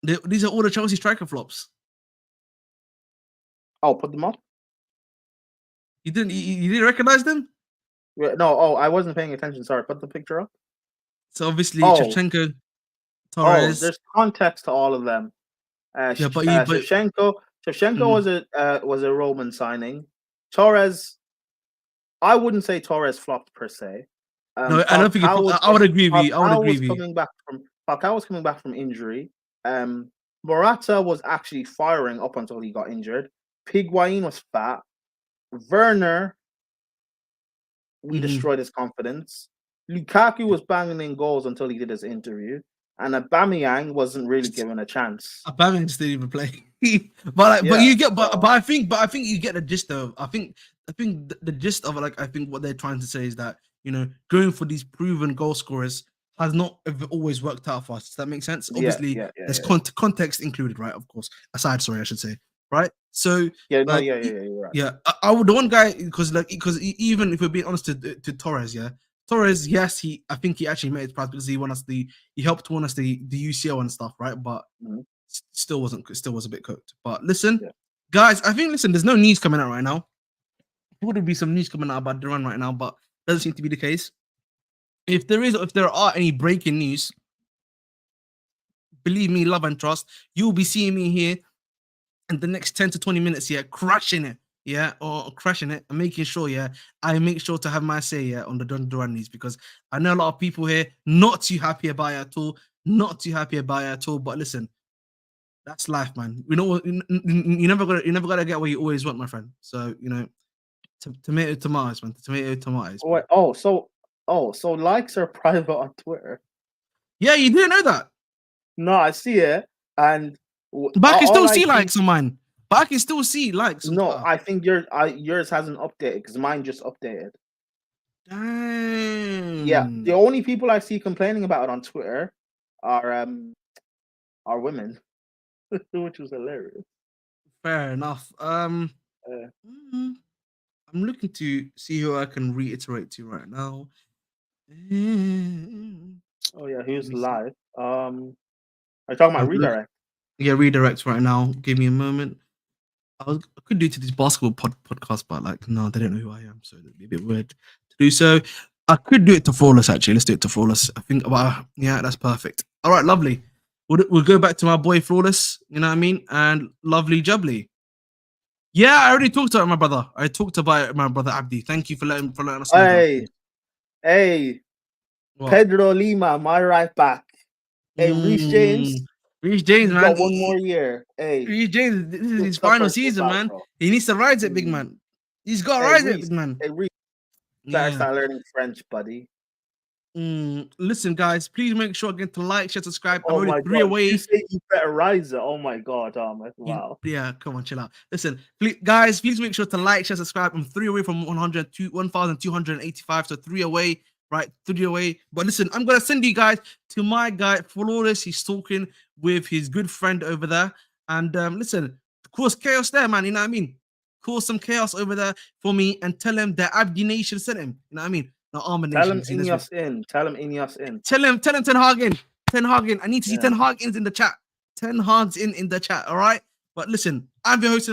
These are all the Chelsea striker flops. Oh, put them up. You didn't recognize them? No. Oh, I wasn't paying attention. Sorry. Put the picture up. So obviously, Shevchenko, Torres. There's context to all of them. Shevchenko was a Roman signing. Torres, I wouldn't say Torres flopped per se. No, I don't think I would agree with you. Falcao was coming back from injury. Morata was actually firing up until he got injured. Higuain was fat. Werner, we destroyed his confidence. Lukaku was banging in goals until he did his interview. And Aubameyang wasn't really given a chance. Aubameyang just didn't even play. but I think you get the gist of. I think the gist of it, like I think what they're trying to say is that going for these proven goal scorers has not always worked out for us. Does that make sense? Obviously, there's context included, right? Of course, I should say, right? So you're right. Yeah, I would the one guy because even if we're being honest to Torres, Torres, yes, I think he actually made his prize because he helped win us the UCL and stuff, right? But still was a bit cooked. But listen, guys, I think there's no news coming out right now. There would be some news coming out about Duran right now, but doesn't seem to be the case. If there are any breaking news, believe me, love and trust, you'll be seeing me here in the next 10 to 20 minutes, crashing it. Or crashing it and making sure, I make sure to have my say, on the Jhon Duran news because I know a lot of people here not too happy about it at all. But listen, that's life, man. You know, you never gotta get what you always want, my friend. So tomato tomatoes, man. Tomato tomatoes. So likes are private on Twitter. Yeah, you didn't know that? No, I see it, but I can still see likes on mine. But I can still see likes. No, I think yours hasn't updated because mine just updated. Damn. Yeah, the only people I see complaining about it on Twitter are women, which was hilarious. Fair enough. I'm looking to see who I can reiterate to right now. Oh yeah, who's live? Are you talking about redirect? Yeah, redirect right now. Give me a moment. I could do to this basketball podcast, but no, they don't know who I am, so it'd be a bit weird to do so. I could do it to Flawless, actually. Let's do it to Flawless. I think, that's perfect. All right, lovely. We'll go back to my boy Flawless, you know what I mean? And lovely jubbly. Yeah, I already talked about my brother. I talked about my brother Abdi. Thank you for letting us know. Hey. What? Pedro Lima, my right back. Hey, Reece James, man. Got one more year. Hey, Reece James, this is his final season, man. He needs to ride it, big man. He's got to ride it, big man. Hey, Reece, start learning French, buddy. Listen, guys, please make sure again to like, share, subscribe. Oh I'm my only 3 God. away. You say you better rise it. Oh my God, Ahmed. Wow. Yeah, come on, chill out. Listen, guys, please make sure to like, share, subscribe. I'm 3 away from 1,285. So 3 away, right? 3 away. But listen, I'm gonna send you guys to my guy Flawless. He's talking with his good friend over there. And listen, cause chaos there, man. You know what I mean? Cause some chaos over there for me and tell him that Abdi Nation sent him. You know what I mean? Not Armor Tell him Nation. Ineos in. Tell him Ineos in. Tell him Ten Hag in. Ten Hag in. I need to see Yeah. Ten Hag in the chat. 10 Hags in the chat. All right. But listen, I'm your host.